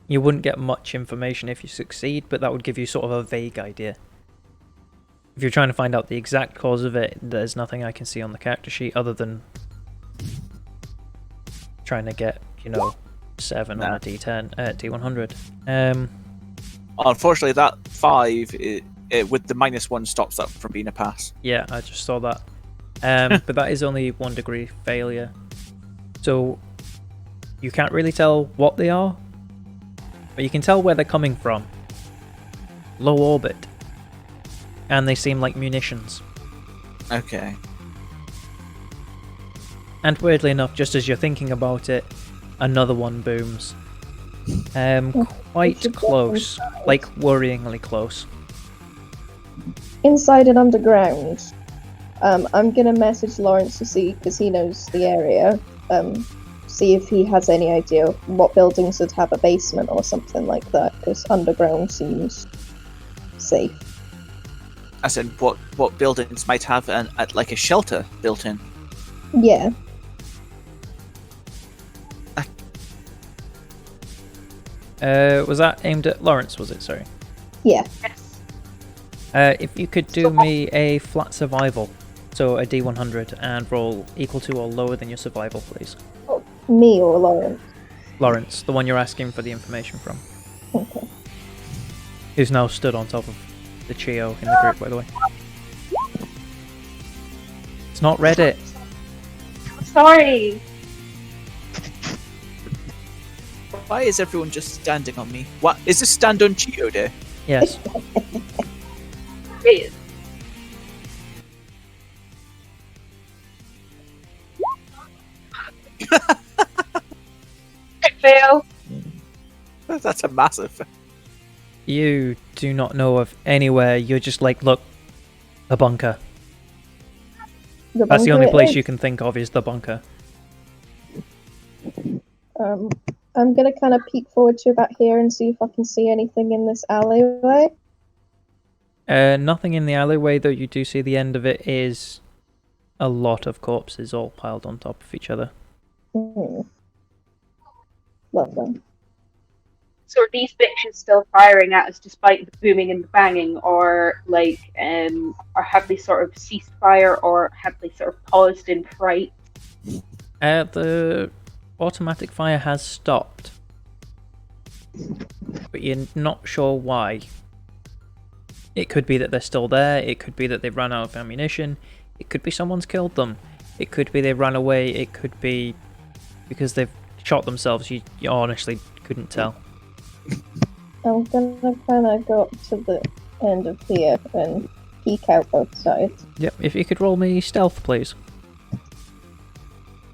A: You wouldn't get much information if you succeed, but that would give you sort of a vague idea. If you're trying to find out the exact cause of it, there's nothing I can see on the character sheet other than trying to get, 7 on a D10, D100.
B: Unfortunately, that 5 with the -1 stops that from being a pass.
A: Yeah, I just saw that. But that is only 1 degree failure. So you can't really tell what they are, but you can tell where they're coming from. Low orbit. And they seem like munitions.
B: Okay.
A: And weirdly enough, just as you're thinking about it, another one booms. Quite close. Like, worryingly close.
C: Inside and underground. I'm gonna message Lawrence to see, because he knows the area, see if he has any idea what buildings would have a basement or something like that, because underground seems safe.
B: As in, what buildings might have like a shelter built in?
C: Yeah.
A: Was that aimed at Lawrence, was it? Sorry.
C: Yeah.
D: Yes.
A: If you could do me a flat survival, so a D100, and roll equal to or lower than your survival, please.
C: Me or Lawrence?
A: Lawrence, the one you're asking for the information from.
C: Okay.
A: Who's now stood on top of the Chio in the group, by the way. It's not Reddit.
D: Sorry.
B: Why is everyone just standing on me? What is this stand on Chio day?
A: Yes.
D: Please. Fail.
B: That's a massive.
A: You do not know of anywhere. You're just like, look, the bunker. That's the only place you can think of is the bunker.
C: I'm gonna kind of peek forward to about here and see if I can see anything in this alleyway.
A: Nothing in the alleyway, though you do see the end of it is a lot of corpses all piled on top of each other.
C: Lovely.
D: So are these bitches still firing at us despite the booming and the banging, or or have they sort of ceased fire, or have they sort of paused in fright?
A: The automatic fire has stopped, but you're not sure why. It could be that they're still there, it could be that they've run out of ammunition, it could be someone's killed them, it could be they ran away, it could be because they've shot themselves. You honestly couldn't tell.
C: I'm gonna kind of go up to the end of here and peek out both sides.
A: Yep, if you could roll me stealth, please.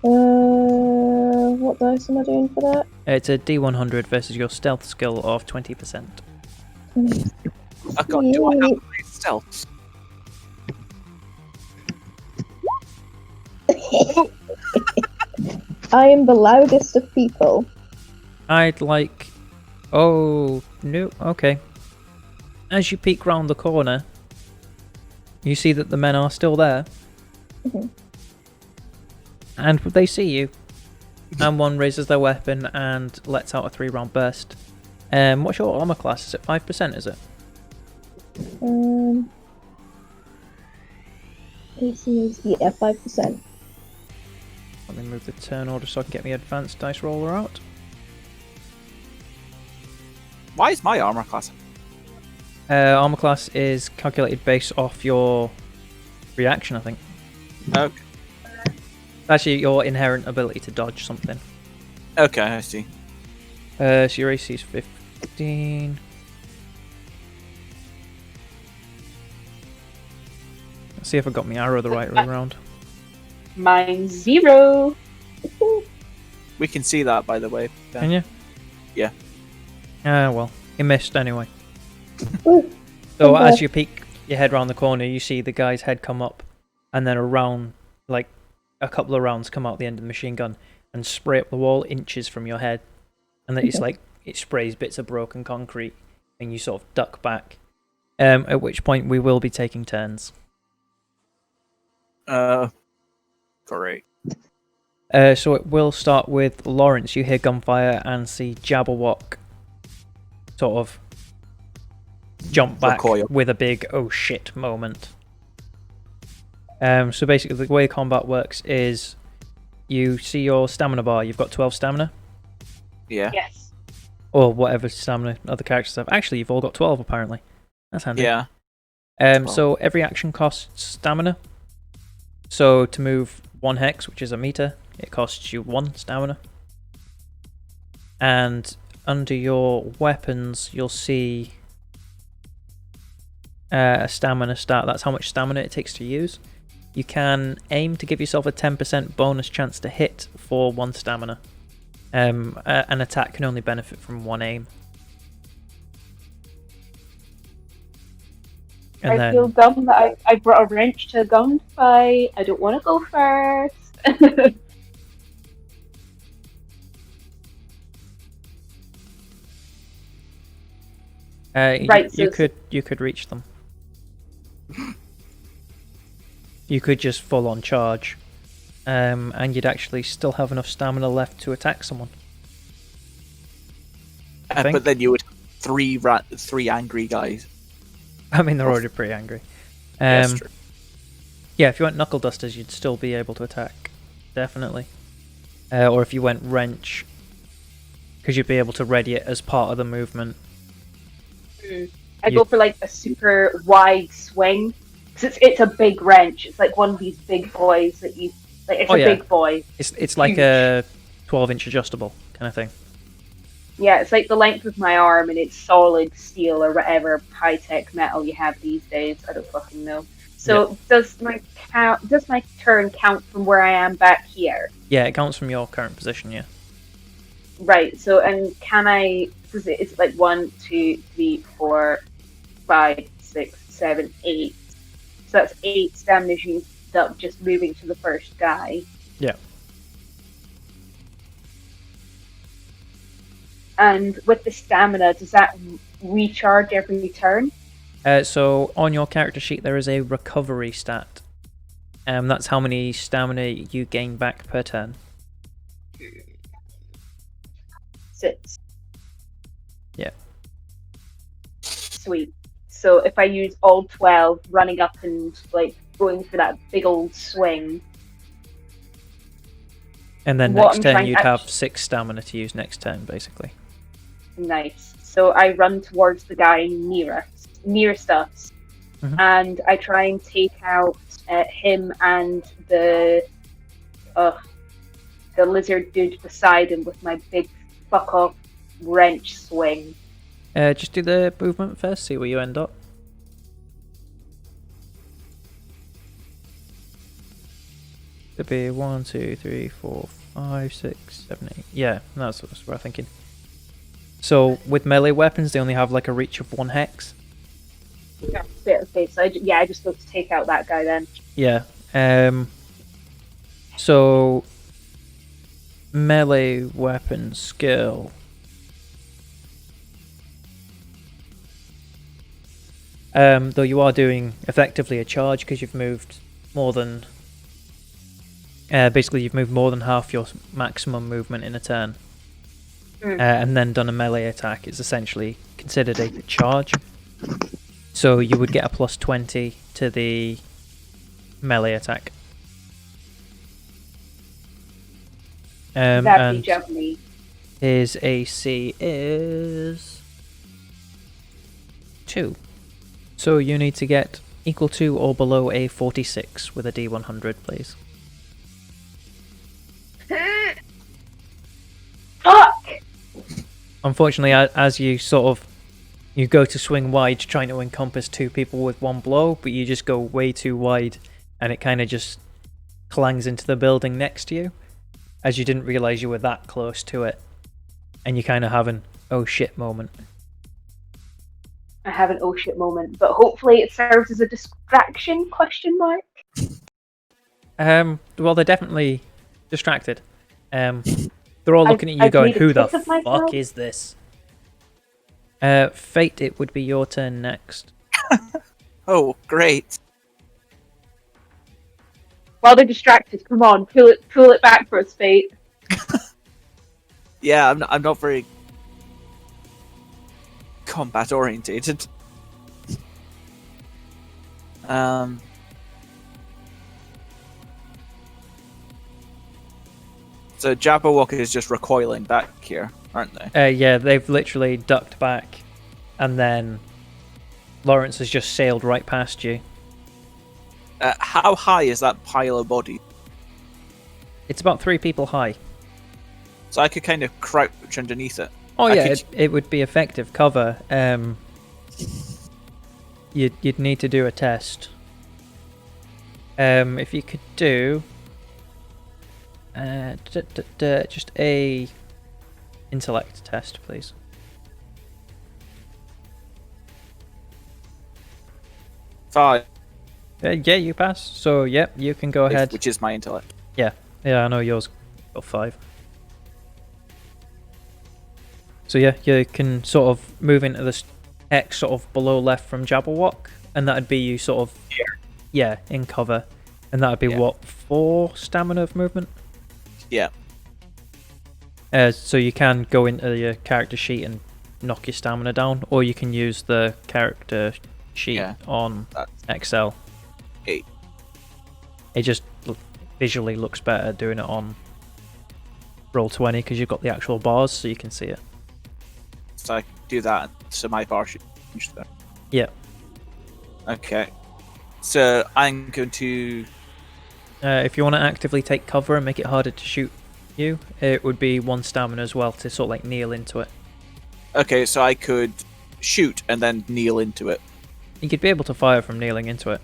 C: What dice am I doing for that?
A: It's a D100 versus your stealth skill of 20%.
B: Oh god, do I have my stealth?
C: I am the loudest of people.
A: I'd like... Oh, no, okay. As you peek round the corner, you see that the men are still there.
C: Mhm.
A: And they see you. And one raises their weapon and lets out a 3-round burst. What's your armor class? Is it 5%, is it?
C: AC is 5%.
A: Let me move the turn order so I can get my advanced dice roller out.
B: Why is my armor class?
A: Armor class is calculated based off your reaction, I think.
B: Okay.
A: Actually, your inherent ability to dodge something.
B: Okay, I see.
A: So your AC is 15. Let's see if I got my arrow the right way around.
D: Mine's 0.
B: We can see that, by the way. Ben.
A: Can you?
B: Yeah.
A: Well, you missed anyway.
C: Ooh,
A: So
C: okay.
A: as you peek your head round the corner, you see the guy's head come up, and then a round, like a couple of rounds, come out the end of the machine gun and spray up the wall inches from your head, and then it's like it sprays bits of broken concrete, and you sort of duck back. At which point we will be taking turns.
B: Great.
A: So it will start with Lawrence. You hear gunfire and see Jabberwock sort of jump back
B: Recoil.
A: with a big "oh shit" moment. So basically the way combat works is you see your stamina bar. You've got 12 stamina,
B: Yeah.
D: Yes.
A: or whatever stamina other characters have. Actually, you've all got 12 apparently. That's handy.
B: Yeah.
A: So every action costs stamina. So to move 1 hex, which is a meter, it costs you 1 stamina. And under your weapons, you'll see a stamina stat. That's how much stamina it takes to use. You can aim to give yourself a 10% bonus chance to hit for 1 stamina. An attack can only benefit from 1 aim. And
D: I
A: then,
D: feel dumb that I brought a wrench to a gunfight. I don't want to go first. Right,
A: you
D: so-
A: could reach them. You could just full on charge, and you'd actually still have enough stamina left to attack someone. I think.
B: But then you would have three angry guys.
A: I mean, they're already pretty angry.
B: That's true.
A: Yeah, if you went knuckle dusters, you'd still be able to attack, definitely. Or if you went wrench, because you'd be able to ready it as part of the movement.
D: I go for like a super wide swing because it's a big wrench. It's like one of these big boys that you like. It's big boy.
A: It's like a 12-inch adjustable kind of thing.
D: Yeah, it's like the length of my arm, and it's solid steel or whatever high tech metal you have these days. I don't fucking know. So does my turn count from where I am back here?
A: Yeah, it counts from your current position. Yeah.
D: Right. So and can I? Because it's like 1, 2, 3, 4, 5, 6, 7, 8. So that's 8 stamina used up just moving to the first guy.
A: Yeah.
D: And with the stamina, does that recharge every turn?
A: So on your character sheet there is a recovery stat. That's how many stamina you gain back per turn.
D: 6.
A: Yeah.
D: Sweet. So if I use all 12, running up and like going for that big old swing,
A: And then
D: What
A: next
D: I'm
A: turn
D: trying
A: you'd
D: to
A: have 6 stamina to use next turn, basically.
D: Nice. So I run towards the guy nearest us,
A: Mhm.
D: and I try and take out him and the lizard dude beside him with my big fuck off wrench swing.
A: Just do the movement first, see where you end up. Could be 1, 2, 3, 4, 5, 6, 7, 8. Yeah, that's what I'm thinking. So with melee weapons, they only have like a reach of 1 hex.
D: Okay, so I just go to take out that guy then.
A: Yeah. So melee weapon skill. Though you are doing effectively a charge because you've moved more than. Basically, you've moved more than half your maximum movement in a turn, and then done a melee attack. It's essentially considered a charge. So you would get a plus 20 to the melee attack.
D: That'd be
A: And
D: jubbly.
A: his AC is 2. So you need to get equal to or below a 46 with a D100, please.
D: Fuck!
A: Unfortunately, as you you go to swing wide, trying to encompass 2 people with 1 blow, but you just go way too wide, and it kind of just clangs into the building next to you, as you didn't realise you were that close to it, and you kind of have an oh shit moment.
D: I have an oh shit moment, but hopefully it serves as a distraction, question mark?
A: Well, they're definitely distracted. They're all looking at you
D: I've
A: going,
D: made a
A: who the
D: twist of
A: fuck
D: myself.
A: is this? Fate, it would be your turn next.
B: Oh, great.
D: While they're distracted, come on, pull it back for us, Fate.
B: Yeah, I'm not very combat orientated. So Jabberwock is just recoiling back here, aren't they?
A: Yeah, they've literally ducked back, and then Lawrence has just sailed right past you.
B: How high is that pile of bodies?
A: It's about 3 people high.
B: So I could kind of crouch underneath it.
A: Oh
B: I
A: yeah,
B: could-
A: it would be effective cover. You'd need to do a test. If you could do just a intellect test, please.
B: Five,
A: Yeah, you pass. So yep, you can go ahead.
B: which is my intellect.
A: Yeah, I know yours got 5. So yeah, you can sort of move into this X sort of below left from Jabberwock, and that'd be you sort of in cover, and that'd be what, 4 stamina of movement.
B: Yeah.
A: So you can go into your character sheet and knock your stamina down, or you can use the character sheet on Excel.
B: 8.
A: It just visually looks better doing it on Roll20 because you've got the actual bars, so you can see it.
B: So I do that, so my bar should change there.
A: Yeah.
B: Okay. So I'm going to...
A: If you want to actively take cover and make it harder to shoot you, it would be 1 stamina as well to sort of like kneel into it.
B: Okay, so I could shoot and then kneel into it.
A: You could be able to fire from kneeling into it.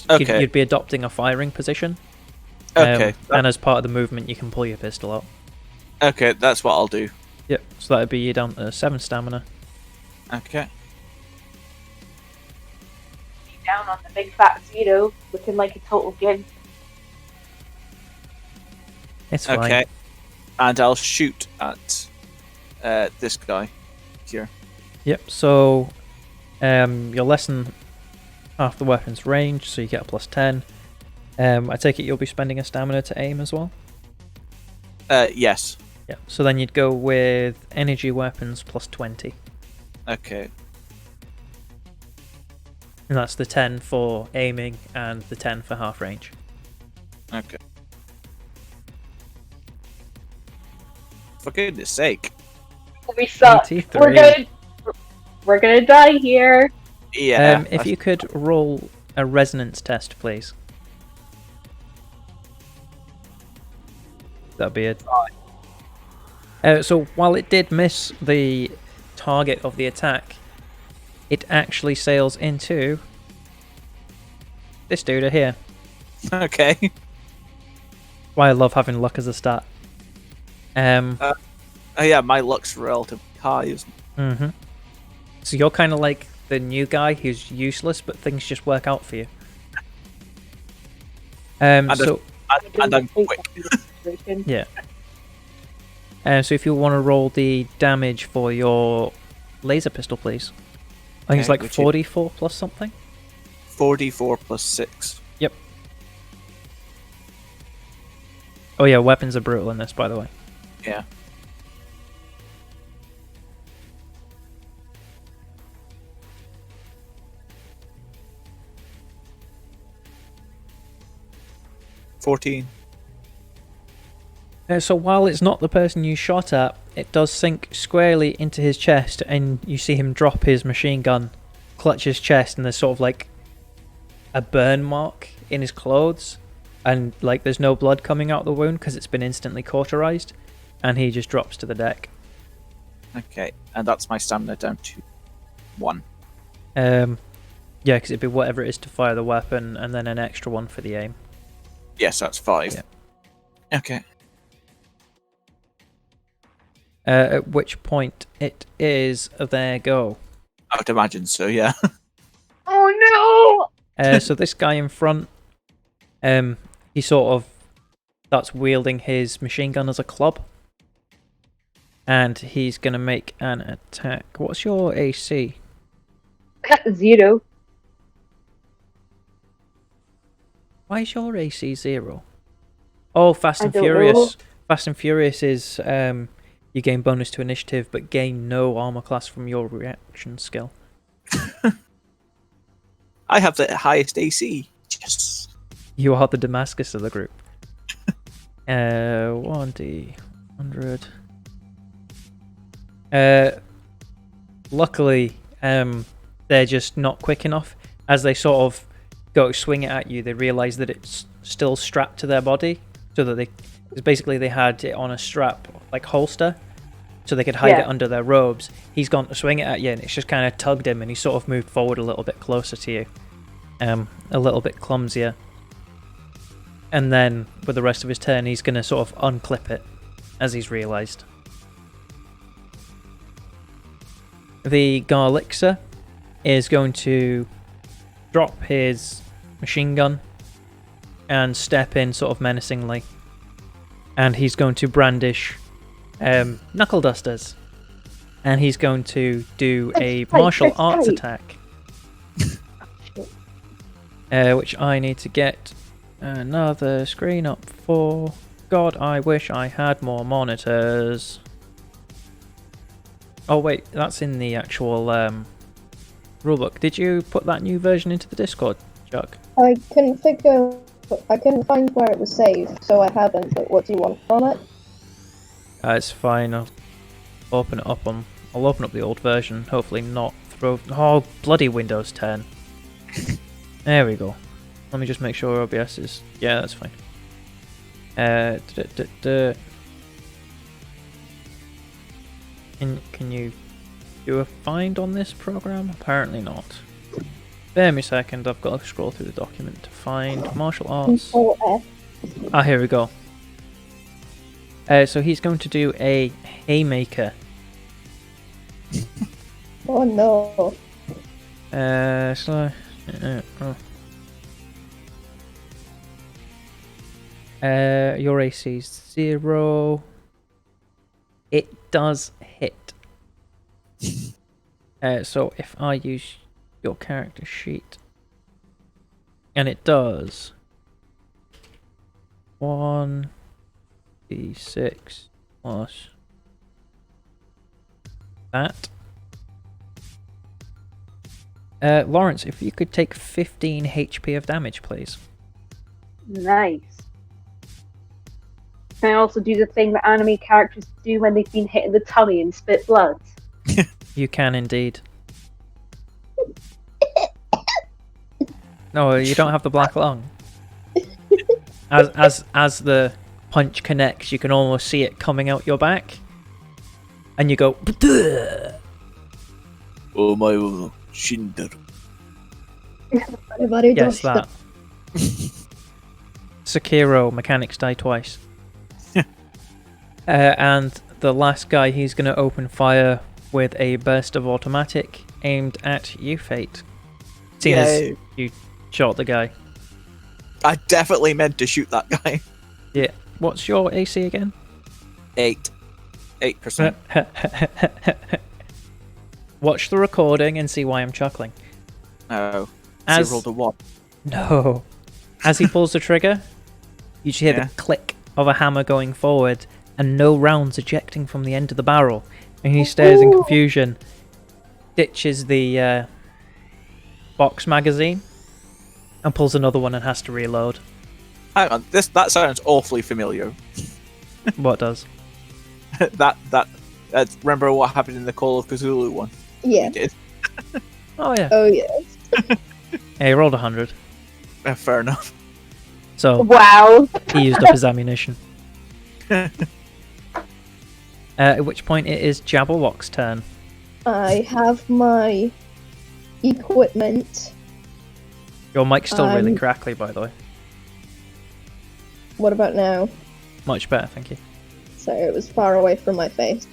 B: Okay.
A: You'd be adopting a firing position.
B: Okay.
A: And as part of the movement, you can pull your pistol out.
B: Okay, that's what I'll do.
A: Yep. So that'd be you down to 7 stamina.
B: Okay.
D: Down on the big fat Zito, looking like a total gimp.
A: It's fine.
B: Okay. And I'll shoot at this guy here.
A: Yep. So you're less than half the weapon's range, so you get a plus 10. I take it you'll be spending a stamina to aim as well?
B: Yes.
A: Yeah. So then you'd go with energy weapons plus 20.
B: Okay.
A: And that's the 10 for aiming and the 10 for half range.
B: Okay. For goodness sake.
D: We suck.
A: 83.
D: We're gonna die here.
B: Yeah.
A: If you could roll a resonance test, please. That'd be it. So while it did miss the target of the attack, it actually sails into this dude here.
B: Okay.
A: Why I love having luck as a stat.
B: Oh yeah, my luck's relatively high, isn't it?
A: Mm-hmm. So you're kind of like the new guy who's useless, but things just work out for you.
B: And I'm quick.
A: Yeah. So if you want to roll the damage for your laser pistol, please. I think it's like 44 plus something.
B: 44 plus 6.
A: Yep. Oh yeah, weapons are brutal in this, by the way.
B: Yeah. $14.
A: So while it's not the person you shot at, it does sink squarely into his chest, and you see him drop his machine gun, clutch his chest, and there's sort of like a burn mark in his clothes, and like there's no blood coming out of the wound because it's been instantly cauterized, and he just drops to the deck.
B: Okay, and that's my stamina down to 1.
A: Yeah, because it'd be whatever it is to fire the weapon, and then an extra one for the aim.
B: Yes, that's 5.
A: Yeah.
B: Okay.
A: At which point it is their go.
B: I would imagine so, yeah.
D: Oh no!
A: So this guy in front, he sort of starts wielding his machine gun as a club. And he's going to make an attack. What's your AC?
D: 0.
A: Why is your AC 0? Oh, Fast and
D: I don't
A: Furious.
D: know.
A: Fast and Furious is you gain bonus to initiative, but gain no armor class from your reaction skill.
B: I have the highest AC. Yes.
A: You are the Damascus of the group. 1d100. Luckily, they're just not quick enough. As they sort of go to swing it at you, they realise that it's still strapped to their body, so that because basically they had it on a strap, like holster, so they could hide it under their robes. He's gone to swing it at you, and it's just kind of tugged him, and he sort of moved forward a little bit closer to you, a little bit clumsier. And then, with the rest of his turn, he's going to sort of unclip it, as he's realised. The Garlixer is going to drop his machine gun and step in sort of menacingly. And he's going to brandish knuckle dusters. And he's going to do a martial arts attack. Which I need to get another screen up for. God, I wish I had more monitors. Oh wait, that's in the actual rulebook. Did you put that new version into the Discord, Chuck?
C: I couldn't find where it was saved, so I haven't. But what do you want from it?
A: It's fine. I'll open it up I'll open up the old version. Hopefully not throw. Oh, bloody Windows 10. There we go. Let me just make sure OBS is. Yeah, that's fine. Can you do a find on this program? Apparently not. Bear me a second, I've got to scroll through the document to find martial arts.
C: Control F.
A: Here we go. So he's going to do a haymaker.
C: Oh no.
A: Your AC is 0. It does hit. So if I use your character sheet, and it does 1d6 plus that. Lawrence, if you could take 15 HP of damage, please.
D: Nice. Can I also do the thing that anime characters do when they've been hit in the tummy and spit blood?
A: You can indeed. No, you don't have the black lung. As the punch connects, you can almost see it coming out your back, and you go.
B: Oh my Shinder.
C: Everybody
A: Yes,
C: dodge
A: that. Sekiro mechanics die twice. And the last guy, he's going to open fire with a burst of automatic aimed at you, Fate. Seeing as you shot the guy.
B: I definitely meant to shoot that guy.
A: Yeah. What's your AC again?
B: 8%.
A: Watch the recording and see why I'm chuckling.
B: Oh.
A: As-
B: So rolled a 1.
A: No. As he pulls the trigger, you just hear
B: Yeah.
A: the click of a hammer going forward and no rounds ejecting from the end of the barrel. And he stares in confusion, ditches the box magazine, and pulls another one and has to reload.
B: Hang on, that sounds awfully familiar.
A: What does?
B: that remember what happened in the Call of Cthulhu one?
C: Yeah.
B: You did.
A: Oh yeah.
C: Oh yeah.
A: Hey, he rolled 100.
B: Fair enough.
A: So
D: Wow.
A: he used up his ammunition. At which point it is Jabberwock's turn.
C: I have my equipment.
A: Your mic's still really crackly, by the way.
C: What about now?
A: Much better, thank you.
C: Sorry, it was far away from my face.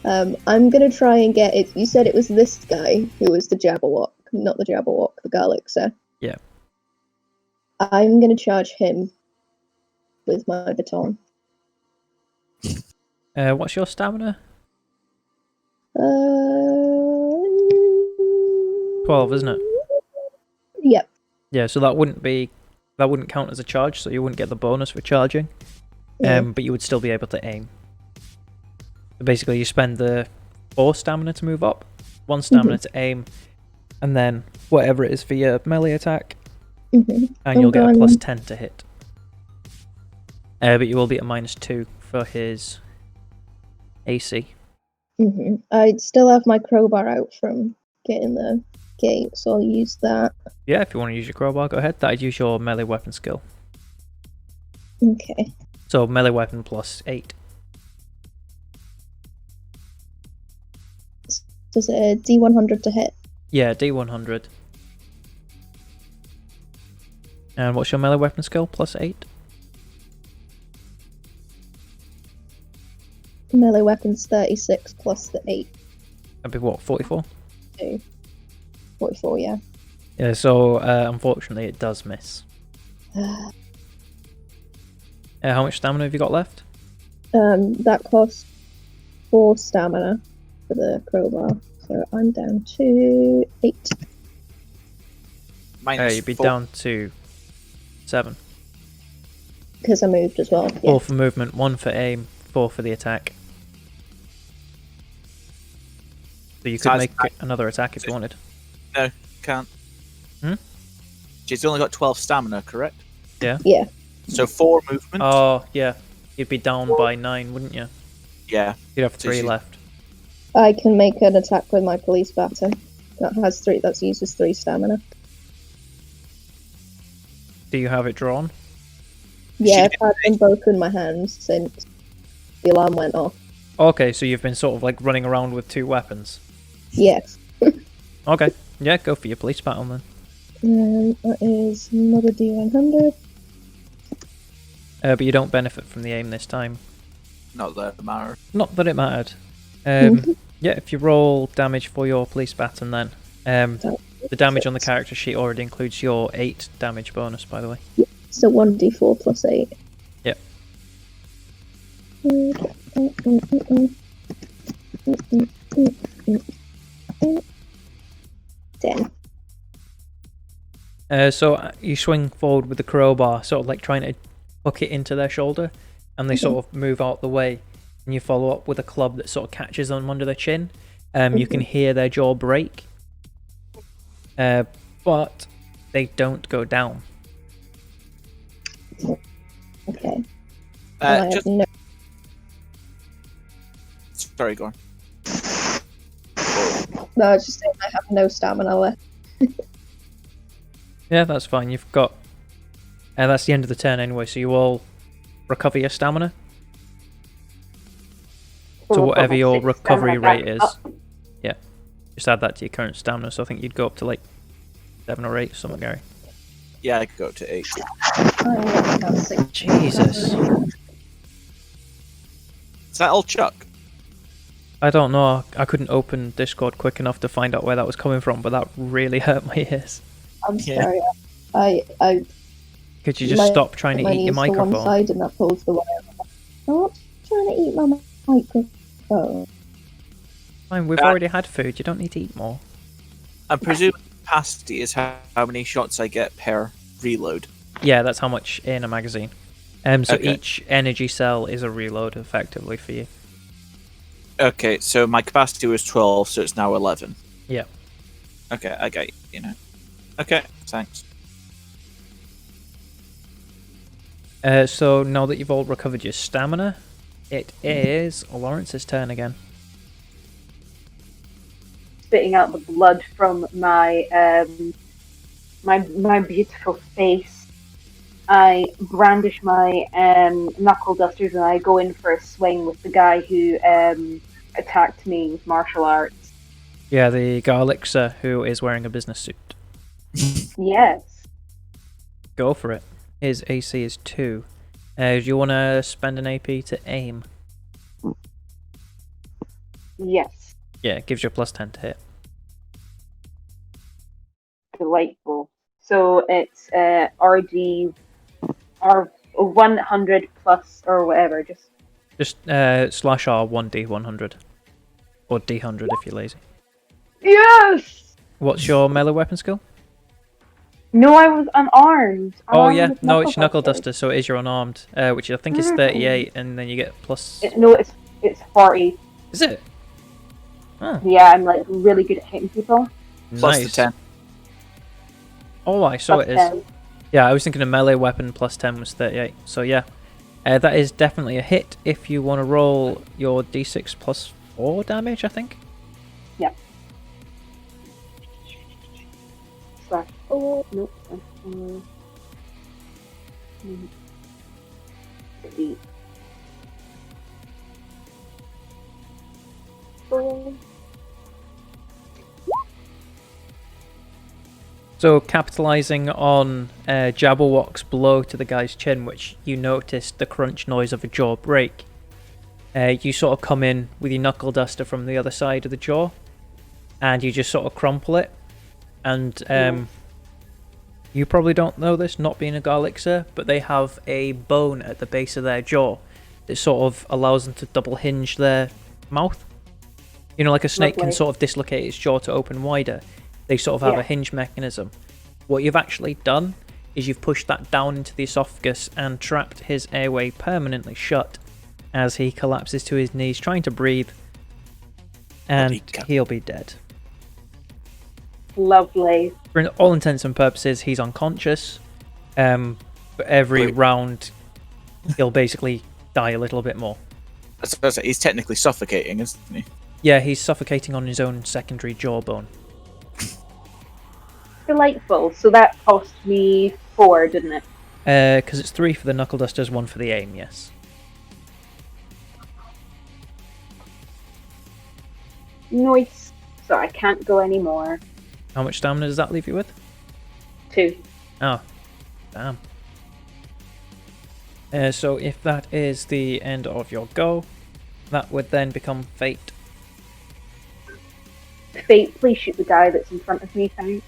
C: I'm gonna try and get it. You said it was this guy who was the Jabberwock, not the Jabberwock, the Garlixer.
A: Yeah.
C: I'm gonna charge him with my baton.
A: What's your stamina? 12, isn't it?
C: Yep.
A: Yeah, so that wouldn't count as a charge, so you wouldn't get the bonus for charging.
C: Yeah.
A: But you would still be able to aim. So basically, you spend the 4 stamina to move up, 1 stamina to aim, and then whatever it is for your melee attack,
C: Mm-hmm.
A: and you'll get a plus 10 to hit. But you will be at -2 for his AC.
C: Mm-hmm. I still have my crowbar out from getting the gate, so I'll use that.
A: Yeah, if you want to use your crowbar, go ahead. That'd use your melee weapon skill.
C: Okay.
A: So melee weapon plus 8.
C: Does it a D100 to hit?
A: Yeah, D100. And what's your melee weapon skill? Plus 8?
C: Melee weapons 36 plus the 8.
A: That'd be what, 44?
C: 44, yeah.
A: Yeah, so unfortunately it does miss. How much stamina have you got left?
C: That costs 4 stamina for the crowbar, so I'm down to 8.
A: You'd be
B: -4.
A: down to 7.
C: Because I moved as well.
A: 4
C: Yeah.
A: for movement, 1 for aim, 4 for the attack. So you could
B: So
A: make another attack if you wanted.
B: No, can't.
A: Hmm?
B: She's only got 12 stamina, correct?
A: Yeah?
C: Yeah.
B: So 4 movement?
A: Oh, yeah. You'd be down by 9, wouldn't you?
B: Yeah.
A: You'd have
B: So
A: 3
B: she-
A: left.
C: I can make an attack with my police baton. That uses 3 stamina.
A: Do you have it drawn?
C: Yeah, I've
B: did
C: had them both in my hands since the alarm went off.
A: Okay, so you've been sort of like running around with 2 weapons.
C: Yes.
A: Okay, yeah, go for your police battle then.
C: That is another D100.
A: But you don't benefit from the aim this time.
B: Not that it matters.
A: Not that it mattered. Yeah, if you roll damage for your police baton then. The damage on the character sheet already includes your 8 damage bonus, by the way.
C: So 1d4 plus 8.
A: Yep.
C: 10.
A: So you swing forward with the crowbar, sort of like trying to hook it into their shoulder, and they sort of move out the way, and you follow up with a club that sort of catches them under their chin. You can hear their jaw break, but they don't go down.
C: Okay. And I
B: Just
C: have no.
B: sorry, go on.
C: No, I was just saying I have no stamina left.
A: Yeah, that's fine. You've got... that's the end of the turn anyway, so you all recover your stamina. So whatever your recovery rate is, yeah, just add that to your current stamina. So I think you'd go up to like 7 or 8 or something, Gary.
B: Yeah, I could go up to 8.
C: I'm about 6.
A: Jesus.
B: Is that all Chuck?
A: I don't know. I couldn't open Discord quick enough to find out where that was coming from, but that really hurt my ears.
C: I'm
B: Yeah.
C: sorry. I
A: Could you just stop trying to
C: my
A: eat your
C: knees to one
A: microphone?
C: side and that pulls the wire. I'm not trying to eat my microphone.
A: Fine, we've already had food. You don't need to eat more.
B: I'm presuming capacity is how many shots I get per reload.
A: Yeah, that's how much in a magazine. So
B: Okay.
A: each energy cell is a reload, effectively, for you.
B: Okay, so my capacity was 12, so it's now 11.
A: Yeah.
B: Okay, I get you know. Okay, thanks.
A: So now that you've all recovered your stamina, it is Lawrence's turn again.
D: Spitting out the blood from my my beautiful face. I brandish my knuckle dusters and I go in for a swing with the guy who attacked me with martial arts.
A: Yeah, the Garlixer who is wearing a business suit.
D: Yes.
A: Go for it. His AC is 2. Do you want to spend an AP to aim?
D: Yes.
A: Yeah, it gives you a plus 10 to hit.
D: Delightful. So it's RD R 100 plus or whatever. Just
A: Slash R 1D100. Or D100 if you're lazy.
D: yes.
A: What's your melee weapon skill?
D: No, I was unarmed.
A: Oh
D: Unarmed
A: yeah,
D: with
A: no, it's Knuckle
D: dusters.
A: Duster, so it is your unarmed, which I think is 38, and then you get plus...
D: No, it's 40.
A: Is it? Oh,
D: Yeah, I'm like really good at hitting people.
B: Plus
A: nice.
B: the 10.
A: Oh, I saw
D: Plus
A: it is.
D: 10.
A: Yeah, I was thinking a melee weapon plus 10 was 38, so yeah. That is definitely a hit if you want to roll your d6 plus 4 damage, I think.
D: Yeah. Slash. Oh, nope. Delete.
A: So capitalizing on Jabberwock's blow to the guy's chin, which you noticed the crunch noise of a jaw break, you sort of come in with your knuckle duster from the other side of the jaw, and you just sort of crumple it. And you probably don't know this, not being a Garlixer, but they have a bone at the base of their jaw that sort of allows them to double hinge their mouth. You know, like a snake can
D: Lovely.
A: sort of dislocate its jaw to open wider. They sort of have
D: Yeah.
A: a hinge mechanism. What you've actually done is you've pushed that down into the esophagus and trapped his airway permanently shut as he collapses to his knees trying to breathe, and he'll be dead.
D: Lovely.
A: For all intents and purposes, he's unconscious, but every round he'll basically die a little bit more.
B: I suppose he's technically suffocating, isn't he?
A: Yeah, he's suffocating on his own secondary jawbone.
D: Delightful. So that cost me 4, didn't it?
A: Because it's 3 for the knuckle dusters, 1 for the aim, yes.
D: Nice. So I can't go anymore.
A: How much stamina does that leave you with?
D: 2.
A: Oh, damn. So if that is the end of your go, that would then become Fate.
D: Fate, please shoot the guy that's in front of me, thanks.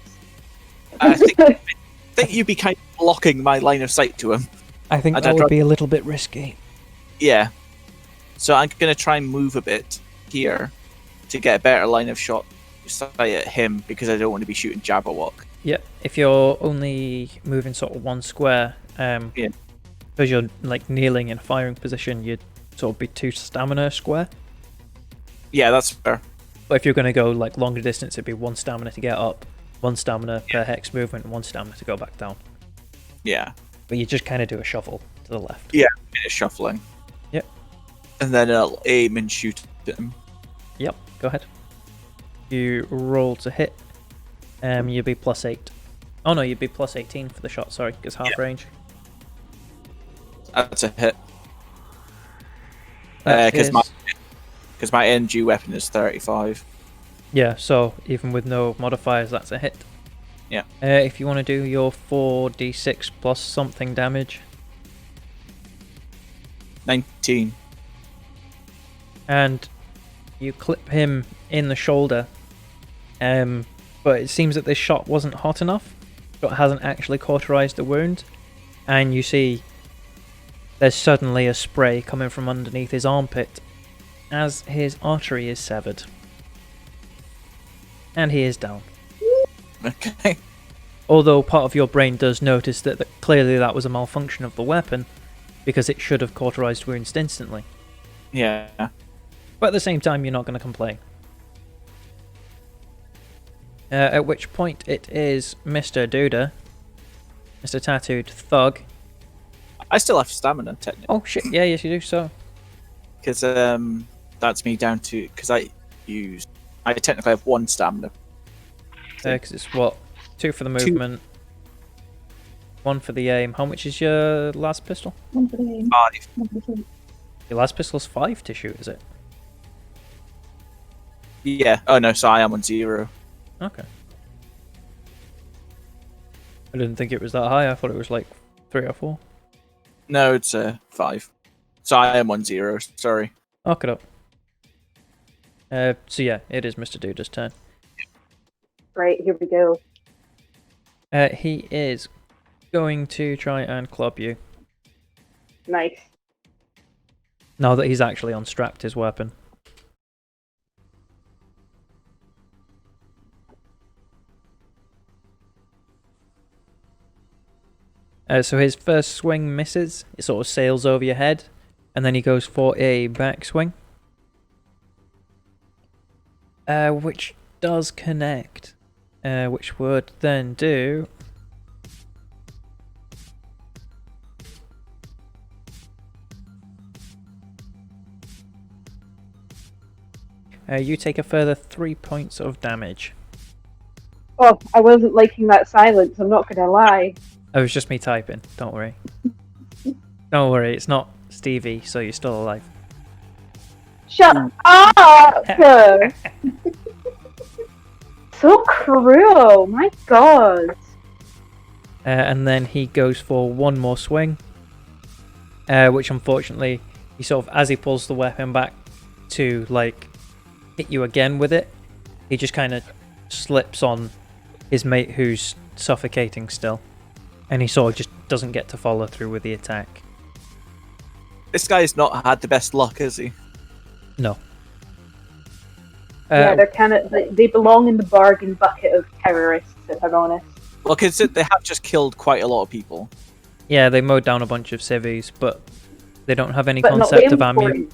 B: I think you'd be kind of blocking my line of sight to him.
A: I think that would be a little bit risky.
B: Yeah. So I'm going to try and move a bit here to get a better line of shot sight at him because I don't want to be shooting Jabberwock.
A: Yeah, if you're only moving sort of one square, because you're like kneeling in a firing position, you'd sort of be 2 stamina square.
B: Yeah, that's fair.
A: But if you're going to go like longer distance, it'd be 1 stamina to get up, 1 stamina per hex movement, and 1 stamina to go back down.
B: Yeah.
A: But you just kind of do a shuffle to the left.
B: Yeah, finish shuffling.
A: Yep.
B: And then I'll aim and shoot at him.
A: Yep, go ahead. You roll to hit. You'd be +8. Oh no, you'd be +18 for the shot, sorry, because half range.
B: That's a hit.
A: That
B: Because
A: is-
B: my NG weapon is 35.
A: Yeah, so even with no modifiers, that's a hit.
B: Yeah.
A: If you want to do your 4d6 plus something damage,
B: 19.
A: and you clip him in the shoulder, but it seems that this shot wasn't hot enough, so it hasn't actually cauterized the wound, and you see there's suddenly a spray coming from underneath his armpit as his artery is severed. And he is down.
B: Okay.
A: Although part of your brain does notice that clearly that was a malfunction of the weapon, because it should have cauterized wounds instantly.
B: Yeah.
A: But at the same time, you're not going to complain. At which point it is Mr. Duda, Mr. Tattooed Thug.
B: I still have stamina, technically.
A: Oh shit, yeah, yes you do, so.
B: Because that's me down to... Because I technically have 1 stamina.
A: Because it's what? 2 for the movement, 1 for the aim. How much is your last pistol?
C: 1 for the aim.
B: 5.
C: 1 for the shoot.
A: Your last pistol's 5 to shoot, is it?
B: Yeah. Oh no, so I am on 0.
A: Okay. I didn't think it was that high, I thought it was like 3 or 4.
B: No, it's 5. So I am on 0, sorry.
A: Knock it up. So yeah, it is Mr. Duda's turn.
D: Right, here we go.
A: He is going to try and club you.
D: Nice.
A: Now that he's actually unstrapped his weapon. So his first swing misses, it sort of sails over your head, and then he goes for a backswing. Which does connect. Which would then do... you take a further 3 points of damage.
D: Oh, I wasn't liking that silence, I'm not gonna lie.
A: Oh, it was just me typing, don't worry. Don't worry, it's not Stevie, so you're still alive.
D: Shut up! So cruel, my god.
A: And then he goes for one more swing, which unfortunately, he sort of, as he pulls the weapon back to like hit you again with it, he just kind of slips on his mate who's suffocating still, and he sort of just doesn't get to follow through with the attack.
B: This guy's not had the best luck, has he?
A: No.
D: Yeah, they're kind of, they belong in the bargain bucket of terrorists, if I'm honest.
B: Well, because they have just killed quite a lot of people.
A: Yeah, they mowed down a bunch of civvies, but they don't have any
D: But not
A: concept
D: the
A: of ammo.
D: important.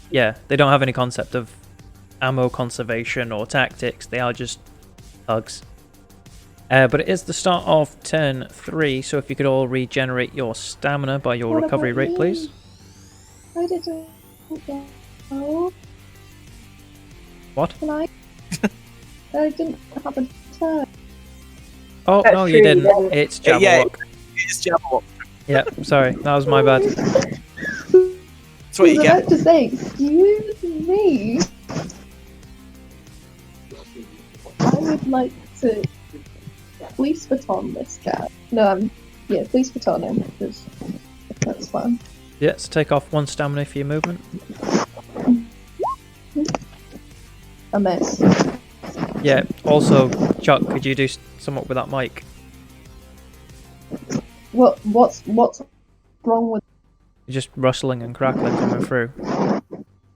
A: Yeah, they don't have any concept of ammo conservation or tactics. They are just thugs. But it is the start of turn 3, so if you could all regenerate your stamina by your
C: What
A: recovery
C: about
A: rate,
C: me?
A: please.
C: I didn't go.
A: What?
C: Can I? I didn't have a turn.
A: Oh,
D: That's
A: no,
D: true,
A: you didn't.
D: you didn't.
A: It's
B: Yeah,
A: Jabberwock.
B: It's Jabberwock.
A: Yeah, sorry, that was my bad.
B: That's what
C: I
B: you
C: was
B: get.
C: about to say, excuse me. I would like to police baton this cat. No, yeah, police baton him, because that's fun.
A: Yeah, so take off 1 stamina for your movement.
C: A miss.
A: Yeah, also, Chuck, could you do somewhat with that mic?
C: What's wrong with?
A: You're just rustling and crackling coming through.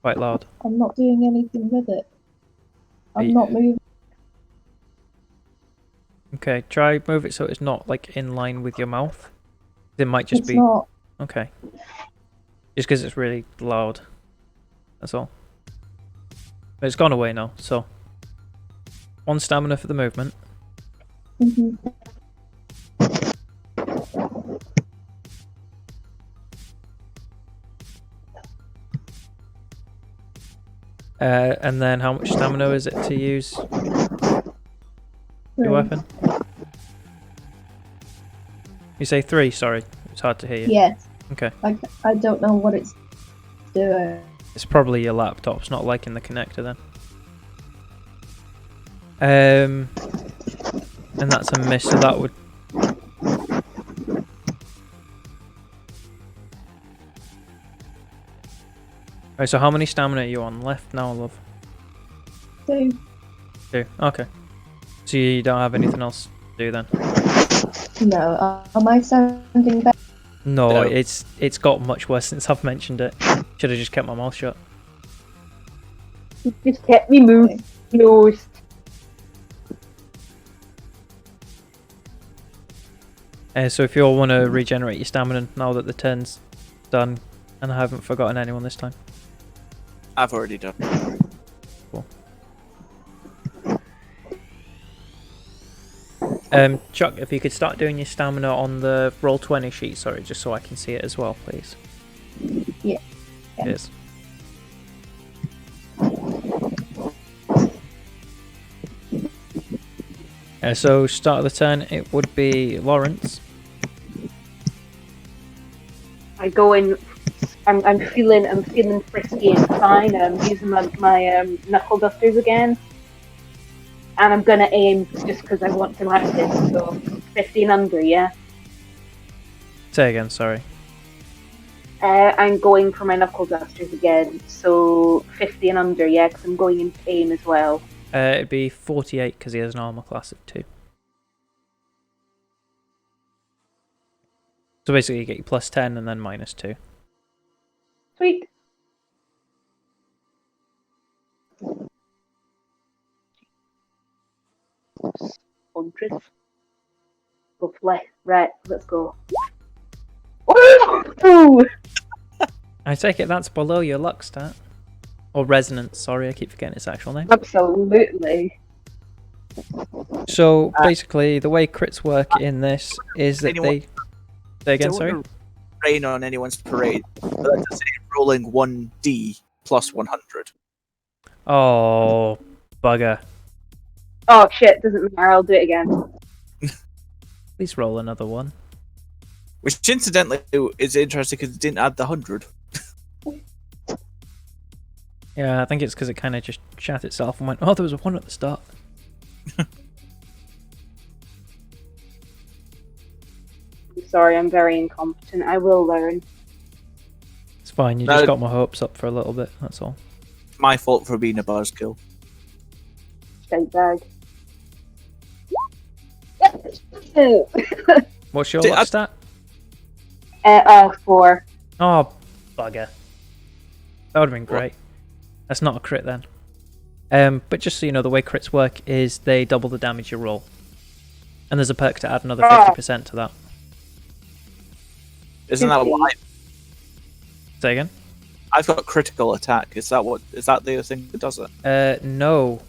A: Quite loud.
C: I'm not doing anything with it. I'm
A: Yeah.
C: not moving.
A: Okay, try move it so it's not like in line with your mouth. It might just
C: It's
A: be
C: not.
A: okay. Just because it's really loud. That's all. But it's gone away now, so 1 stamina for the movement.
C: Mhm.
A: And then how much stamina is it to use your weapon? You say 3, sorry. It's hard to hear you.
C: Yes.
A: Okay.
C: I don't know what it's doing.
A: It's probably your laptop. It's not liking the connector then. And that's a miss, so that would... Right, so how many stamina are you on left now, love?
C: 2.
A: 2. Okay. So you don't have anything else to do then?
C: No. Am I sounding better?
A: No, it's got much worse since I've mentioned it. Should have just kept my mouth shut.
D: You just kept me moved closed.
A: So if you all want to regenerate your stamina now that the turn's done, and I haven't forgotten anyone this time.
B: I've already done.
A: Cool. Chuck, if you could start doing your stamina on the Roll20 sheet, sorry, just so I can see it as well, please.
C: Yeah.
A: Cheers. So start of the turn, it would be Lawrence.
D: I go in. I'm feeling frisky and fine. I'm using my knuckle dusters again, and I'm gonna aim just because I want to max it. So 15 under, yeah.
A: Say again, sorry.
D: I'm going for my knuckle dusters again. So 50 and under, yeah, because I'm going into aim as well.
A: It'd be 48 because he has an armor class of 2. So basically you get your plus 10 and then minus 2.
D: Sweet. Hundred. Lovely. Right, let's go. Oh!
A: I take it that's below your luck stat. Or resonance, sorry, I keep forgetting its actual name.
D: Absolutely.
A: So basically the way crits work in this is that they... Say again, sorry?
B: Don't rain on anyone's parade, but that does say rolling 1d plus 100.
A: Oh, bugger.
D: Oh shit, doesn't matter, I'll do it again.
A: Please roll another one.
B: Which incidentally is interesting because it didn't add the 100.
A: Yeah, I think it's because it kind of just shat itself and went, oh, there was a 1 at the start.
D: Sorry, I'm very incompetent. I will learn.
A: It's fine, you just got my hopes up for a little bit, that's all.
B: My fault for being a buzzkill.
D: Shite bag.
A: What's your luck stat?
D: 4.
A: Oh, bugger. That would have been great. That's not a crit then. But just so you know, the way crits work is they double the damage you roll. And there's a perk to add another 50% to that.
B: Isn't that what
A: Say again?
B: I've got critical attack. Is that the thing that does it?
A: No.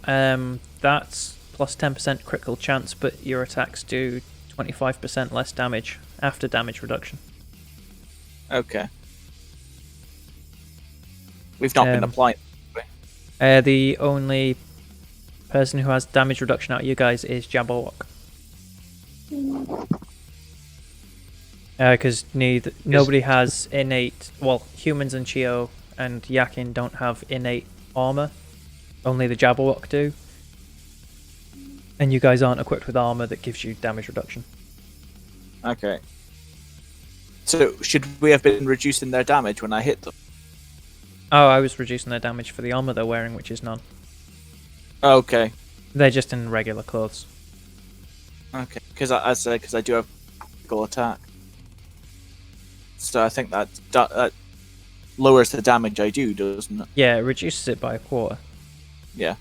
A: That's plus 10% critical chance, but your attacks do 25% less damage after damage reduction.
B: Okay. We've not been applying.
A: The only person who has damage reduction out of you guys is Jabberwock. Because nobody has innate... Well, humans and Chio and Yakin don't have innate armor. Only the Jabberwock do. And you guys aren't equipped with armor that gives you damage reduction.
B: Okay. So, should we have been reducing their damage when I hit them?
A: Oh, I was reducing their damage for the armor they're wearing, which is none.
B: Okay.
A: They're just in regular clothes.
B: Okay. Because I do have critical attack. So I think that lowers the damage I do, doesn't it?
A: Yeah, it reduces it by a quarter.
B: Yeah.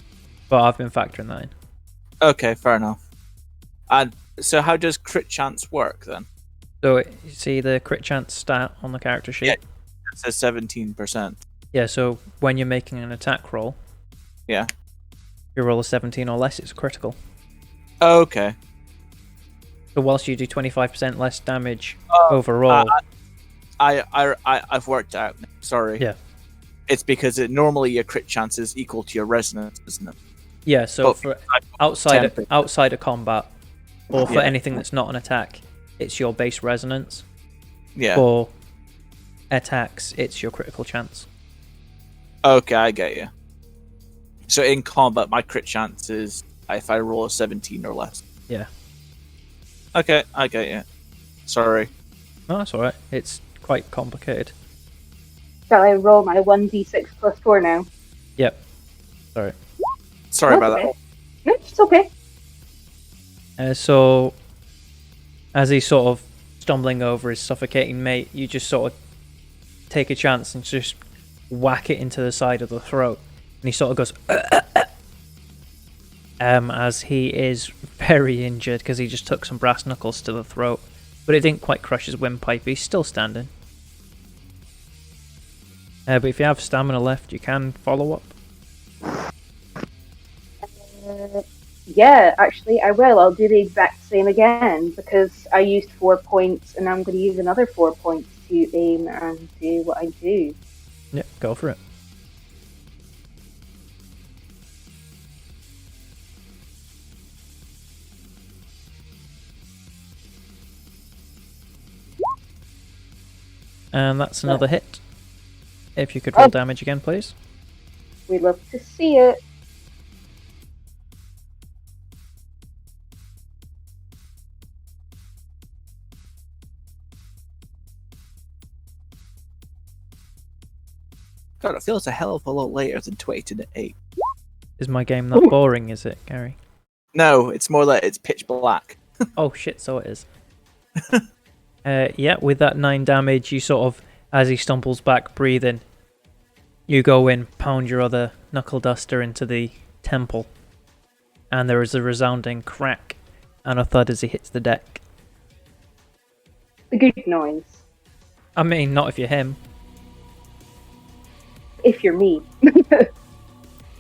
A: But I've been factoring that in.
B: Okay, fair enough. And so how does crit chance work then?
A: So you see the crit chance stat on the character sheet?
B: Yeah, it says 17%.
A: Yeah, so when you're making an attack roll,
B: yeah,
A: if you roll a 17 or less, it's critical.
B: Okay.
A: So whilst you do 25% less damage overall...
B: I've worked out. Sorry.
A: Yeah.
B: It's because normally your crit chance is equal to your resonance, isn't it?
A: Yeah, so
B: But
A: for
B: I've got 10%.
A: outside of combat, or for
B: Yeah.
A: anything that's not an attack, it's your base resonance.
B: Yeah.
A: For attacks, it's your critical chance.
B: Okay, I get you. So in combat, my crit chance is if I roll a 17 or less.
A: Yeah.
B: Okay, I get you. Sorry.
A: No, that's alright. It's quite complicated.
D: Shall I roll my 1d6 plus 4 now?
A: Yep. Sorry.
B: Sorry
D: No,
B: about
D: okay.
B: that.
D: No, it's okay.
A: So, as he's sort of stumbling over his suffocating mate, you just sort of take a chance and just whack it into the side of the throat. And he sort of goes, as he is very injured because he just took some brass knuckles to the throat. But it didn't quite crush his windpipe. He's still standing. But if you have stamina left, you can follow up.
D: Yeah, actually, I will. I'll do the exact same again because I used 4 points and I'm going to use another 4 points to aim and do what I do.
A: Yeah, go for it. And that's another hit. If you could roll damage again, please.
D: We love to see it.
B: God, it feels a hell of a lot later than 20 to 8.
A: Is my game that boring, is it, Gary?
B: No, it's more like it's pitch black.
A: Oh shit, so it is. Yeah, with that 9 damage, you sort of, as he stumbles back, breathing, you go in, pound your other knuckle duster into the temple, and there is a resounding crack and a thud as he hits the deck.
D: The good noise.
A: I mean, not if you're him.
D: If you're me.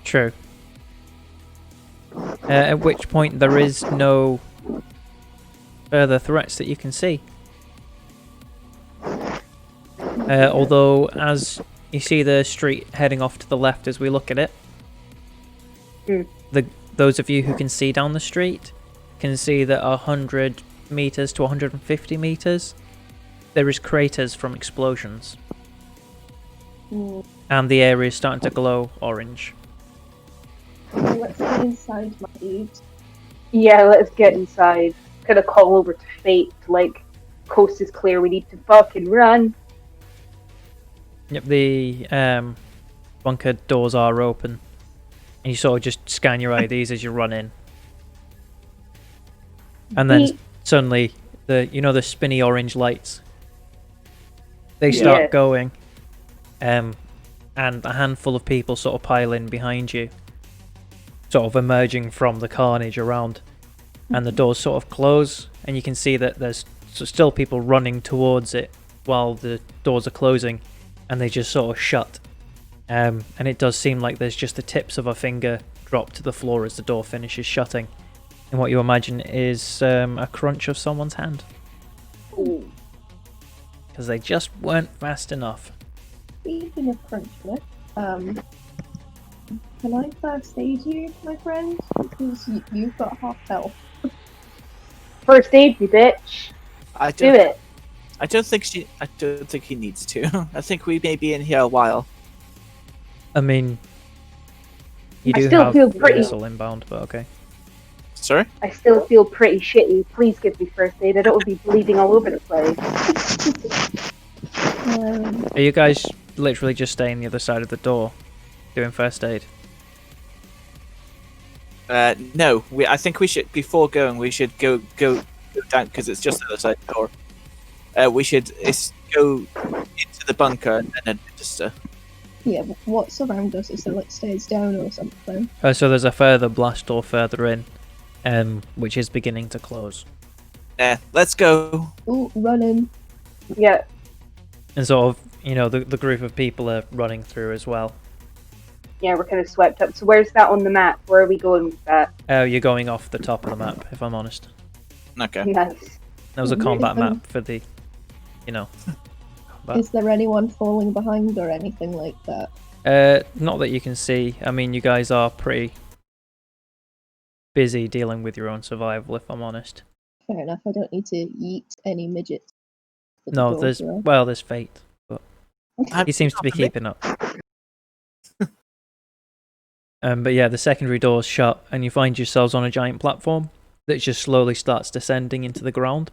A: True. At which point there is no further threats that you can see. Although, as you see the street heading off to the left as we look at it, those of you who can see down the street can see that 100 meters to 150 meters there is craters from explosions. And the area is starting to glow orange.
C: Let's get inside, my dudes.
D: Yeah, let's get inside. Gonna call over to Fate, like, coast is clear, we need to fucking run.
A: Yep, the bunker doors are open. And you sort of just scan your IDs as you run in. And then suddenly, the spinny orange lights, they start going. And a handful of people sort of pile in behind you, sort of emerging from the carnage around. And the doors sort of close, and you can see that there's still people running towards it while the doors are closing, and they just sort of shut. And it does seem like there's just the tips of a finger dropped to the floor as the door finishes shutting. And what you imagine is a crunch of someone's hand. Because they just weren't fast enough.
C: Speaking of crunchless, can I first aid you, my friend? Because you've got half health.
D: First aid, you bitch. Do it.
B: I don't think he needs to. I think we may be in here a while.
A: I mean, you
D: I
A: do
D: still
A: have
D: feel pretty-
A: missile inbound, but okay.
B: Sorry?
D: I still feel pretty shitty. Please give me first aid. I don't want to be bleeding all over the place.
A: Are you guys literally just staying the other side of the door, doing first aid?
B: No. I think we should, before going, we should go down, because it's just the other side of the door. We should go into the bunker and then register.
C: Yeah, what's around us? Is there like stairs down or something?
A: So there's a further blast door further in, which is beginning to close.
B: Let's go.
C: Oh, running.
D: Yeah.
A: And sort of, the group of people are running through as well.
D: Yeah, we're kind of swept up. So where's that on the map? Where are we going with that?
A: You're going off the top of the map, if I'm honest.
B: Okay.
D: Nice.
A: That was a combat map for the, combat.
C: Is there anyone falling behind or anything like that?
A: Not that you can see. I mean, you guys are pretty busy dealing with your own survival, if I'm honest.
C: Fair enough. I don't need to eat any midgets. for the
A: No,
C: door,
A: there's
C: do
A: there's fate, but
B: I'm
A: he seems to be
B: not a bit-
A: keeping up. But yeah, the secondary door's shut, and you find yourselves on a giant platform that just slowly starts descending into the ground.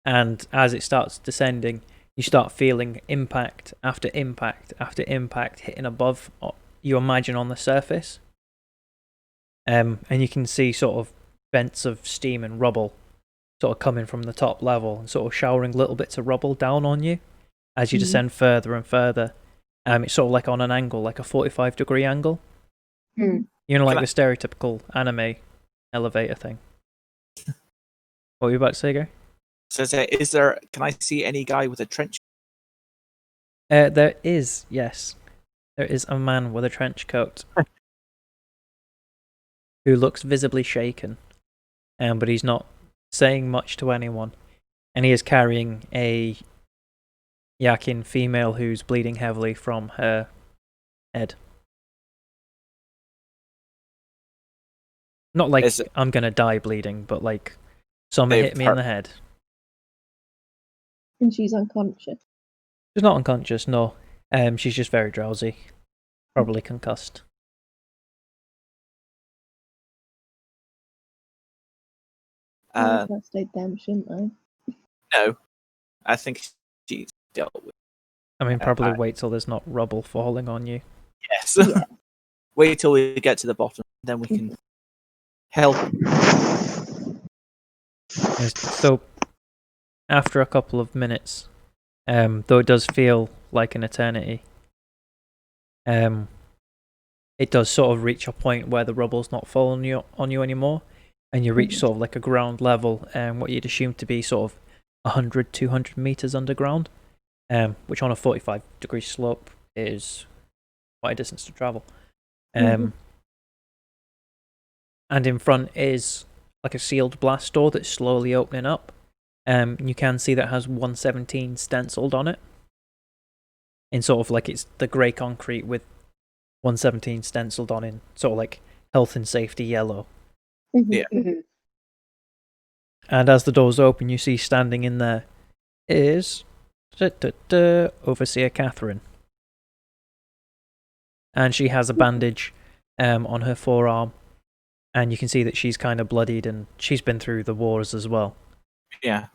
A: And as it starts descending, you start feeling impact after impact after impact hitting above you imagine on the surface. And you can see sort of vents of steam and rubble sort of coming from the top level and sort of showering little bits of rubble down on you as you descend further and further. It's sort of like on an angle, like a 45-degree angle.
D: Hmm.
A: You know, like
B: Can
A: the stereotypical anime elevator thing. What were you about to say, Gary?
B: So, is there? Can I see any guy with a trench?
A: There is, yes. There is a man with a trench coat who looks visibly shaken, but he's not saying much to anyone. And he is carrying a Yakin female who's bleeding heavily from her head. Not like I'm gonna die bleeding, but like someone hit me in the head.
C: And she's unconscious.
A: She's not unconscious, no. She's just very drowsy. Probably concussed.
C: First aid them, shouldn't I?
B: No, I think she's dealt with.
A: I mean, probably wait till there's not rubble falling on you.
B: Yes.
C: Yeah.
B: Wait till we get to the bottom, then we can help.
A: So, after a couple of minutes, though it does feel like an eternity, it does sort of reach a point where the rubble's not falling on you anymore, and you reach sort of like a ground level, what you'd assume to be sort of 100, 200 meters underground, which on a 45-degree slope is quite a distance to travel. And in front is like a sealed blast door that's slowly opening up. You can see that has 117 stenciled on it. In sort of like it's the grey concrete with 117 stenciled on in sort of like health and safety yellow.
B: Yeah.
A: And as the doors open, you see standing in there is Overseer Catherine. And she has a bandage on her forearm. And you can see that she's kind of bloodied and she's been through the wars as well.
B: Yeah.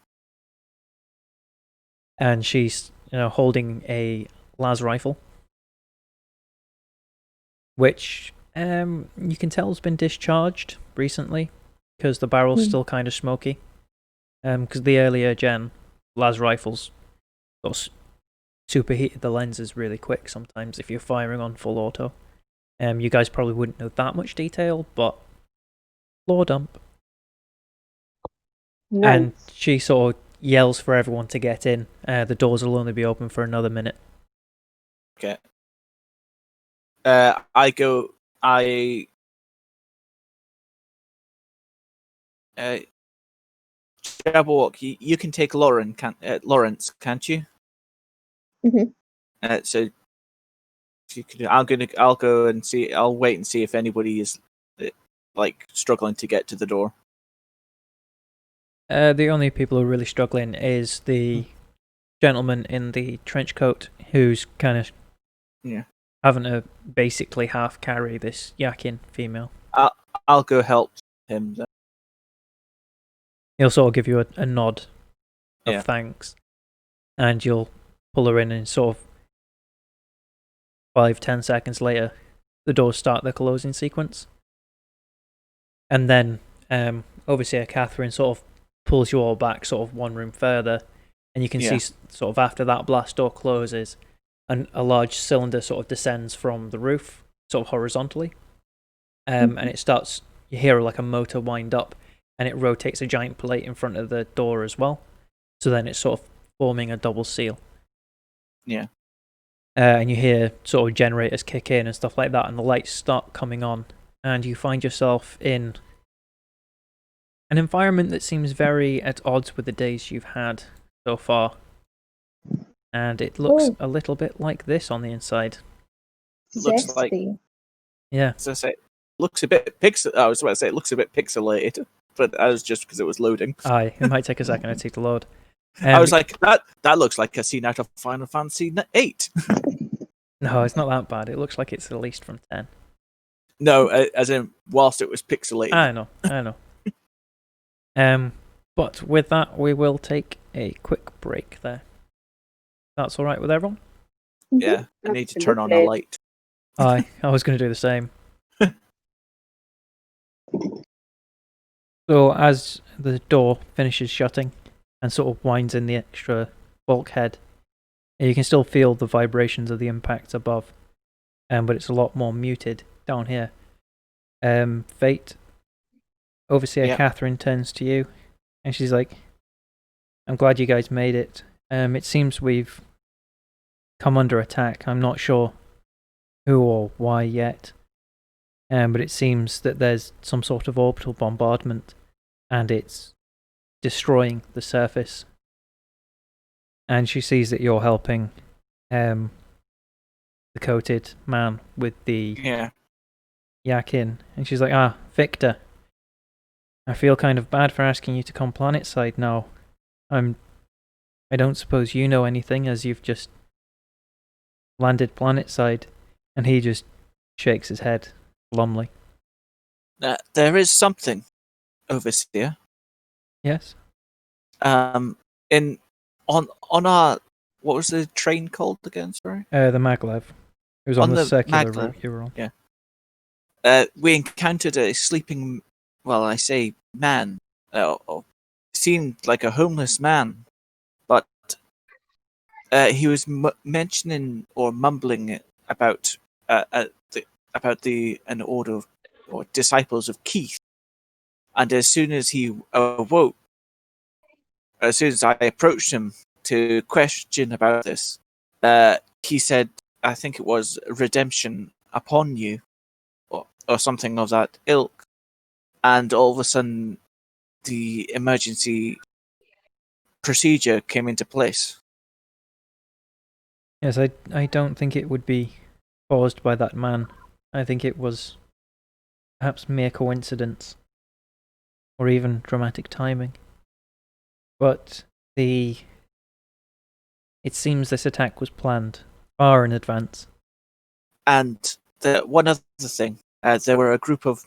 A: And she's holding a las rifle, which you can tell has been discharged recently because the barrel's still kind of smoky. Because the earlier gen las rifles sort of superheated the lenses really quick sometimes if you're firing on full auto. You guys probably wouldn't know that much detail, but floor dump.
D: Nice.
A: And she sort of yells for everyone to get in. The doors will only be open for another minute.
B: Okay. Jabberwock, you can take Lawrence, can't you? So you could, I'll go and see. I'll wait and see if anybody is like struggling to get to the door.
A: The only people who are really struggling is the gentleman in the trench coat who's kind of having to basically half carry this Yakin female.
B: I'll go help him then.
A: He'll sort of give you a nod of thanks, and you'll pull her in, and sort of 5-10 seconds later, the doors start their closing sequence. And then Overseer Catherine sort of pulls you all back sort of one room further, and you can see sort of after that blast door closes, and a large cylinder sort of descends from the roof, sort of horizontally. And it starts, you hear like a motor wind up, and it rotates a giant plate in front of the door as well. So then it's sort of forming a double seal.
B: Yeah.
A: And you hear sort of generators kick in and stuff like that, and the lights start coming on, and you find yourself in an environment that seems very at odds with the days you've had so far. And it looks a little bit like this on the inside.
B: looks like,
C: Zesty.
A: Yeah.
B: as I say, looks a bit I was about to say it looks a bit pixelated, but that was just because it was loading.
A: Aye, it might take a second to take the load.
B: I was like, that looks like a scene out of Final Fantasy VIII.
A: No, it's not that bad. It looks like it's released from 10.
B: No, as in whilst it was pixelated.
A: I know. But with that, we will take a quick break there. That's all right with everyone?
B: Yeah, I need to turn on a light.
A: Aye, I was going to do the same. So as the door finishes shutting and sort of winds in the extra bulkhead, you can still feel the vibrations of the impact above, but it's a lot more muted down here. Fate, Overseer Catherine turns to you, and she's like, I'm glad you guys made it. It seems we've come under attack. I'm not sure who or why yet, but it seems that there's some sort of orbital bombardment, and it's destroying the surface. And she sees that you're helping the coated man with the yak in, and she's like, Victor, I feel kind of bad for asking you to come planetside now. I don't suppose you know anything, as you've just landed planetside. And he just shakes his head glumly.
B: There is something, Overseer.
A: Yes.
B: On our, what was the train called again? Sorry.
A: The maglev. It was on the circular
B: maglev
A: route you were on.
B: Yeah. We encountered a sleeping, well, I say man. Seemed like a homeless man, but he was mentioning or mumbling about an order of, or disciples of Keith. And as soon as he awoke, as soon as I approached him to question about this, he said, I think it was redemption upon you, or something of that ilk. And all of a sudden, the emergency procedure came into place.
A: Yes, I don't think it would be caused by that man. I think it was perhaps mere coincidence, or even dramatic timing. But it seems this attack was planned far in advance.
B: And one other thing, there were a group of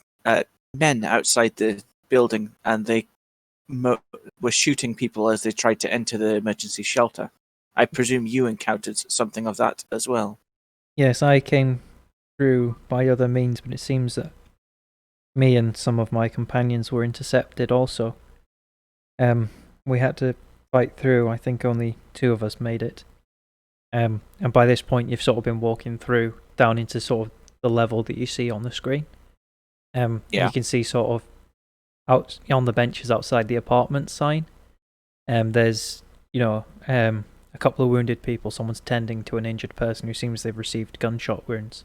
B: men outside the building, and they were shooting people as they tried to enter the emergency shelter. I presume you encountered something of that as well.
A: Yes, I came through by other means, but it seems that me and some of my companions were intercepted also. We had to fight through. I think only 2 of us made it. And by this point, you've sort of been walking through down into sort of the level that you see on the screen. You can see sort of out on the benches outside the apartment sign. There's, a couple of wounded people. Someone's tending to an injured person who seems they've received gunshot wounds.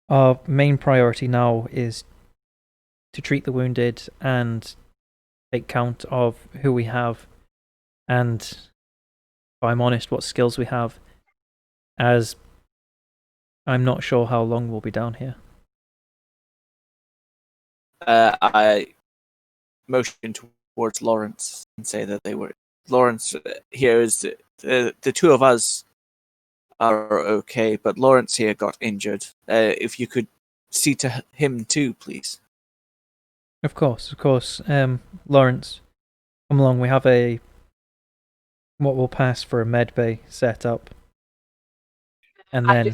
A: Our main priority now is to treat the wounded and take count of who we have, and if I'm honest, what skills we have, as I'm not sure how long we'll be down here.
B: I motion towards Lawrence and say that they were... Lawrence here is... The 2 of us are okay, but Lawrence here got injured. If you could see to him too, please.
A: Of course. Lawrence, come along. We have what will pass for a med bay set up. And then...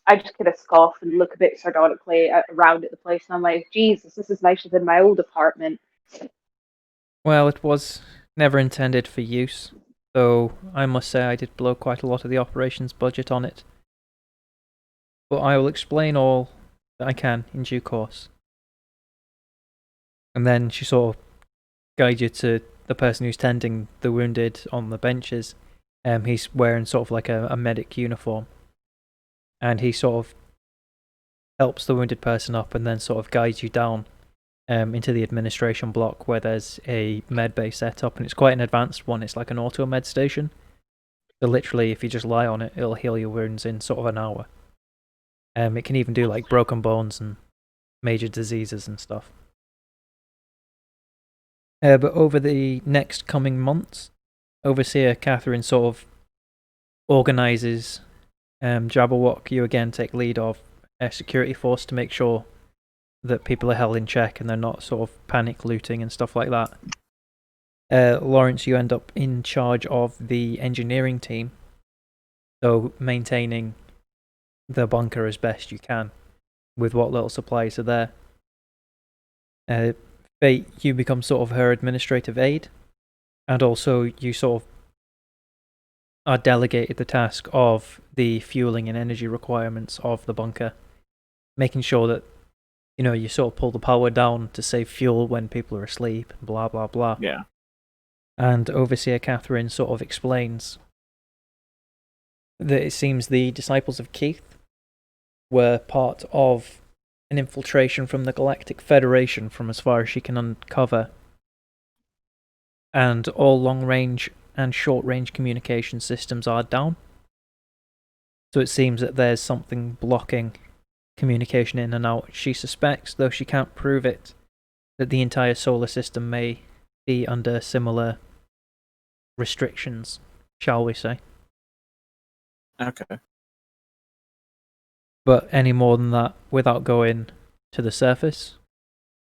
D: I just kind of scoff and look a bit sardonically around at the place, and I'm like, Jesus, this is nicer than my old apartment.
A: Well, it was never intended for use, though I must say I did blow quite a lot of the operations budget on it. But I will explain all that I can in due course. And then she sort of guides you to the person who's tending the wounded on the benches. He's wearing sort of like a medic uniform. And he sort of helps the wounded person up and then sort of guides you down into the administration block where there's a med bay set up, and it's quite an advanced one. It's like an auto med station. So literally, if you just lie on it, it'll heal your wounds in sort of an hour. It can even do like broken bones and major diseases and stuff. But over the next coming months, Overseer Catherine sort of organises Jabberwock. You again take lead of a security force to make sure that people are held in check and they're not sort of panic looting and stuff like that. Lawrence, you end up in charge of the engineering team, so maintaining the bunker as best you can with what little supplies are there. Fate, you become sort of her administrative aide, and also you sort of are delegated the task of the fueling and energy requirements of the bunker, making sure that you sort of pull the power down to save fuel when people are asleep, blah blah blah.
B: Yeah.
A: And Overseer Catherine sort of explains that it seems the disciples of Keith were part of an infiltration from the Galactic Federation from as far as she can uncover. And all long-range and short-range communication systems are down. So it seems that there's something blocking communication in and out. She suspects, though she can't prove it, that the entire solar system may be under similar restrictions, shall we say.
B: Okay.
A: But any more than that, without going to the surface,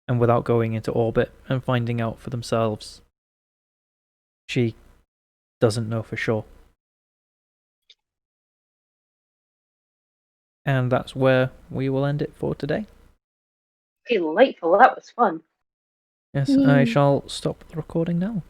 A: and without going into orbit and finding out for themselves, she doesn't know for sure. And that's where we will end it for today.
D: Delightful, that was fun.
A: Yes, I shall stop the recording now.